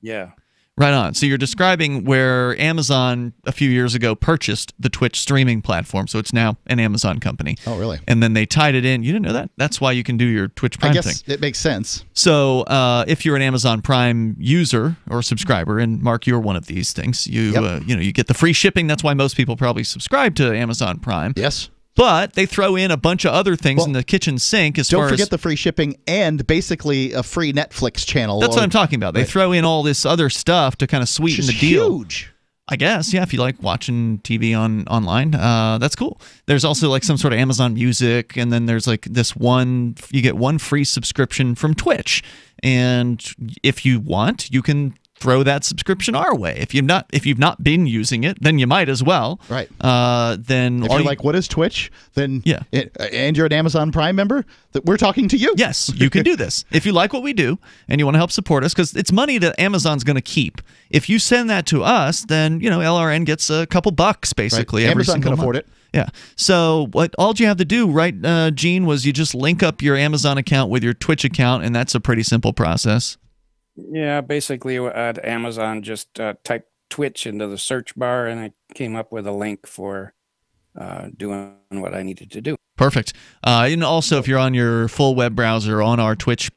S5: Yeah.
S2: Right on. So you're describing where Amazon a few years ago purchased the Twitch streaming platform, so it's now an Amazon company.
S3: Oh, really?
S2: And then they tied it in. You didn't know that? That's why you can do your Twitch Prime thing.
S3: I guess it makes sense.
S2: So if you're an Amazon Prime user or subscriber, and Mark, you're one of these things, you you get the free shipping. That's why most people probably subscribe to Amazon Prime.
S3: Yes.
S2: But they throw in a bunch of other things in the kitchen sink as far as...
S3: Don't forget the free shipping and basically a free Netflix channel.
S2: That's what I'm talking about. They throw in all this other stuff to kind of sweeten the deal.
S3: Huge.
S2: I guess, yeah, if you like watching TV online, that's cool. There's also like some sort of Amazon Music, and then there's like this one, you get one free subscription from Twitch. And if you want, you can throw that subscription our way. If you've not been using it, then you might as well.
S3: Right.
S2: Then
S3: if you're like, what is Twitch? Then and you're an Amazon Prime member, that we're talking to you.
S2: Yes, you can do this. If you like what we do and you want to help support us, because it's money that Amazon's going to keep. If you send that to us, then LRN gets a couple bucks basically.
S3: Right.
S2: Every
S3: Amazon
S2: single
S3: can
S2: month.
S3: afford it.
S2: Yeah. So all you have to do, right, Gene, was you just link up your Amazon account with your Twitch account, and that's a pretty simple process.
S5: Yeah, basically at Amazon, just type Twitch into the search bar, and I came up with a link for doing what I needed to do.
S2: Perfect. And also, if you're on your full web browser on our Twitch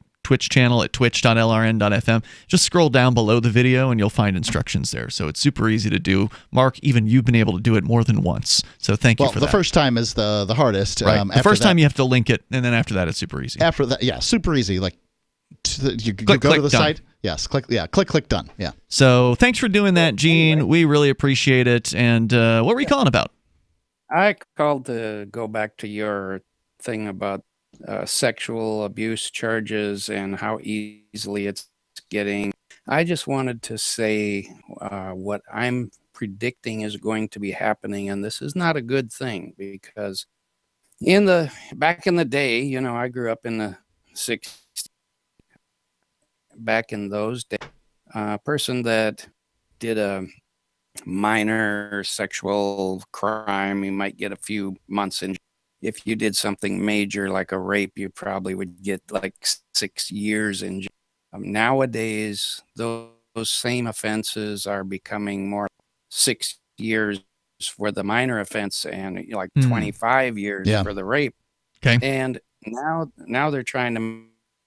S2: channel at twitch.lrn.fm, just scroll down below the video and you'll find instructions there. So it's super easy to do. Mark, even you've been able to do it more than once. So thank you for that.
S3: Well, the first time is the hardest.
S2: Right. The first time you have to link it, and then after that it's super easy.
S3: After that, yeah, super easy. Like you
S2: click,
S3: go to the
S2: done.
S3: site. Yes, click done. Yeah.
S2: So thanks for doing that, Gene. Anyway. We really appreciate it. And what were you calling about?
S5: I called to go back to your thing about sexual abuse charges and how easily it's getting. I just wanted to say what I'm predicting is going to be happening, and this is not a good thing, because back in the day, I grew up in the 60s. Back in those days, a person that did a minor sexual crime, you might get a few months in. If you did something major like a rape, you probably would get like 6 years in jail. Nowadays, those same offenses are becoming more 6 years for the minor offense and 25 years for the rape.
S2: Okay.
S5: And now they're trying to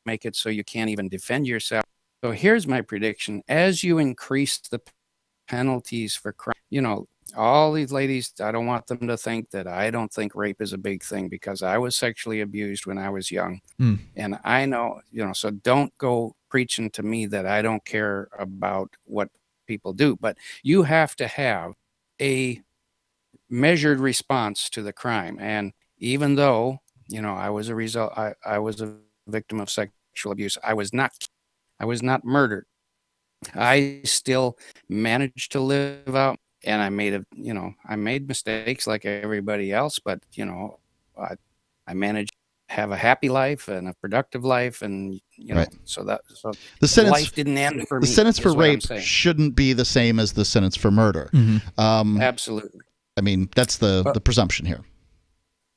S5: make it so you can't even defend yourself. So here's my prediction. As you increase the penalties for crime, all these ladies, I don't want them to think that I don't think rape is a big thing, because I was sexually abused when I was young. And I know, so don't go preaching to me that I don't care about what people do, but you have to have a measured response to the crime. And even though, I was a victim of sexual abuse, I was not murdered. I still managed to live out, and I made mistakes like everybody else, but I managed to have a happy life and a productive life, and so
S3: the sentence,
S5: life didn't end for me.
S3: The sentence for rape shouldn't be the same as the sentence for murder.
S5: Mm-hmm. Absolutely.
S3: I mean, that's the presumption here.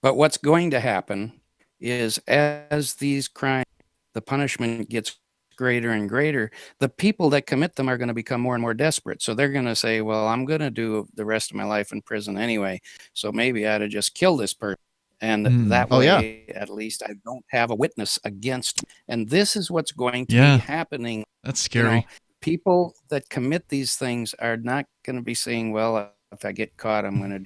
S5: But what's going to happen is, as these crimes, the punishment gets greater and greater, the people that commit them are going to become more and more desperate. So they're going to say, well, I'm going to do the rest of my life in prison anyway, so maybe I ought to just kill this person. And that way, at least I don't have a witness against me. And this is what's going to be happening.
S2: That's scary.
S5: people that commit these things are not going to be saying, well, if I get caught, I'm going to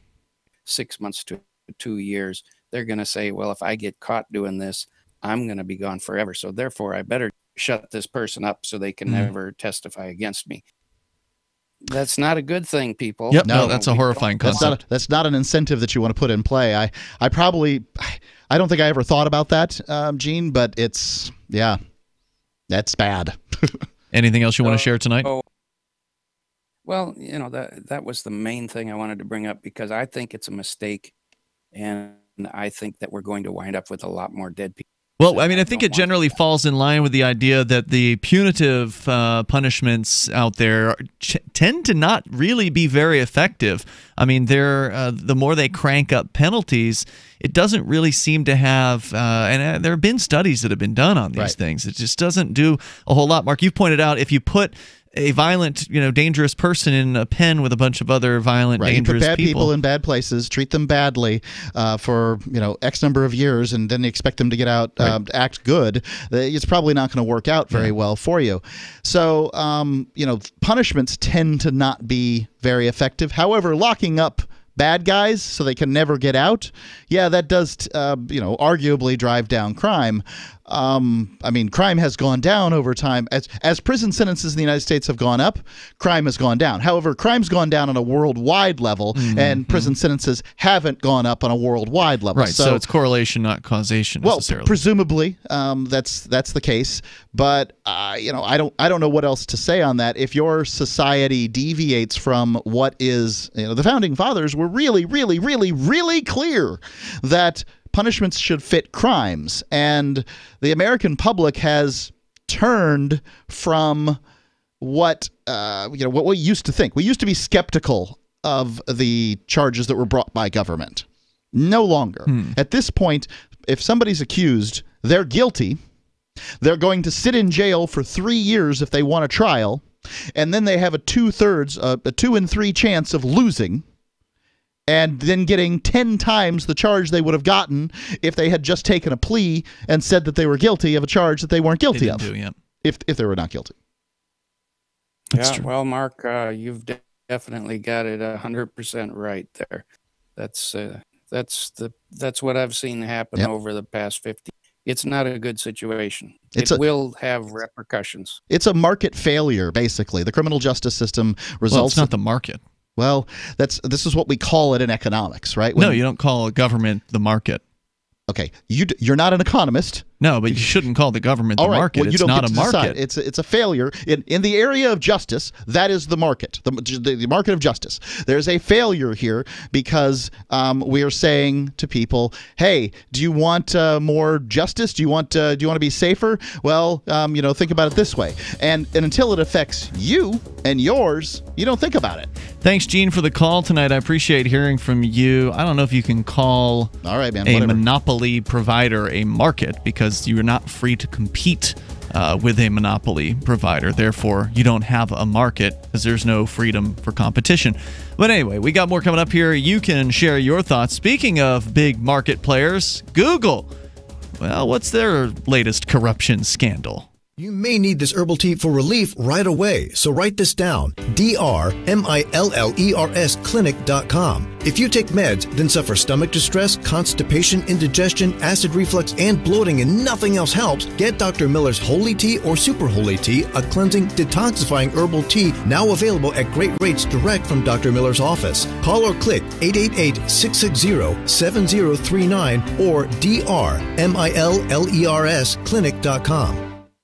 S5: 6 months to 2 years. They're going to say, well, if I get caught doing this, I'm going to be gone forever. So therefore, I better shut this person up so they can never testify against me. That's not a good thing, people.
S2: Yep, no, that's a horrifying concept.
S3: That's not an incentive that you want to put in play. I don't think I ever thought about that, Gene, but that's bad.
S2: Anything else you want to share tonight?
S5: Well, that was the main thing I wanted to bring up, because I think it's a mistake, and I think that we're going to wind up with a lot more dead people.
S2: Well, I mean, I think it generally falls in line with the idea that the punitive punishments out there tend to not really be very effective. I mean, the more they crank up penalties, it doesn't really seem to have, and there have been studies that have been done on these things. It just doesn't do a whole lot. Mark, you've pointed out, if you put a violent, dangerous person in a pen with a bunch of other violent, dangerous
S3: you put bad people in bad places, treat them badly for X number of years, and then expect them to get out, act good. It's probably not going to work out very well for you. So, punishments tend to not be very effective. However, locking up bad guys so they can never get out, that does, arguably drive down crime. I mean, crime has gone down over time. As prison sentences in the United States have gone up, crime has gone down. However, crime's gone down on a worldwide level, and prison sentences haven't gone up on a worldwide level.
S2: Right, so it's correlation, not causation necessarily.
S3: Well, presumably, that's the case. But I don't know what else to say on that. If your society deviates from what is, the Founding Fathers were really, really, really, really clear that punishments should fit crimes, and the American public has turned from what we used to think. We used to be skeptical of the charges that were brought by government. No longer. At this point, if somebody's accused, they're guilty. They're going to sit in jail for 3 years if they want a trial, and then they have a 2 in 3 chance of losing, and then getting 10 times the charge they would have gotten if they had just taken a plea and said that they were guilty of a charge that they weren't guilty of. If they were not guilty.
S5: That's true. Well, Mark, you've definitely got it 100% right there. That's what I've seen happen over the past 50. It's not a good situation. It will have repercussions.
S3: It's a market failure, basically. The criminal justice system results.
S2: Well, it's not the market.
S3: Well, this is what we call it in economics, right?
S2: No, you don't call government the market.
S3: Okay, you're not an economist.
S2: No, but you shouldn't call the government the market.
S3: Well,
S2: it's not a market.
S3: It's a failure. In the area of justice, that is the market, the market of justice. There's a failure here because we are saying to people, hey, do you want more justice? Do you want to be safer? Well, think about it this way. And until it affects you and yours, you don't think about it.
S2: Thanks, Gene, for the call tonight. I appreciate hearing from you. I don't know if you can call monopoly provider a market, because you're not free to compete with a monopoly provider. Therefore, you don't have a market because there's no freedom for competition. But anyway, we got more coming up here. You can share your thoughts. Speaking of big market players, Google. Well, what's their latest corruption scandal?
S8: You may need this herbal tea for relief right away, so write this down. DRMILLERS clinic.com. If you take meds, then suffer stomach distress, constipation, indigestion, acid reflux, and bloating, and nothing else helps, get Dr. Miller's Holy Tea or Super Holy Tea, a cleansing, detoxifying herbal tea now available at great rates direct from Dr. Miller's office. Call or click 888-660-7039 or DRMILLERS clinic.com.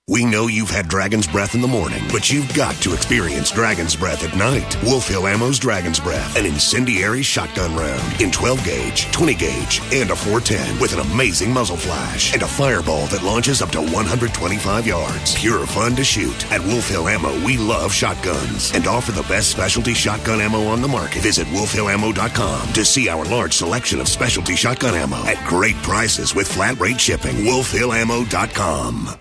S10: We know you've had Dragon's Breath in the morning, but you've got to experience Dragon's Breath at night. Wolf Hill Ammo's Dragon's Breath, an incendiary shotgun round in 12 gauge, 20 gauge, and a 410 with an amazing muzzle flash and a fireball that launches up to 125 yards. Pure fun to shoot. At Wolf Hill Ammo, we love shotguns and offer the best specialty shotgun ammo on the market. Visit wolfhillammo.com to see our large selection of specialty shotgun ammo at great prices with flat rate shipping. wolfhillammo.com.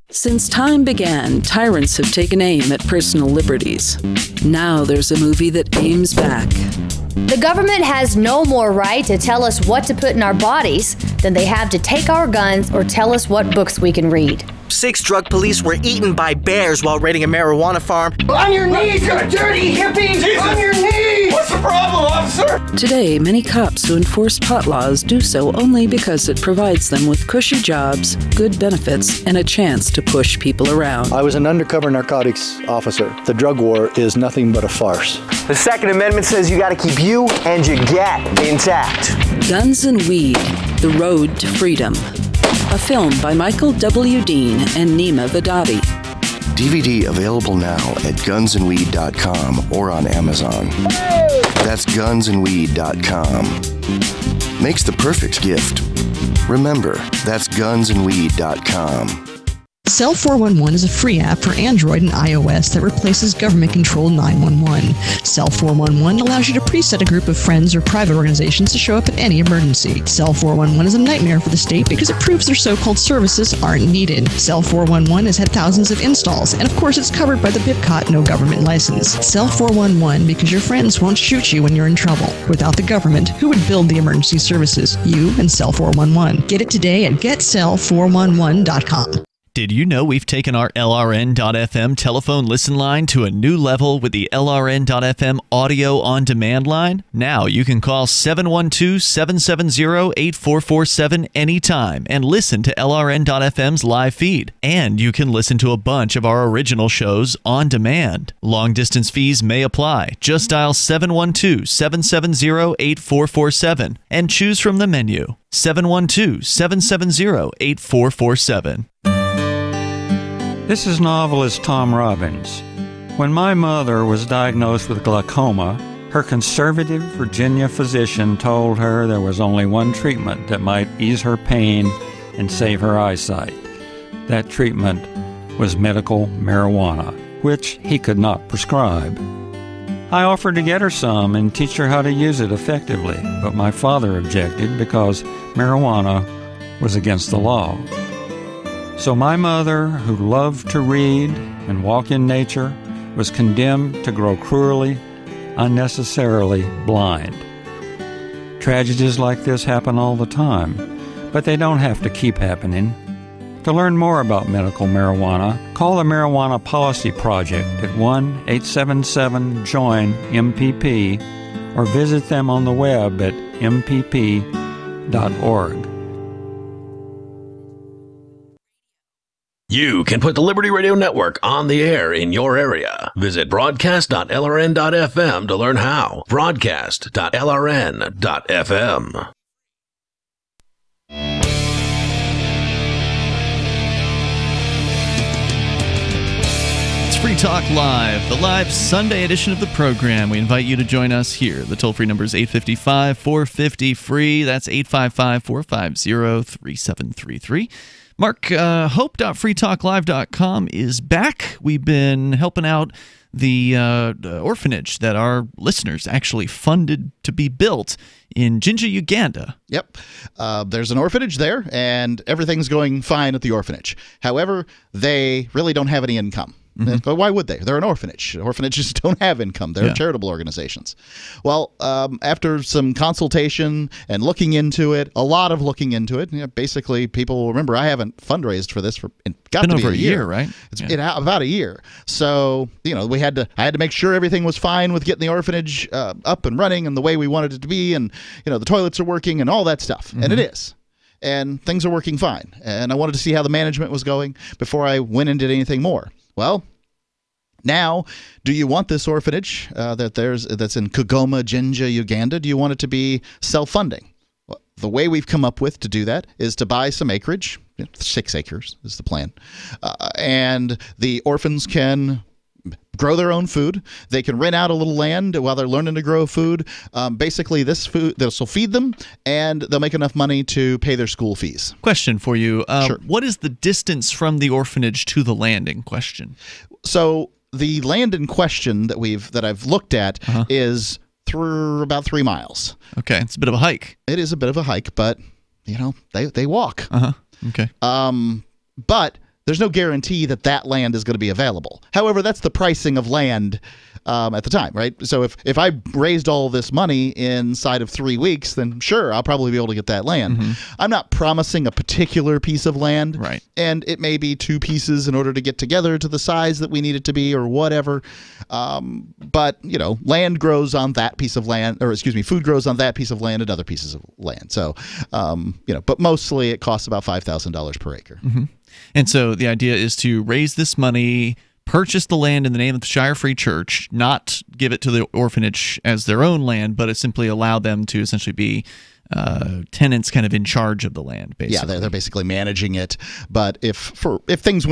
S9: Since time began, tyrants have taken aim at personal liberties. Now there's a movie that aims back.
S11: The government has no more right to tell us what to put in our bodies than they have to take our guns or tell us what books we can read.
S13: 6 drug police were eaten by bears while raiding a marijuana farm.
S14: On your knees, you dirty hippies! Jesus. On your knees! What's the problem, officer?
S9: Today, many cops who enforce pot laws do so only because it provides them with cushy jobs, good benefits, and a chance to push people around.
S15: I was an undercover narcotics officer. The drug war is nothing but a farce.
S14: The Second Amendment says you gotta keep you and your gat intact.
S9: Guns and Weed, The Road to Freedom. A film by Michael W. Dean and Nima Vadadi.
S17: DVD available now at gunsandweed.com or on Amazon. That's gunsandweed.com. Makes the perfect gift. Remember, that's gunsandweed.com.
S22: Cell 411 is a free app for Android and iOS that replaces government-controlled 911. Cell 411 allows you to preset a group of friends or private organizations to show up in any emergency. Cell 411 is a nightmare for the state because it proves their so-called services aren't needed. Cell 411 has had thousands of installs, and of course it's covered by the BIPCOT no government license. Cell 411 because your friends won't shoot you when you're in trouble. Without the government, who would build the emergency services? You and Cell 411. Get it today at getcell411.com.
S2: Did you know we've taken our LRN.FM telephone listen line to a new level with the LRN.FM audio on demand line? Now you can call 712-770-8447 anytime and listen to LRN.FM's live feed. And you can listen to a bunch of our original shows on demand. Long distance fees may apply. Just dial 712-770-8447 and choose from the menu. 712-770-8447.
S23: This is novelist Tom Robbins. When my mother was diagnosed with glaucoma, her conservative Virginia physician told her there was only one treatment that might ease her pain and save her eyesight. That treatment was medical marijuana, which he could not prescribe. I offered to get her some and teach her how to use it effectively, but my father objected because marijuana was against the law. So my mother, who loved to read and walk in nature, was condemned to grow cruelly, unnecessarily blind. Tragedies like this happen all the time, but they don't have to keep happening. To learn more about medical marijuana, call the Marijuana Policy Project at 1-877-JOIN-MPP or visit them on the web at mpp.org.
S6: You can put the Liberty Radio Network on the air in your area. Visit broadcast.lrn.fm to learn how. Broadcast.lrn.fm.
S2: It's Free Talk Live, the live Sunday edition of the program. We invite you to join us here. The toll-free number is 855-450-FREE. That's 855-450-3733. Mark, hope.freetalklive.com is back. We've been helping out the orphanage that our listeners actually funded to be built in Jinja, Uganda.
S3: Yep. There's an orphanage there, and everything's going fine at the orphanage. However, they really don't have any income. Mm-hmm. But why would they? They're an orphanage. Orphanages don't have income. They're charitable organizations. Well, after some consultation and looking into it, a lot of looking into it, basically people remember I haven't fundraised for this for got to be
S2: over
S3: a year,
S2: right?
S3: It's about a year. So I had to make sure everything was fine with getting the orphanage up and running and the way we wanted it to be, and the toilets are working and all that stuff, and it is. And things are working fine. And I wanted to see how the management was going before I went and did anything more. Well, now, do you want this orphanage that's in Kigoma, Jinja, Uganda? Do you want it to be self-funding? Well, the way we've come up with to do that is to buy some acreage. 6 acres is the plan. And the orphans can grow their own food. They can rent out a little land while they're learning to grow food. Basically, this will feed them, and they'll make enough money to pay their school fees.
S2: Question for you.
S3: Sure.
S2: What is the distance from the orphanage to the land in question?
S3: So the land in question that I've looked at is through about 3 miles.
S2: Okay, it's a bit of a hike.
S3: It is a bit of a hike, but they walk.
S2: Okay.
S3: But there's no guarantee that land is going to be available. However, that's the pricing of land at the time, right? So if I raised all this money inside of 3 weeks, then sure, I'll probably be able to get that land. I'm not promising a particular piece of land,
S2: right?
S3: And it may be 2 pieces in order to get together to the size that we need it to be, or whatever. But land grows on that piece of land, or excuse me, food grows on that piece of land and other pieces of land. So, but mostly it costs about $5,000 per acre.
S2: And so the idea is to raise this money, purchase the land in the name of the Shire Free Church, not give it to the orphanage as their own land, but it simply allow them to essentially be tenants kind of in charge of the land, basically.
S3: Yeah, they're basically managing it. But if things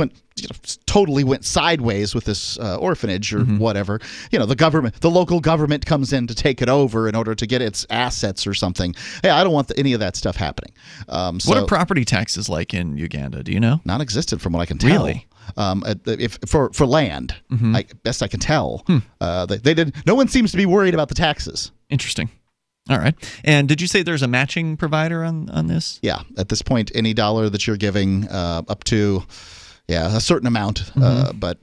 S3: totally went sideways with this orphanage or whatever, the local government comes in to take it over in order to get its assets or something. Hey, I don't want any of that stuff happening.
S2: What are property taxes like in Uganda? Do you know?
S3: Non-existent from what I can tell.
S2: Really?
S3: If for land, best I can tell, they did. No one seems to be worried about the taxes.
S2: Interesting. All right. And did you say there's a matching provider on this?
S3: Yeah. At this point, any dollar that you're giving up to, a certain amount. But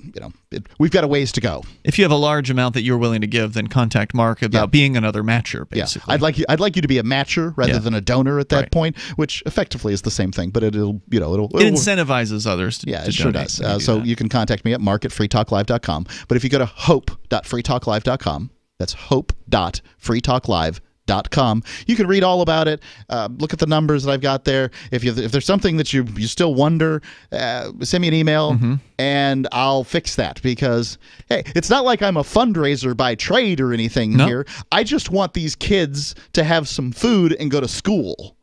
S3: we've got a ways to go.
S2: If you have a large amount that you're willing to give, then contact Mark about being another matcher. Basically,
S3: I'd like you to be a matcher rather than a donor at that point, which effectively is the same thing. But it'll
S2: it incentivizes others. To
S3: it sure does. So you can contact me at mark@freetalklive.com. But if you go to hope.freetalklive.com, that's hope.freetalklive.com. You can read all about it. Look at the numbers that I've got there. If there's something that you still wonder, send me an email and I'll fix that, because hey, it's not like I'm a fundraiser by trade or anything here. I just want these kids to have some food and go to school.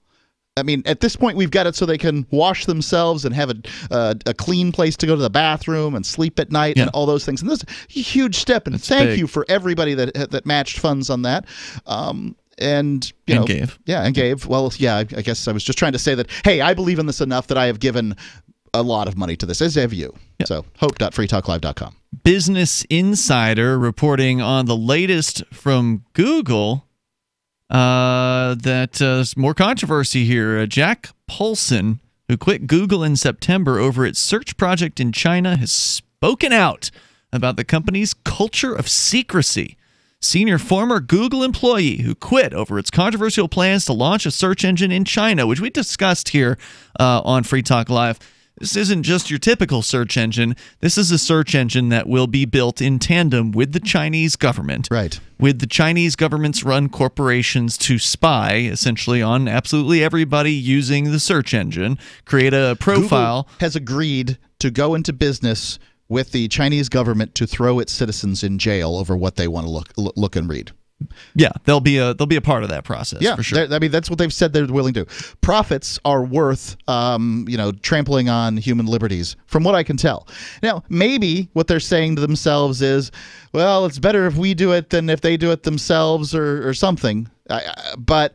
S3: I mean, at this point, we've got it so they can wash themselves and have a clean place to go to the bathroom and sleep at night and all those things. And this is a huge step. And thank you for everybody that matched funds on that. And
S2: gave.
S3: Yeah, and gave. Well, yeah, I guess I was just trying to say that, hey, I believe in this enough that I have given a lot of money to this, as have you. Yep. So hope.freetalklive.com.
S2: Business Insider reporting on the latest from Google that there's more controversy here. Jack Polson, who quit Google in September over its search project in China, has spoken out about the company's culture of secrecy. Senior former Google employee who quit over its controversial plans to launch a search engine in China, which we discussed here on Free Talk Live. This isn't just your typical search engine. This is a search engine that will be built in tandem with the Chinese government.
S3: Right.
S2: With the Chinese government's run corporations to spy, essentially, on absolutely everybody using the search engine, create a profile.
S3: Google has agreed to go into business with the Chinese government to throw its citizens in jail over what they want to look and read.
S2: Yeah, they'll be a part of that process.
S3: Yeah,
S2: for sure.
S3: I mean, that's what they've said they're willing to do. Profits are worth, trampling on human liberties, from what I can tell. Now, maybe what they're saying to themselves is, well, it's better if we do it than if they do it themselves, or something. But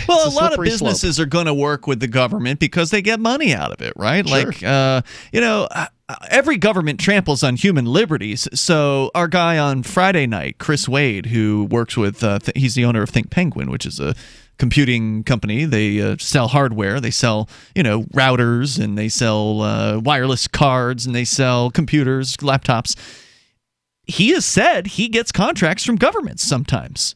S2: well, a lot of businesses are going to work with the government because they get money out of it, right?
S3: Sure.
S2: Like, every government tramples on human liberties. So our guy on Friday night, Chris Wade, who works with, he's the owner of Think Penguin, which is a computing company. They sell hardware. They sell, routers, and they sell wireless cards, and they sell computers, laptops. He has said he gets contracts from governments sometimes.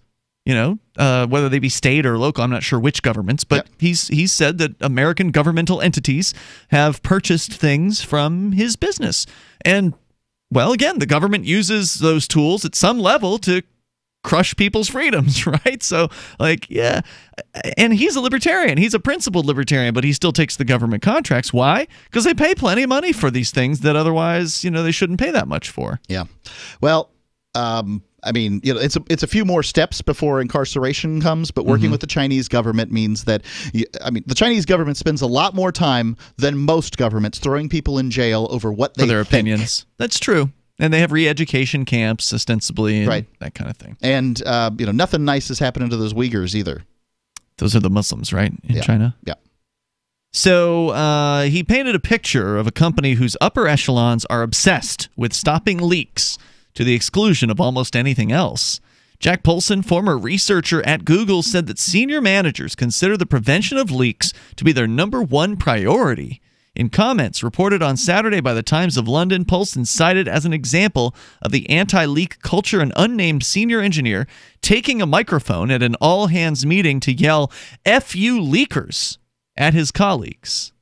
S2: Whether they be state or local, I'm not sure which governments, but he's said that American governmental entities have purchased things from his business. And, well, again, the government uses those tools at some level to crush people's freedoms, right? So, and he's a libertarian. He's a principled libertarian, but he still takes the government contracts. Why? Because they pay plenty of money for these things that otherwise, they shouldn't pay that much for.
S3: Yeah. Well, I mean, it's a few more steps before incarceration comes, but working with the Chinese government means that, the Chinese government spends a lot more time than most governments throwing people in jail over what they
S2: for their
S3: think.
S2: Opinions. That's true. And they have re-education camps, ostensibly, and that kind of thing.
S3: And, nothing nice is happening to those Uyghurs either.
S2: Those are the Muslims, right, in China?
S3: Yeah.
S2: So he painted a picture of a company whose upper echelons are obsessed with stopping leaks to the exclusion of almost anything else. Jack Polson, former researcher at Google, said that senior managers consider the prevention of leaks to be their #1 priority. In comments reported on Saturday by the Times of London, Polson cited as an example of the anti-leak culture an unnamed senior engineer taking a microphone at an all-hands meeting to yell, "F you leakers," at his colleagues.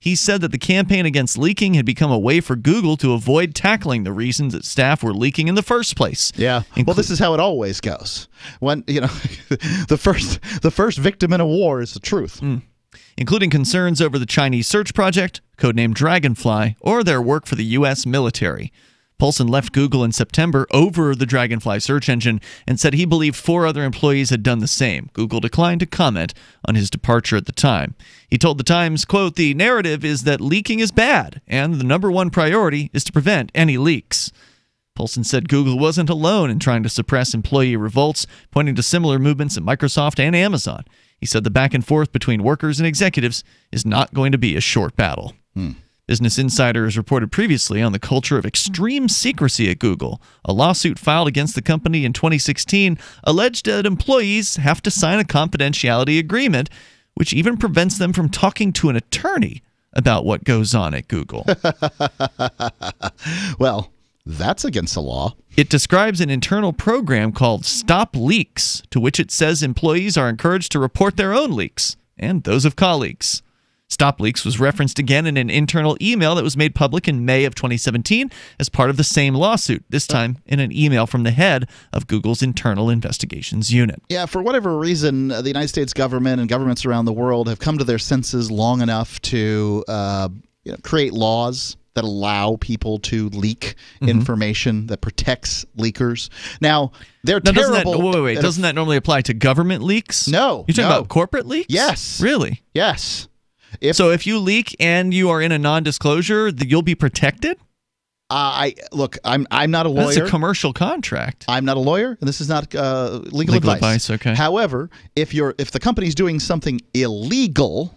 S2: He said that the campaign against leaking had become a way for Google to avoid tackling the reasons that staff were leaking in the first place.
S3: Yeah. Well, this is how it always goes. When, the first victim in a war is the truth.
S2: Including concerns over the Chinese search project, codenamed Dragonfly, or their work for the U.S. military. Polson left Google in September over the Dragonfly search engine and said he believed 4 other employees had done the same. Google declined to comment on his departure at the time. He told the Times, quote, "The narrative is that leaking is bad, and the number one priority is to prevent any leaks." Polson said Google wasn't alone in trying to suppress employee revolts, pointing to similar movements at Microsoft and Amazon. He said the back and forth between workers and executives is not going to be a short battle. Business Insider has reported previously on the culture of extreme secrecy at Google. A lawsuit filed against the company in 2016 alleged that employees have to sign a confidentiality agreement, which even prevents them from talking to an attorney about what goes on at Google.
S3: Well, that's against the law.
S2: It describes an internal program called Stop Leaks, to which it says employees are encouraged to report their own leaks and those of colleagues. Stop Leaks was referenced again in an internal email that was made public in May of 2017 as part of the same lawsuit, this time in an email from the head of Google's internal investigations unit.
S3: Yeah, for whatever reason, the United States government and governments around the world have come to their senses long enough to create laws that allow people to leak information that protects leakers. Now, they're terrible.
S2: Wait. Doesn't that normally apply to government leaks?
S3: No.
S2: You're talking about corporate leaks?
S3: Yes.
S2: Really?
S3: Yes.
S2: So if you leak and you are in a non-disclosure, you'll be protected?
S3: I'm not a lawyer.
S2: That's a commercial contract.
S3: I'm not a lawyer, and this is not legal advice.
S2: Okay.
S3: However, if the company's doing something illegal,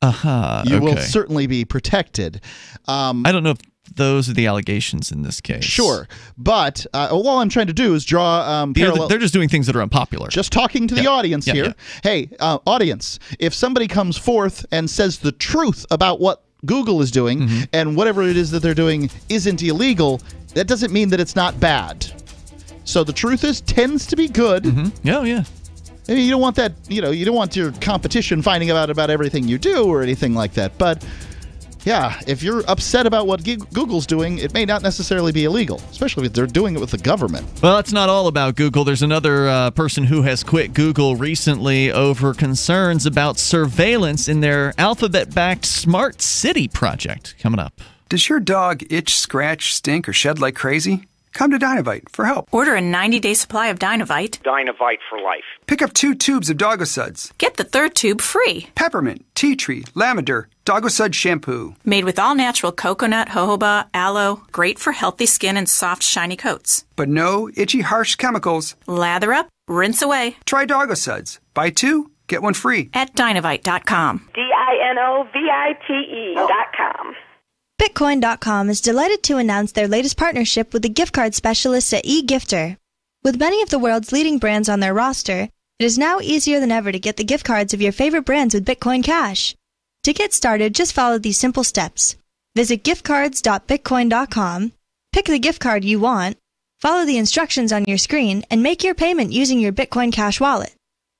S3: you will certainly be protected.
S2: I don't know if those are the allegations in this case.
S3: Sure, but all I'm trying to do is draw parallel.
S2: They're just doing things that are unpopular.
S3: Just talking to the audience here. Yeah. Hey, audience, if somebody comes forth and says the truth about what Google is doing and whatever it is that they're doing isn't illegal, that doesn't mean that it's not bad. So the truth tends to be good.
S2: Yeah.
S3: I mean, you don't want that. You don't want your competition finding out about everything you do or anything like that. But yeah, if you're upset about what Google's doing, it may not necessarily be illegal, especially if they're doing it with the government.
S2: Well, it's not all about Google. There's another person who has quit Google recently over concerns about surveillance in their Alphabet-backed Smart City project coming up.
S26: Does your dog itch, scratch, stink, or shed like crazy? Come to Dynavite for help.
S4: Order a 90-day supply of Dynavite.
S7: Dynavite for life.
S26: Pick up 2 tubes of Doggo Suds.
S4: Get the 3rd tube free.
S26: Peppermint, tea tree, lavender, Doggo Sud shampoo.
S4: Made with all-natural coconut, jojoba, aloe. Great for healthy skin and soft, shiny coats.
S26: But no itchy, harsh chemicals.
S4: Lather up, rinse away.
S26: Try Doggo Suds. Buy 2, get 1 free.
S4: At Dynavite.com.
S25: DINOVITE.com.
S16: Bitcoin.com is delighted to announce their latest partnership with the gift card specialists at eGifter. With many of the world's leading brands on their roster, it is now easier than ever to get the gift cards of your favorite brands with Bitcoin Cash. To get started, just follow these simple steps. Visit giftcards.bitcoin.com, pick the gift card you want, follow the instructions on your screen, and make your payment using your Bitcoin Cash wallet.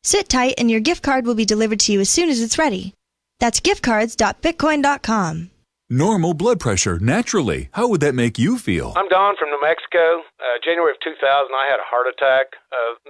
S16: Sit tight and your gift card will be delivered to you as soon as it's ready. That's giftcards.bitcoin.com.
S19: Normal blood pressure, naturally. How would that make you feel?
S20: I'm Don from New Mexico. January of 2000, I had a heart attack.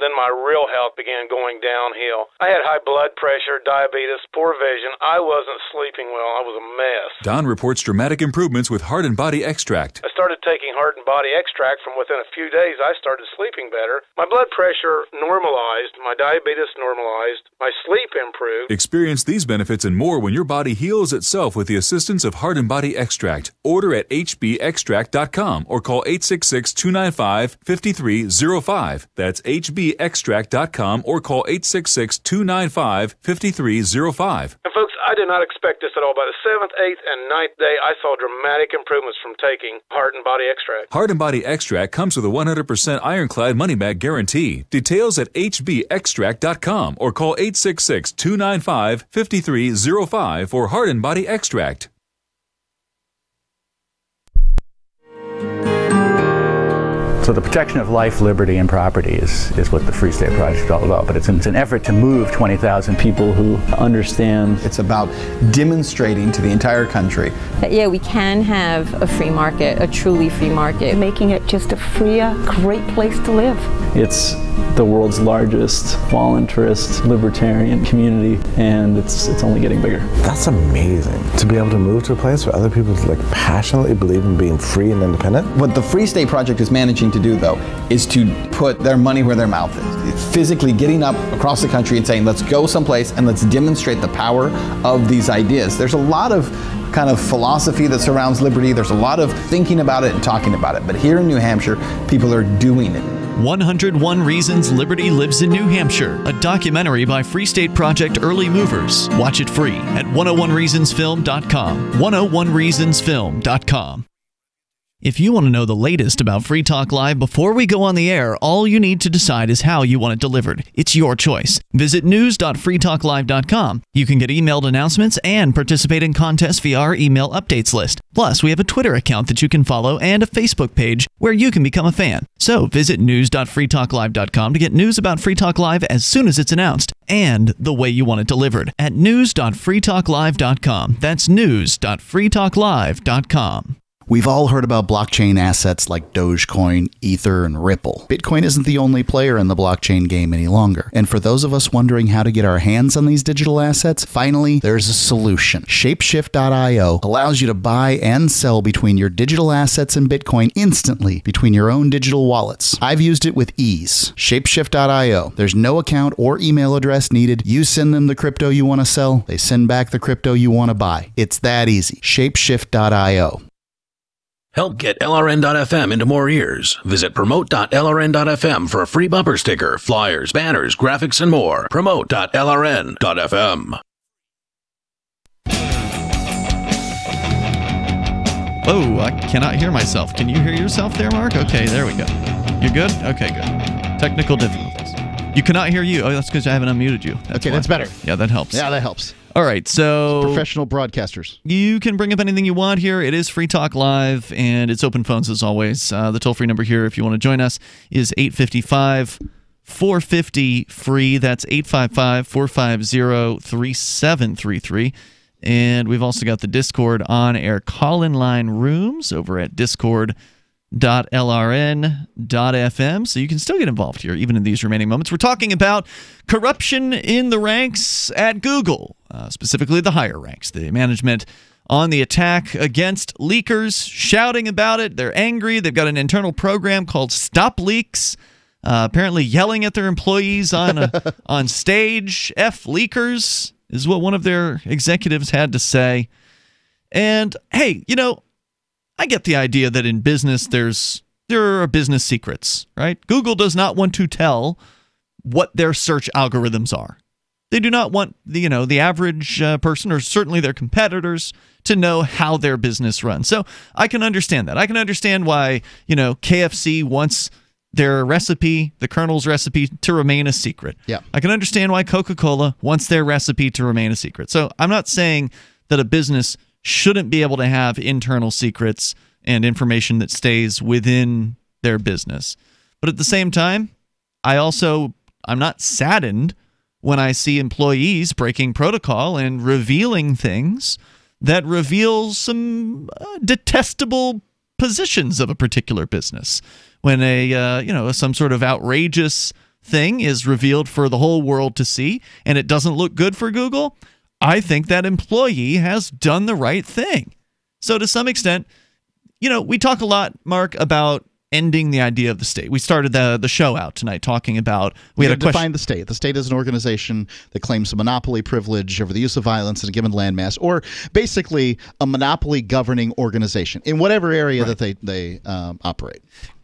S20: Then my real health began going downhill. I had high blood pressure, diabetes, poor vision. I wasn't sleeping well. I was a mess.
S19: Don reports dramatic improvements with Heart and Body Extract.
S20: I started taking Heart and Body Extract. From within a few days, I started sleeping better. My blood pressure normalized. My diabetes normalized. My sleep improved.
S19: Experience these benefits and more when your body heals itself with the assistance of Heart and Body Extract. Order at hbextract.com or call 866-295-5305. That's hbextract.com or call 866-295-5305.
S20: And folks, I did not expect this at all. By the 7th, 8th, and 9th day, I saw dramatic improvements from taking Heart and Body Extract.
S19: Heart and Body Extract comes with a 100% ironclad money-back guarantee. Details at hbextract.com or call 866-295-5305 for Heart and Body Extract.
S1: So the protection of life, liberty, and property is what the Free State Project is all about. But it's an effort to move 20,000 people who understand.
S7: It's about demonstrating to the entire country
S12: that, yeah, we can have a free market, a truly free market.
S18: Making it just a freer, great place to live.
S1: It's the world's largest voluntarist libertarian community, and it's only getting bigger.
S21: That's amazing, to be able to move to a place where other people passionately believe in being free and independent.
S7: What the Free State Project is managing to do, though, is to put their money where their mouth is. It's physically getting up across the country and saying, let's go someplace and let's demonstrate the power of these ideas. There's a lot of kind of philosophy that surrounds liberty. There's a lot of thinking about it and talking about it. But here in New Hampshire, people are doing it.
S2: 101 Reasons Liberty Lives in New Hampshire, a documentary by Free State Project early movers. Watch it free at 101reasonsfilm.com. 101reasonsfilm.com. If you want to know the latest about Free Talk Live before we go on the air, all you need to decide is how you want it delivered. It's your choice. Visit news.freetalklive.com. You can get emailed announcements and participate in contests via our email updates list. Plus, we have a Twitter account that you can follow and a Facebook page where you can become a fan. So visit news.freetalklive.com to get news about Free Talk Live as soon as it's announced and the way you want it delivered at news.freetalklive.com. That's news.freetalklive.com.
S3: We've all heard about blockchain assets like Dogecoin, Ether, and Ripple. Bitcoin isn't the only player in the blockchain game any longer. And for those of us wondering how to get our hands on these digital assets, finally, there's a solution. Shapeshift.io allows you to buy and sell between your digital assets and Bitcoin instantly between your own digital wallets. I've used it with ease. Shapeshift.io. There's no account or email address needed. You send them the crypto you want to sell. They send back the crypto you want to buy. It's that easy. Shapeshift.io.
S6: Help get LRN.FM into more ears. Visit promote.lrn.fm for a free bumper sticker, flyers, banners, graphics, and more. Promote.lrn.fm.
S2: Oh, I cannot hear myself. Can you hear yourself there, Mark? Okay, there we go. You're good? Okay, good. Technical difficulties. You cannot hear you. Oh, that's because I haven't unmuted you.
S3: That's better.
S2: Yeah, that helps.
S3: Yeah, that helps.
S2: All right, so
S3: professional broadcasters.
S2: You can bring up anything you want here. It is Free Talk Live, and it's open phones as always. The toll-free number here, if you want to join us, is 855-450-FREE. That's 855-450-3733. And we've also got the Discord on-air call-in line rooms over at discord.lrn.fm, so you can still get involved here, even in these remaining moments. We're talking about corruption in the ranks at Google, specifically the higher ranks, the management on the attack against leakers, shouting about it. They're angry. They've got an internal program called Stop Leaks, apparently yelling at their employees on stage. F leakers is what one of their executives had to say. And, hey, you know, I get the idea that in business there are business secrets, right? Google does not want to tell what their search algorithms are. They do not want the average person, or certainly their competitors, to know how their business runs. So I can understand that. I can understand why KFC wants their recipe, the Colonel's recipe, to remain a secret.
S3: Yeah.
S2: I can understand why Coca-Cola wants their recipe to remain a secret. So I'm not saying that a business shouldn't be able to have internal secrets and information that stays within their business. But at the same time, I'm not saddened when I see employees breaking protocol and revealing things that reveal some detestable positions of a particular business. When some sort of outrageous thing is revealed for the whole world to see and it doesn't look good for Google, I think that employee has done the right thing. So to some extent, we talk a lot, Mark, about ending the idea of the state. We started the show out tonight talking about... We had a question.
S3: Define the state. The state is an organization that claims a monopoly privilege over the use of violence in a given landmass, or basically a monopoly governing organization in whatever area that they operate.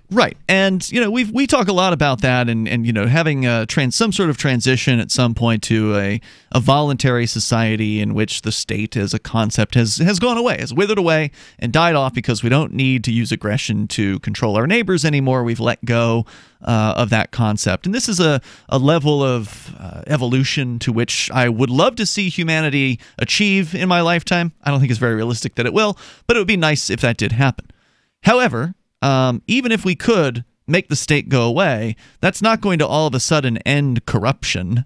S2: Right. And, we talk a lot about that and having some sort of transition at some point to a voluntary society in which the state as a concept has gone away, has withered away and died off because we don't need to use aggression to control our neighbors anymore. We've let go of that concept. And this is a level of evolution to which I would love to see humanity achieve in my lifetime. I don't think it's very realistic that it will, but it would be nice if that did happen. However, even if we could make the state go away, that's not going to all of a sudden end corruption.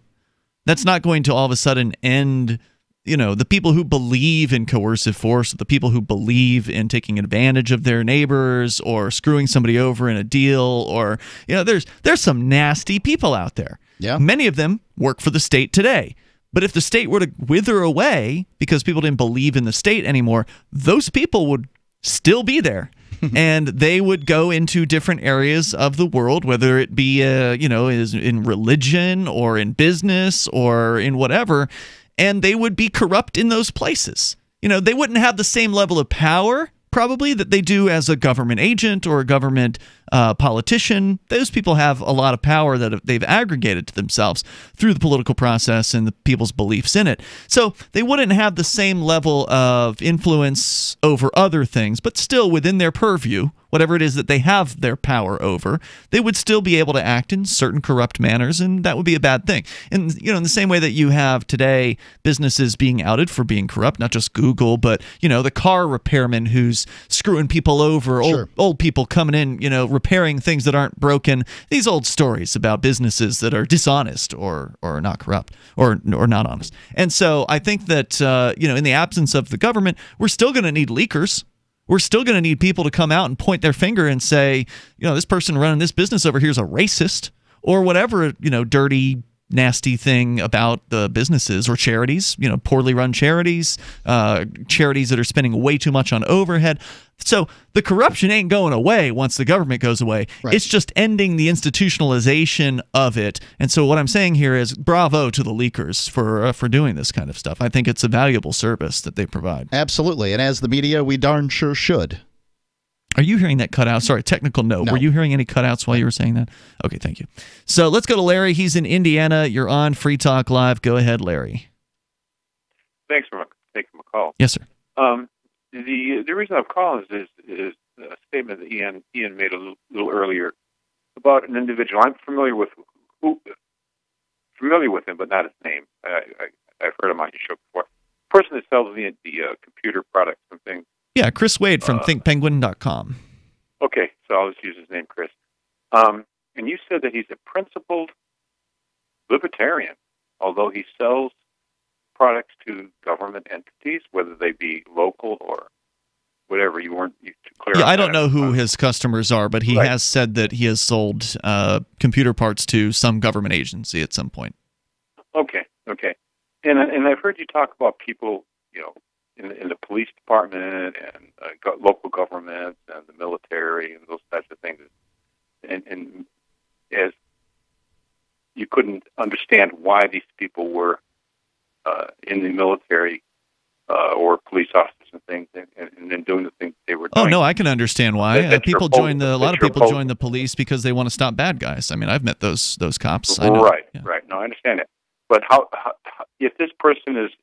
S2: That's not going to all of a sudden end, the people who believe in coercive force, the people who believe in taking advantage of their neighbors or screwing somebody over in a deal, or, there's some nasty people out there.
S3: Yeah.
S2: Many of them work for the state today. But if the state were to wither away because people didn't believe in the state anymore, those people would still be there. And they would go into different areas of the world, whether it be, is in religion or in business or in whatever, and they would be corrupt in those places. They wouldn't have the same level of power, probably, that they do as a government agent or a government politician. Those people have a lot of power that they've aggregated to themselves through the political process and the people's beliefs in it. So they wouldn't have the same level of influence over other things, but still within their purview, whatever it is that they have their power over, they would still be able to act in certain corrupt manners, and that would be a bad thing. And in the same way that you have today businesses being outed for being corrupt, not just Google, but the car repairman who's screwing people over, old people coming in, repairing things that aren't broken. These old stories about businesses that are dishonest or not corrupt or not honest. And so I think that in the absence of the government, we're still going to need leakers. We're still going to need people to come out and point their finger and say, this person running this business over here is a racist, or whatever, dirty, nasty thing about the businesses or charities, poorly run charities, charities that are spending way too much on overhead. So the corruption ain't going away once the government goes away. Right. It's just ending the institutionalization of it. And so what I'm saying here is bravo to the leakers for doing this kind of stuff. I think it's a valuable service that they provide.
S3: Absolutely. And as the media, we darn sure should.
S2: Are you hearing that cutout? Sorry, technical note. No. Were you hearing any cutouts while you were saying that? Okay, thank you. So let's go to Larry. He's in Indiana. You're on Free Talk Live. Go ahead, Larry.
S5: Thanks for taking my call.
S2: Yes, sir.
S5: The reason I'm calling is a statement that Ian made a little earlier about an individual. I'm familiar with him, but not his name. I've heard him on your show before. The person that sells the computer products and things.
S2: Yeah, Chris Wade from thinkpenguin.com.
S5: Okay, so I'll just use his name, Chris. And you said that he's a principled libertarian, although he sells products to government entities, whether they be local or whatever. You weren't clear on
S2: I don't know who his customers are, but he has said that he has sold computer parts to some government agency at some point.
S5: Okay. And I've heard you talk about people, in the police department and local government and the military and those types of things. And as you couldn't understand why these people were in the military or police officers and things, and then doing the things they were doing.
S2: Oh no, I can understand why. A lot of people join the police because they want to stop bad guys. I mean, I've met those cops. I know.
S5: Right. No, I understand it. But how if this person that's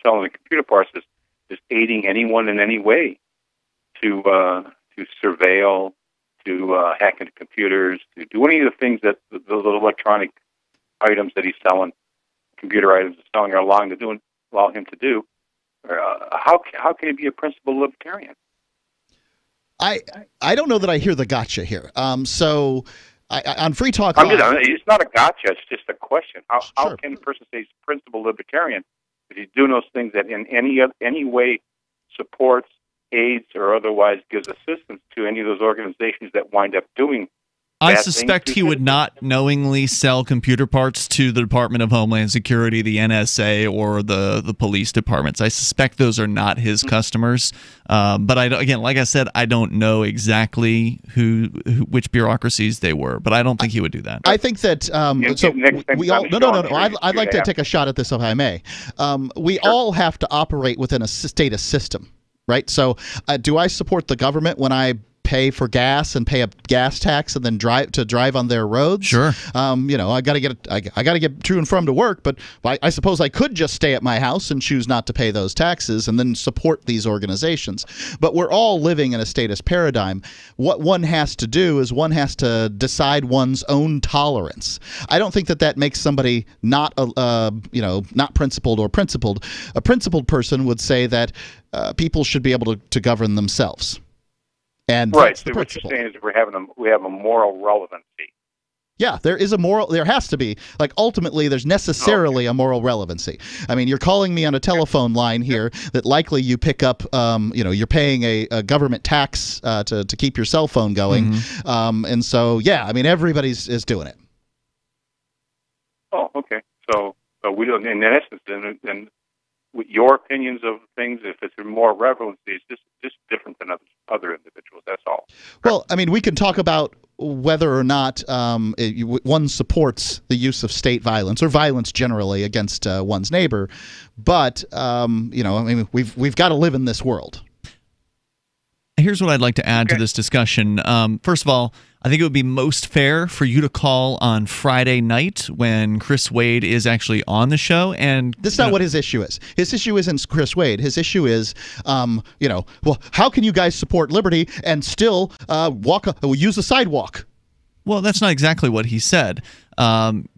S5: selling the computer parts is aiding anyone in any way to surveil, to hack into computers, to do any of the things that the electronic items that he's selling, computer items he's selling, are allowing him to do, how can he be a principled libertarian?
S3: I don't know that I hear the gotcha here. So on Free Talk
S5: Live, it's not a gotcha. It's just a question. How can a person say he's a principled libertarian if he's doing those things that in any way supports, aids, or otherwise gives assistance to any of those organizations that wind up doing?
S2: I suspect he would not knowingly sell computer parts to the Department of Homeland Security, the NSA, or the police departments. I suspect those are not his customers. But again, like I said, I don't know exactly which bureaucracies they were. But I don't think he would do that.
S3: I think that we all I'd like to take a shot at this if I may. We all have to operate within a status system, right? So do I support the government when I pay for gas and pay a gas tax and then drive on their roads?
S2: Sure.
S3: I got to get to and from to work, but I suppose I could just stay at my house and choose not to pay those taxes and then support these organizations. But we're all living in a status paradigm. What one has to do is one has to decide one's own tolerance. I don't think that makes somebody not not principled or principled. A principled person would say that people should be able to govern themselves. And
S5: right.
S3: that's
S5: So
S3: the
S5: what
S3: principle.
S5: you're saying is we have a moral relevancy.
S3: Yeah, there has to be. Like, ultimately, there's necessarily a moral relevancy. I mean, you're calling me on a telephone line here that likely you pick up, you're paying a government tax to keep your cell phone going.
S2: Mm-hmm.
S3: And so, yeah, I mean, everybody's is doing it.
S5: Oh, okay. So we don't, in essence, then with your opinions of things, if it's a moral relevancy, it's just different than other individuals. That's all.
S3: Well, I mean, we can talk about whether or not one supports the use of state violence or violence generally against one's neighbor, but I mean, we've got to live in this world.
S2: Here's what I'd like to add to this discussion. First of all, I think it would be most fair for you to call on Friday night when Chris Wade is actually on the show. And
S3: that's not what his issue is. His issue isn't Chris Wade. His issue is, well, how can you guys support liberty and still use the sidewalk?
S2: Well, that's not exactly what he said.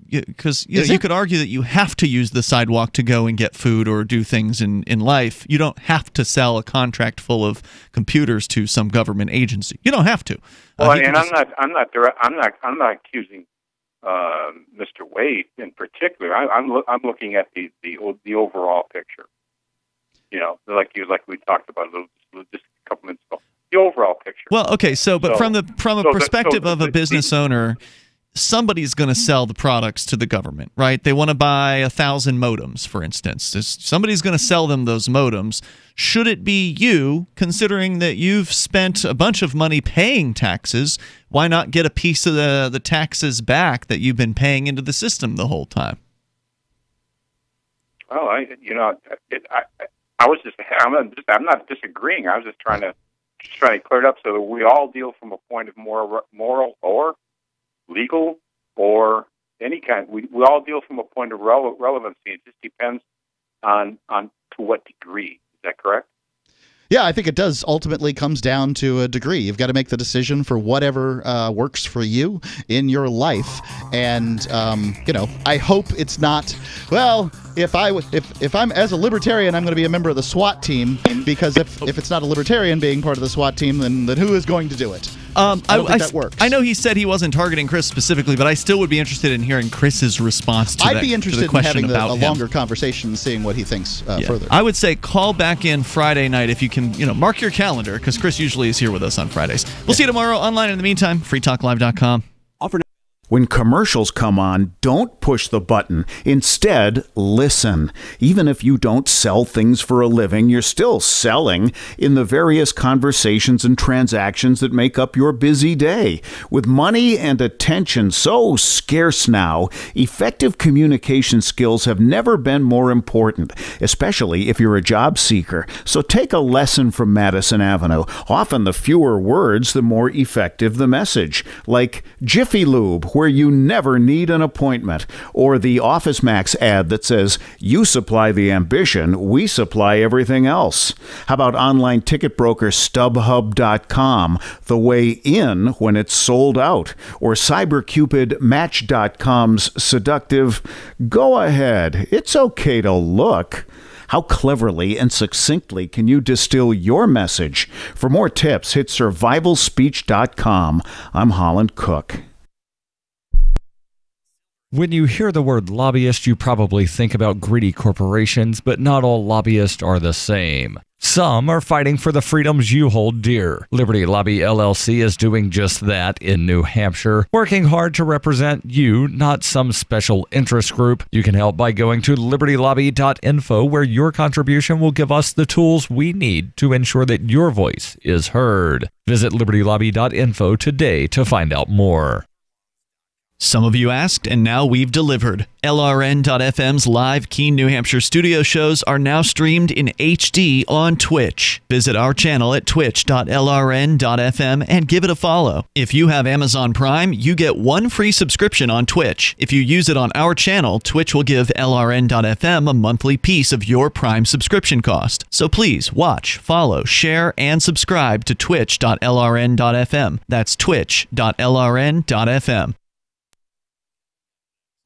S2: Because you could argue that you have to use the sidewalk to go and get food or do things in life. You don't have to sell a contract full of computers to some government agency. You don't have to.
S5: Well, and I'm not accusing Mr. Wade in particular. I'm looking at the overall picture. Like we talked about just a couple minutes ago. The overall picture.
S2: Well, okay. But from a perspective of a business owner, somebody's going to sell the products to the government, right? They want to buy 1,000 modems, for instance. Somebody's going to sell them those modems. Should it be you, considering that you've spent a bunch of money paying taxes, why not get a piece of the taxes back that you've been paying into the system the whole time?
S5: Well, I'm not disagreeing. I was just trying to clear it up so that we all deal from a point of moral or legal or any kind. We all deal from a point of relevancy. It just depends on to what degree. Is that correct?
S3: Yeah, I think it does ultimately comes down to a degree. You've got to make the decision for whatever works for you in your life. And, I hope it's not, well, if I'm as a libertarian, I'm going to be a member of the SWAT team, because if it's not a libertarian being part of the SWAT team, then who is going to do it? I don't think that works.
S2: I know he said he wasn't targeting Chris specifically, but I still would be interested in hearing Chris's response to that.
S3: I'd be interested in having a
S2: him.
S3: longer conversation and seeing what he thinks further.
S2: I would say call back in Friday night if you can, mark your calendar, because Chris usually is here with us on Fridays. We'll see you tomorrow online. In the meantime, freetalklive.com.
S8: When commercials come on, don't push the button. Instead, listen. Even if you don't sell things for a living, you're still selling in the various conversations and transactions that make up your busy day. With money and attention so scarce now, effective communication skills have never been more important, especially if you're a job seeker. So take a lesson from Madison Avenue. Often the fewer words, the more effective the message. Like Jiffy Lube, where you never need an appointment, or the Office Max ad that says, you supply the ambition, we supply everything else. How about online ticket broker StubHub.com, the way in when it's sold out, or CyberCupidMatch.com's seductive, go ahead, it's okay to look. How cleverly and succinctly can you distill your message? For more tips, hit survivalspeech.com. I'm Holland Cook.
S10: When you hear the word lobbyist, you probably think about greedy corporations, but not all lobbyists are the same. Some are fighting for the freedoms you hold dear. Liberty Lobby LLC is doing just that in New Hampshire, working hard to represent you, not some special interest group. You can help by going to libertylobby.info, where your contribution will give us the tools we need to ensure that your voice is heard. Visit libertylobby.info today to find out more.
S2: Some of you asked, and now we've delivered. LRN.FM's live Keene, New Hampshire studio shows are now streamed in HD on Twitch. Visit our channel at twitch.lrn.fm and give it a follow. If you have Amazon Prime, you get one free subscription on Twitch. If you use it on our channel, Twitch will give LRN.FM a monthly piece of your Prime subscription cost. So please watch, follow, share, and subscribe to twitch.lrn.fm. That's twitch.lrn.fm.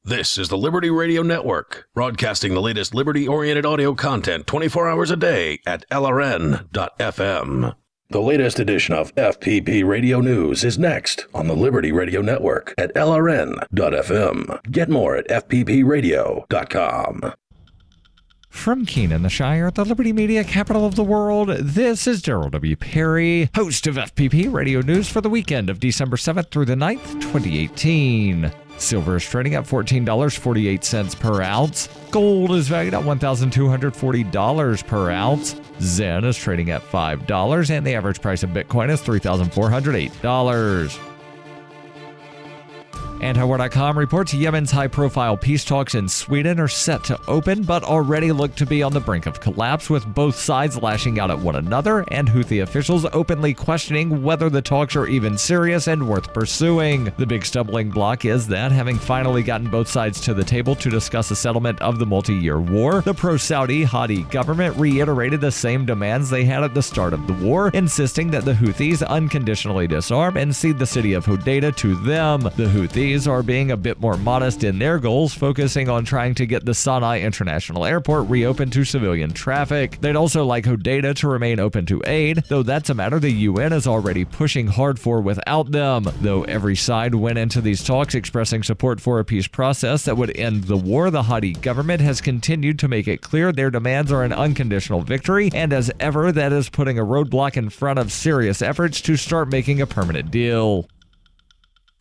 S6: This is the Liberty Radio Network, broadcasting the latest liberty-oriented audio content 24 hours a day at LRN.FM. The latest edition of FPP Radio News is next on the Liberty Radio Network at LRN.FM. Get more at FPPRadio.com.
S10: From Keene in the Shire, the Liberty Media capital of the world, this is Daryl W. Perry, host of FPP Radio News for the weekend of December 7th through the 9th, 2018. Silver is trading at $14.48 per ounce. Gold is valued at $1,240 per ounce. Zen is trading at $5, and the average price of Bitcoin is $3,408. Antiwar.com reports Yemen's high-profile peace talks in Sweden are set to open, but already look to be on the brink of collapse, with both sides lashing out at one another and Houthi officials openly questioning whether the talks are even serious and worth pursuing. The big stumbling block is that, having finally gotten both sides to the table to discuss a settlement of the multi-year war, the pro-Saudi Hadi government reiterated the same demands they had at the start of the war, insisting that the Houthis unconditionally disarm and cede the city of Hodeidah to them. The Houthis are being a bit more modest in their goals, focusing on trying to get the Sana'a International Airport reopened to civilian traffic. They'd also like Hodeidah to remain open to aid, though that's a matter the UN is already pushing hard for without them. Though every side went into these talks expressing support for a peace process that would end the war, the Hadi government has continued to make it clear their demands are an unconditional victory, and as ever, that is putting a roadblock in front of serious efforts to start making a permanent deal.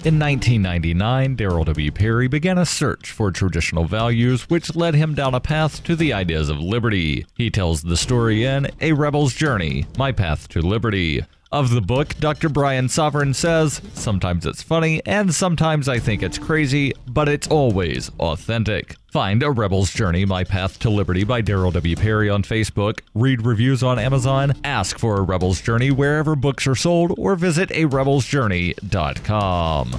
S10: In 1999, Daryl W. Perry began a search for traditional values, which led him down a path to the ideas of liberty. He tells the story in A Rebel's Journey, My Path to Liberty. Of the book, Dr. Brian Sovereign says, "Sometimes it's funny, and sometimes I think it's crazy, but it's always authentic." Find A Rebel's Journey, My Path to Liberty by Daryl W. Perry on Facebook, read reviews on Amazon, ask for A Rebel's Journey wherever books are sold, or visit arebelsjourney.com.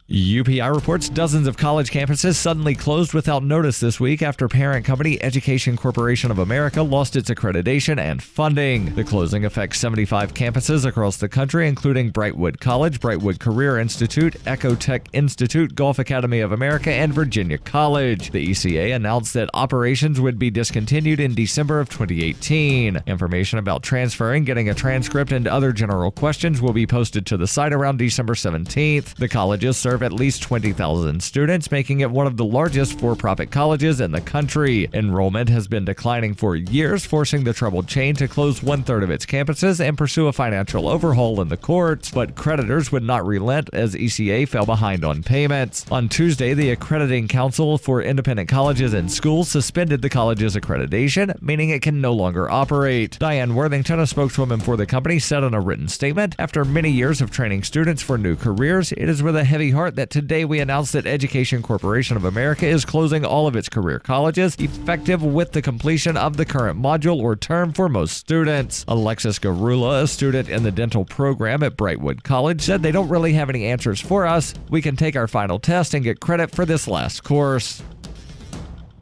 S10: UPI reports dozens of college campuses suddenly closed without notice this week after parent company Education Corporation of America lost its accreditation and funding. The closing affects 75 campuses across the country, including Brightwood College, Brightwood Career Institute, Ecotech Institute, Gulf Academy of America, and Virginia College. The ECA announced that operations would be discontinued in December of 2018. Information about transferring, getting a transcript, and other general questions will be posted to the site around December 17th. The colleges serve at least 20,000 students, making it one of the largest for-profit colleges in the country. Enrollment has been declining for years, forcing the troubled chain to close one-third of its campuses and pursue a financial overhaul in the courts. But creditors would not relent as ECA fell behind on payments. On Tuesday, the Accrediting Council for Independent Colleges and Schools suspended the college's accreditation, meaning it can no longer operate. Diane Worthington, a spokeswoman for the company, said in a written statement, "After many years of training students for new careers, it is with a heavy heart that today we announce that Education Corporation of America is closing all of its career colleges, effective with the completion of the current module or term for most students." Alexis Garula, a student in the dental program at Brightwood College, said, "They don't really have any answers for us. We can take our final test and get credit for this last course."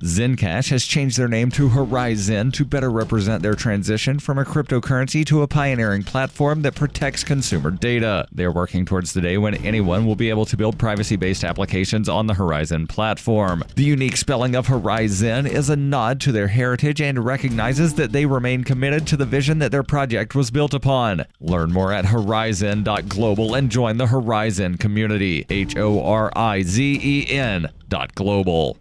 S10: Zencash has changed their name to Horizon to better represent their transition from a cryptocurrency to a pioneering platform that protects consumer data. They're working towards the day when anyone will be able to build privacy-based applications on the Horizon platform. The unique spelling of Horizon is a nod to their heritage and recognizes that they remain committed to the vision that their project was built upon. Learn more at horizon.global and join the Horizon community. HORIZEN.global.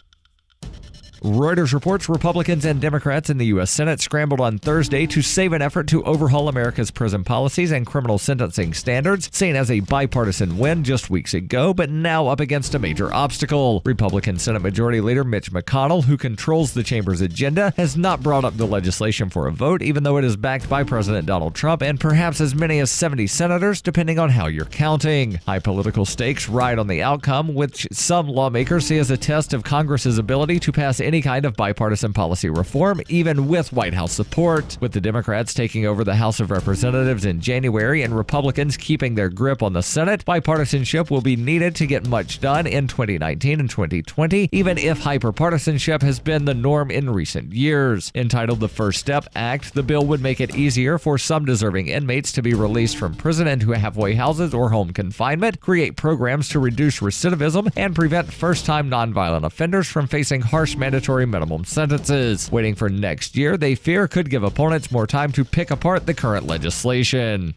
S10: Reuters reports Republicans and Democrats in the U.S. Senate scrambled on Thursday to save an effort to overhaul America's prison policies and criminal sentencing standards, seen as a bipartisan win just weeks ago, but now up against a major obstacle. Republican Senate Majority Leader Mitch McConnell, who controls the chamber's agenda, has not brought up the legislation for a vote, even though it is backed by President Donald Trump and perhaps as many as 70 senators, depending on how you're counting. High political stakes ride on the outcome, which some lawmakers see as a test of Congress's ability to pass any kind of bipartisan policy reform, even with White House support. With the Democrats taking over the House of Representatives in January and Republicans keeping their grip on the Senate, bipartisanship will be needed to get much done in 2019 and 2020, even if hyperpartisanship has been the norm in recent years. Entitled the First Step Act, the bill would make it easier for some deserving inmates to be released from prison into halfway houses or home confinement, create programs to reduce recidivism, and prevent first-time nonviolent offenders from facing harsh mandatory mandatory minimum sentences. Waiting for next year, they fear could give opponents more time to pick apart the current legislation.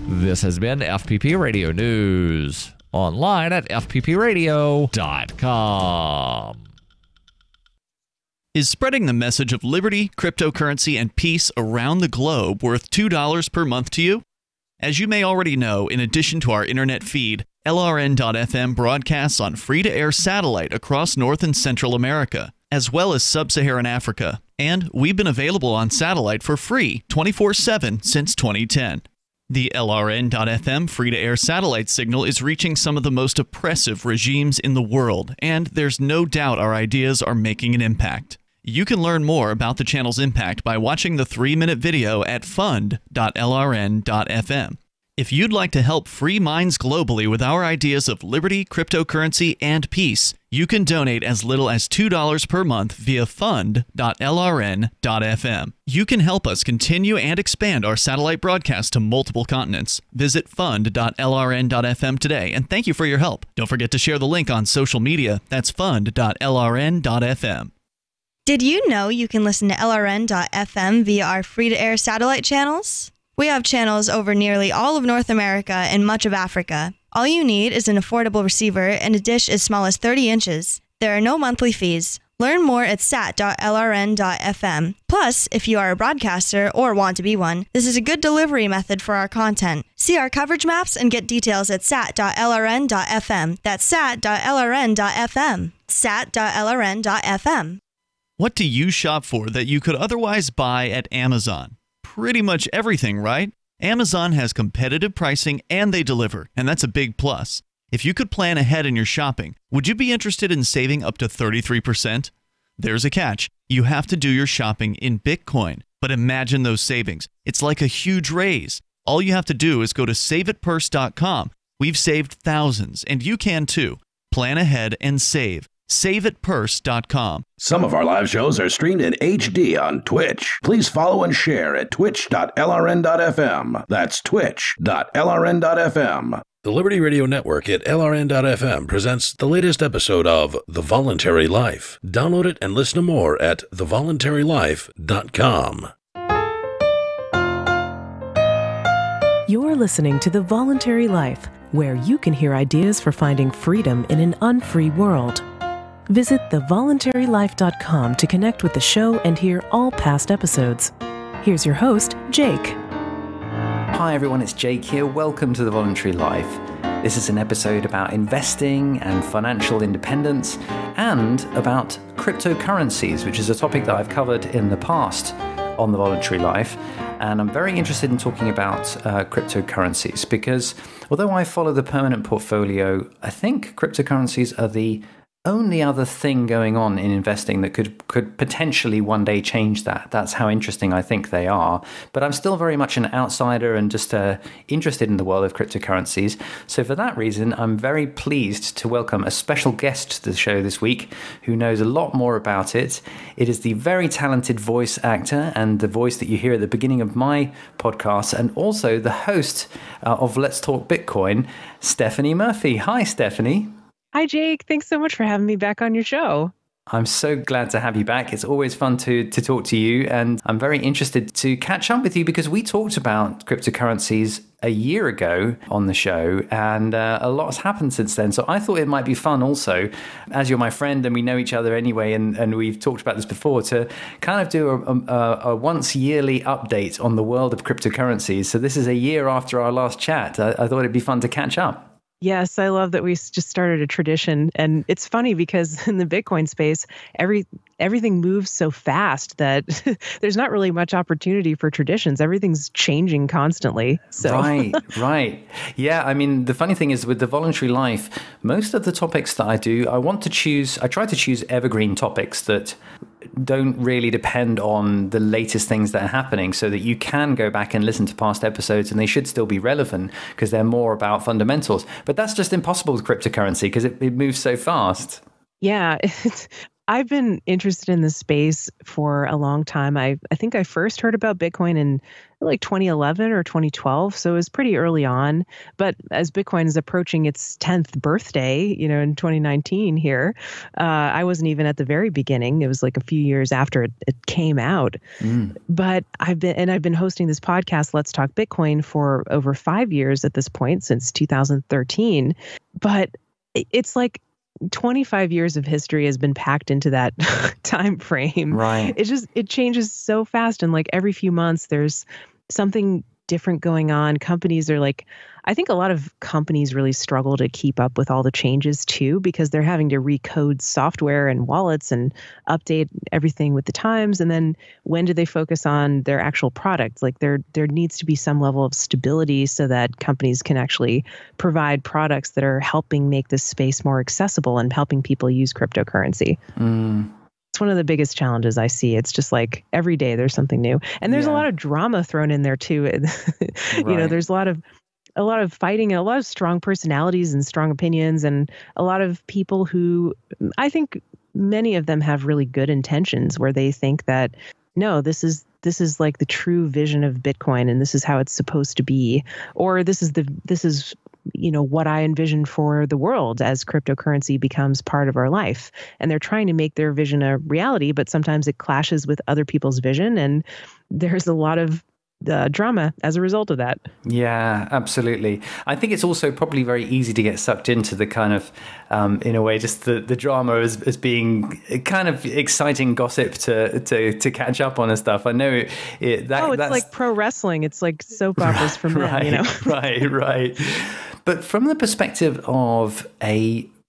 S10: This has been FPP Radio News. Online at fppradio.com.
S2: Is spreading the message of liberty, cryptocurrency, and peace around the globe worth $2 per month to you? As you may already know, in addition to our internet feed, LRN.FM broadcasts on free-to-air satellite across North and Central America, as well as Sub-Saharan Africa. And we've been available on satellite for free 24/7 since 2010. The LRN.FM free-to-air satellite signal is reaching some of the most oppressive regimes in the world, and there's no doubt our ideas are making an impact. You can learn more about the channel's impact by watching the 3-minute video at fund.lrn.fm. If you'd like to help free minds globally with our ideas of liberty, cryptocurrency, and peace, you can donate as little as $2 per month via fund.lrn.fm. You can help us continue and expand our satellite broadcast to multiple continents. Visit fund.lrn.fm today, and thank you for your help. Don't forget to share the link on social media. That's fund.lrn.fm.
S16: Did you know you can listen to LRN.FM via our free-to-air satellite channels? We have channels over nearly all of North America and much of Africa. All you need is an affordable receiver and a dish as small as 30 inches. There are no monthly fees. Learn more at sat.lrn.fm. Plus, if you are a broadcaster or want to be one, this is a good delivery method for our content. See our coverage maps and get details at sat.lrn.fm. That's sat.lrn.fm. sat.lrn.fm.
S2: What do you shop for that you could otherwise buy at Amazon? Pretty much everything, right? Amazon has competitive pricing and they deliver, and that's a big plus. If you could plan ahead in your shopping, would you be interested in saving up to 33%? There's a catch. You have to do your shopping in Bitcoin. But imagine those savings. It's like a huge raise. All you have to do is go to saveitpurse.com. We've saved thousands, and you can too. Plan ahead and save. SaveItPurse.com.
S6: Some of our live shows are streamed in HD on Twitch. Please follow and share at twitch.lrn.fm. That's twitch.lrn.fm. The Liberty Radio Network at LRN.FM presents the latest episode of The Voluntary Life. Download it and listen to more at thevoluntarylife.com.
S9: You're listening to The Voluntary Life, where you can hear ideas for finding freedom in an unfree world. Visit thevoluntarylife.com to connect with the show and hear all past episodes. Here's your host, Jake.
S11: Hi everyone, it's Jake here. Welcome to The Voluntary Life. This is an episode about investing and financial independence and about cryptocurrencies, which is a topic that I've covered in the past on The Voluntary Life. And I'm very interested in talking about cryptocurrencies because although I follow the permanent portfolio, I think cryptocurrencies are the only other thing going on in investing that could potentially one day change that. That's how interesting I think they are. But I'm still very much an outsider and just interested in the world of cryptocurrencies. So for that reason, I'm very pleased to welcome a special guest to the show this week who knows a lot more about it. It is the very talented voice actor and the voice that you hear at the beginning of my podcast, and also the host of Let's Talk Bitcoin, Stephanie Murphy. Hi, Stephanie.
S13: Hi, Jake. Thanks so much for having me back on your show.
S11: I'm so glad to have you back. It's always fun to talk to you, and I'm very interested to catch up with you because we talked about cryptocurrencies a year ago on the show, and a lot has happened since then. So I thought it might be fun also, as you're my friend and we know each other anyway, and we've talked about this before, to kind of do a once yearly update on the world of cryptocurrencies. So this is a year after our last chat. I thought it'd be fun to catch up.
S13: Yes, I love that we just started a tradition. And it's funny because in the Bitcoin space, everything moves so fast that there's not really much opportunity for traditions. Everything's changing constantly. So.
S11: Right. Yeah, I mean, the funny thing is with the voluntary life, most of the topics that I do, I try to choose evergreen topics that don't really depend on the latest things that are happening, so that you can go back and listen to past episodes and they should still be relevant because they're more about fundamentals. But that's just impossible with cryptocurrency because it moves so fast.
S13: Yeah, I've been interested in this space for a long time. I think I first heard about Bitcoin in like 2011 or 2012, so it was pretty early on. But as Bitcoin is approaching its 10th birthday, in 2019 here, I wasn't even at the very beginning. It was like a few years after it came out. But I've been hosting this podcast, Let's Talk Bitcoin, for over 5 years at this point, since 2013. But it's like 25 years of history has been packed into that time frame.
S11: Right.
S13: It changes so fast. And like every few months, there's something different going on. Companies are like, I think a lot of companies really struggle to keep up with all the changes too, because they're having to recode software and wallets and update everything with the times. And then when do they focus on their actual product? Like there needs to be some level of stability so that companies can actually provide products that are helping make this space more accessible and helping people use cryptocurrency. It's one of the biggest challenges I see. It's just like every day there's something new, and there's a lot of drama thrown in there too. There's a lot of fighting and a lot of strong personalities and strong opinions, and a lot of people who I think many of them have really good intentions, where they think that no, this is like the true vision of Bitcoin, and this is how it's supposed to be, or this is what I envision for the world as cryptocurrency becomes part of our life. And they're trying to make their vision a reality, but sometimes it clashes with other people's vision. And there's a lot of drama as a result of that.
S11: Yeah, absolutely. I think it's also probably very easy to get sucked into the kind of, in a way, just the drama as being kind of exciting gossip to catch up on and stuff. I know it's
S13: like pro wrestling. It's like soap operas for men,
S11: Right. But from the perspective of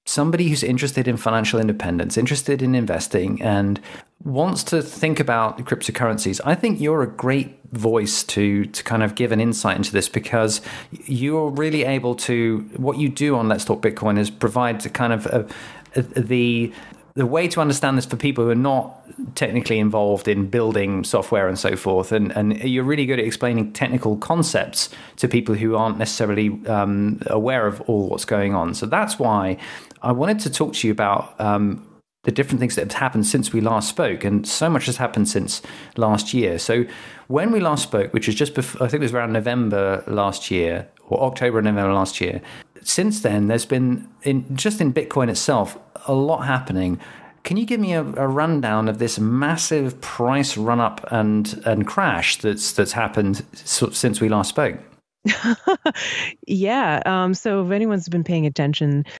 S11: somebody who's interested in financial independence, interested in investing, and wants to think about cryptocurrencies, I think you're a great voice to kind of give an insight into this, because you're really able to, what you do on Let's Talk Bitcoin is provide kind of the way to understand this for people who are not technically involved in building software and so forth. And you're really good at explaining technical concepts to people who aren't necessarily aware of all what's going on. So that's why I wanted to talk to you about the different things that have happened since we last spoke. And so much has happened since last year. So when we last spoke, which was just before, I think it was around November last year, or October and November last year, since then, there's been, in Bitcoin itself, a lot happening. Can you give me a rundown of this massive price run-up and crash that's happened since we last spoke?
S13: Yeah. So if anyone's been paying attention,